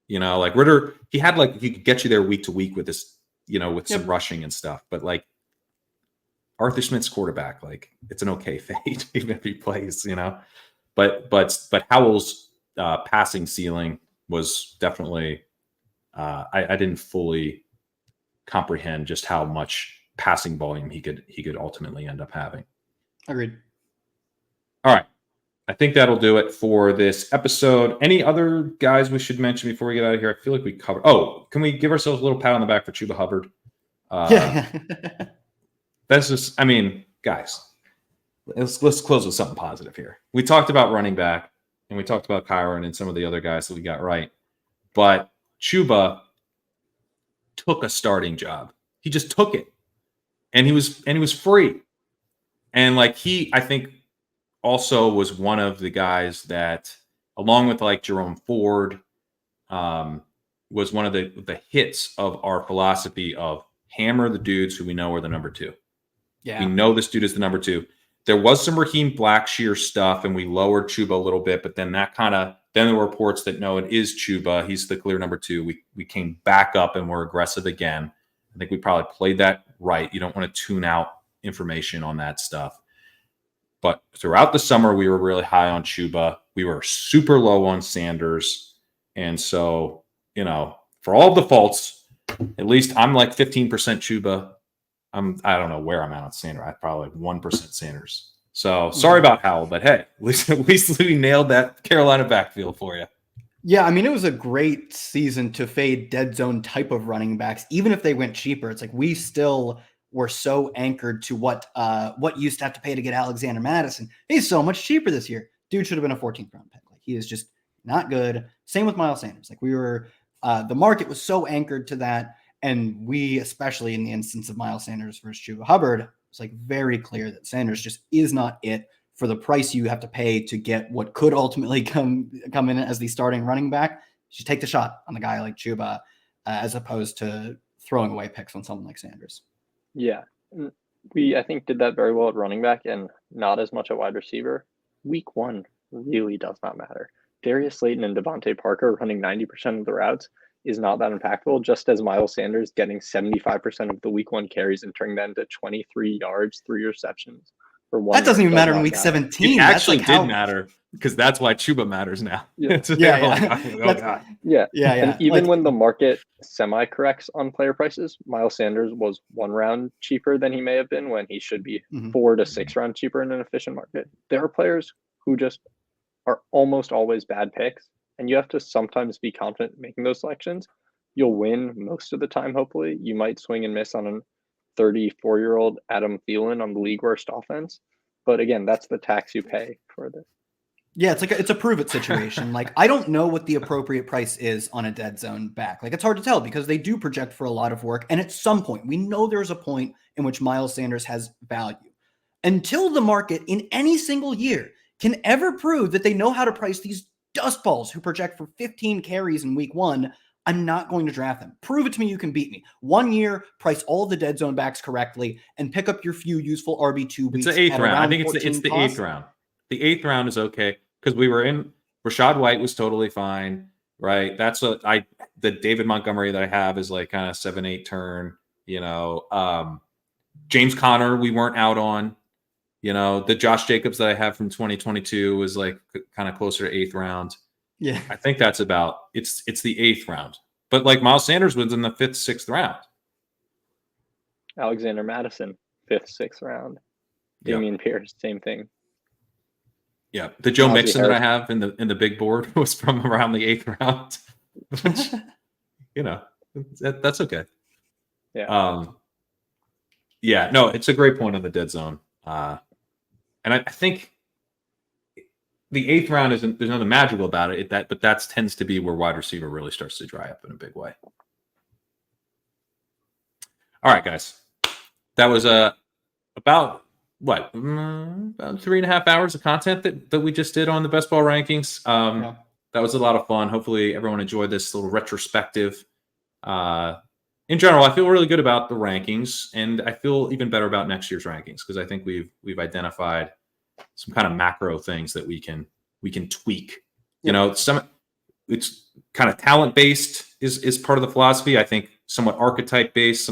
Speaker 1: Like Ridder, he could get you there week to week with this, with some rushing and stuff. But like Arthur Smith's quarterback, like it's an okay fade, even if he plays, But Howell's passing ceiling was definitely, I didn't fully comprehend just how much passing volume he could ultimately end up having.
Speaker 2: Agreed.
Speaker 1: All right. I think that'll do it for this episode. Any other guys we should mention before we get out of here? I feel like we covered. Oh, can we give ourselves a little pat on the back for Chuba Hubbard? That's just, guys, let's close with something positive here. We talked about running back, and we talked about Kyren and some of the other guys that we got right. But Chuba took a starting job. He just took it. And he was free. And like I think also was one of the guys that, along with like Jerome Ford, was one of the hits of our philosophy of hammer the dudes who we know are the number 2.
Speaker 2: Yeah.
Speaker 1: We know this dude is the number 2. There was some Raheem Blackshear stuff, and we lowered Chuba a little bit, but then then there were reports that no, it is Chuba. He's the clear number 2. We came back up and we're aggressive again. I think we probably played that right. You don't want to tune out information on that stuff. But throughout the summer, we were really high on Chuba. We were super low on Sanders. And so, for all the faults, at least I'm like 15% Chuba. I don't know where I'm at on Sanders. I'm probably 1% Sanders. So sorry about Howell, but hey, at least we nailed that Carolina backfield for you.
Speaker 2: Yeah, I mean, it was a great season to fade dead zone type of running backs, even if they went cheaper. It's like we still were so anchored to what you used to have to pay to get Alexander Madison. He's so much cheaper this year. Dude should have been a 14th round pick. Like, he is just not good. Same with Miles Sanders. Like, we were the market was so anchored to that, and we, especially in the instance of Miles Sanders versus Chuba Hubbard, it's like very clear that Sanders just is not it for the price you have to pay to get what could ultimately come in as the starting running back. You should take the shot on the guy like Chuba as opposed to throwing away picks on someone like Sanders.
Speaker 3: Yeah. We, I think, did that very well at running back and not as much at wide receiver. Week 1 really does not matter. Darius Slayton and Devontae Parker running 90% of the routes is not that impactful, just as Miles Sanders getting 75% of the week 1 carries and turning that into 23 yards, 3 receptions.
Speaker 2: That doesn't even matter in week 17.
Speaker 1: It actually did matter because that's why Chuba matters now.
Speaker 3: Yeah.
Speaker 2: Yeah.
Speaker 3: And even when the market semi-corrects on player prices, Miles Sanders was 1 round cheaper than he may have been when he should be 4 to 6 rounds cheaper in an efficient market. There are players who just are almost always bad picks, and you have to sometimes be confident making those selections. You'll win most of the time, hopefully. You might swing and miss on a 34-year-old Adam Thielen on the league worst offense. But again, that's the tax you pay for this.
Speaker 2: Yeah, it's a prove it situation. Like, I don't know what the appropriate price is on a dead zone back. Like, it's hard to tell because they do project for a lot of work. And at some point, we know there's a point in which Miles Sanders has value. Until the market in any single year can ever prove that they know how to price these dust balls who project for 15 carries in week 1, I'm not going to draft them. Prove it to me you can beat me. 1 year, price all the dead zone backs correctly, and pick up your few useful RB2 weeks.
Speaker 1: It's the 8th round. I think it's the 8th round. The 8th round is okay because we were in. Rashaad White was totally fine, right? That's what the David Montgomery that I have is like kind of 7-8 turn. James Conner we weren't out on. The Josh Jacobs that I have from 2022 was like kind of closer to 8th round.
Speaker 2: Yeah,
Speaker 1: I think that's about it's the 8th round. But like Miles Sanders was in the 5th, 6th round.
Speaker 3: Alexander Madison, 5th, 6th round. Damian Pierce, same thing.
Speaker 1: Yeah, the Joe Mixon that I have in the big board was from around the 8th round. Which, that's okay.
Speaker 3: Yeah.
Speaker 1: No, it's a great point on the dead zone. And I think the 8th round there's nothing magical about it. But that tends to be where wide receiver really starts to dry up in a big way. All right, guys, that was about 3.5 hours of content that we just did on the best ball rankings. That was a lot of fun. Hopefully, everyone enjoyed this little retrospective. In general, I feel really good about the rankings, and I feel even better about next year's rankings because I think we've identified some kind of macro things that we can tweak. It's kind of talent based is part of the philosophy. I think somewhat archetype based.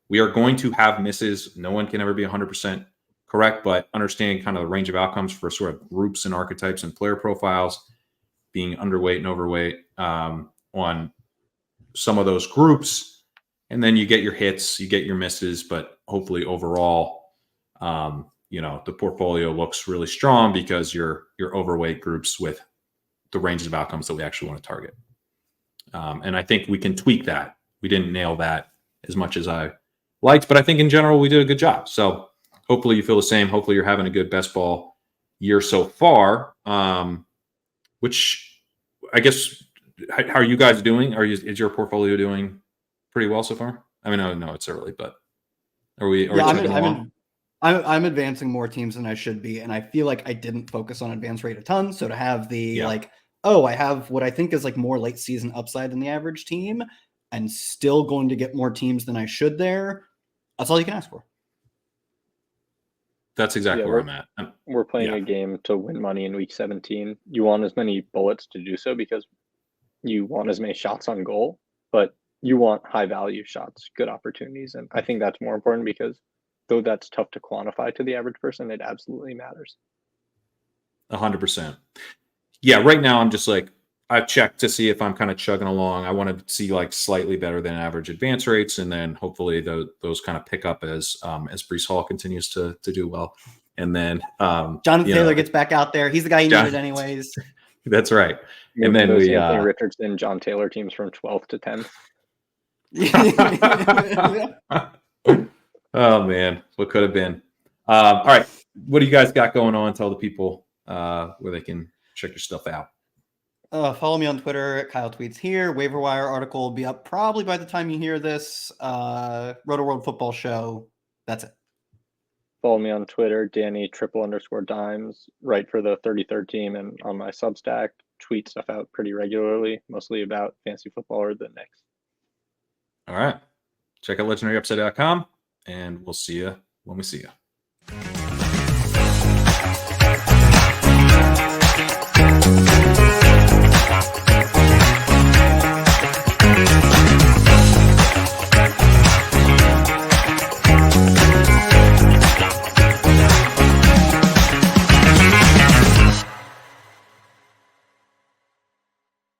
Speaker 1: We are going to have misses. No one can ever be 100% correct, but understanding kind of the range of outcomes for sort of groups and archetypes and player profiles, being underweight and overweight on some of those groups, and then you get your hits, you get your misses, but hopefully overall, the portfolio looks really strong because you're overweight groups with the ranges of outcomes that we actually want to target. And I think we can tweak that. We didn't nail that as much as I liked, but I think in general we did a good job. So hopefully you feel the same. Hopefully you're having a good best ball year so far. Which I guess, how are you guys doing? Is your portfolio doing pretty well so far? I mean, I know it's early, but are we?
Speaker 2: I'm advancing more teams than I should be, and I feel like I didn't focus on advance rate a ton. So to have I have what I think is like more late season upside than the average team, and still going to get more teams than I should there. That's all you can ask for.
Speaker 1: That's exactly
Speaker 3: Yeah,
Speaker 1: where I'm at.
Speaker 3: We're playing
Speaker 1: Yeah.
Speaker 3: a game to win money in week 17. You want as many bullets to do so because you want as many shots on goal, but you want high value shots, good opportunities. And I think that's more important because though that's tough to quantify to the average person, it absolutely matters.
Speaker 1: 100%. Yeah, right now I'm just like, I've checked to see if I'm kind of chugging along. I want to see like slightly better than average advance rates, and then hopefully those kind of pick up as Breece Hall continues to do well. And then
Speaker 2: Jonathan Taylor gets back out there. He's the guy you needed anyways.
Speaker 1: That's right.
Speaker 3: Maybe
Speaker 1: And then
Speaker 3: those
Speaker 1: we
Speaker 3: Anthony Richardson, John Taylor teams from 12th to 10th.
Speaker 1: Oh man, what could have been. All right, what do you guys got going on? Tell the people where they can check your stuff out.
Speaker 2: Follow me on Twitter. Kyle Tweets here. Waiver wire article will be up probably by the time you hear this. Roto World Football Show. That's it.
Speaker 3: Follow me on Twitter, Danny _dimes, write for the 33rd team and on my Substack. Tweet stuff out pretty regularly, mostly about fantasy football or the Knicks.
Speaker 1: All right. Check out legendaryupside.com, and we'll see you when we see you.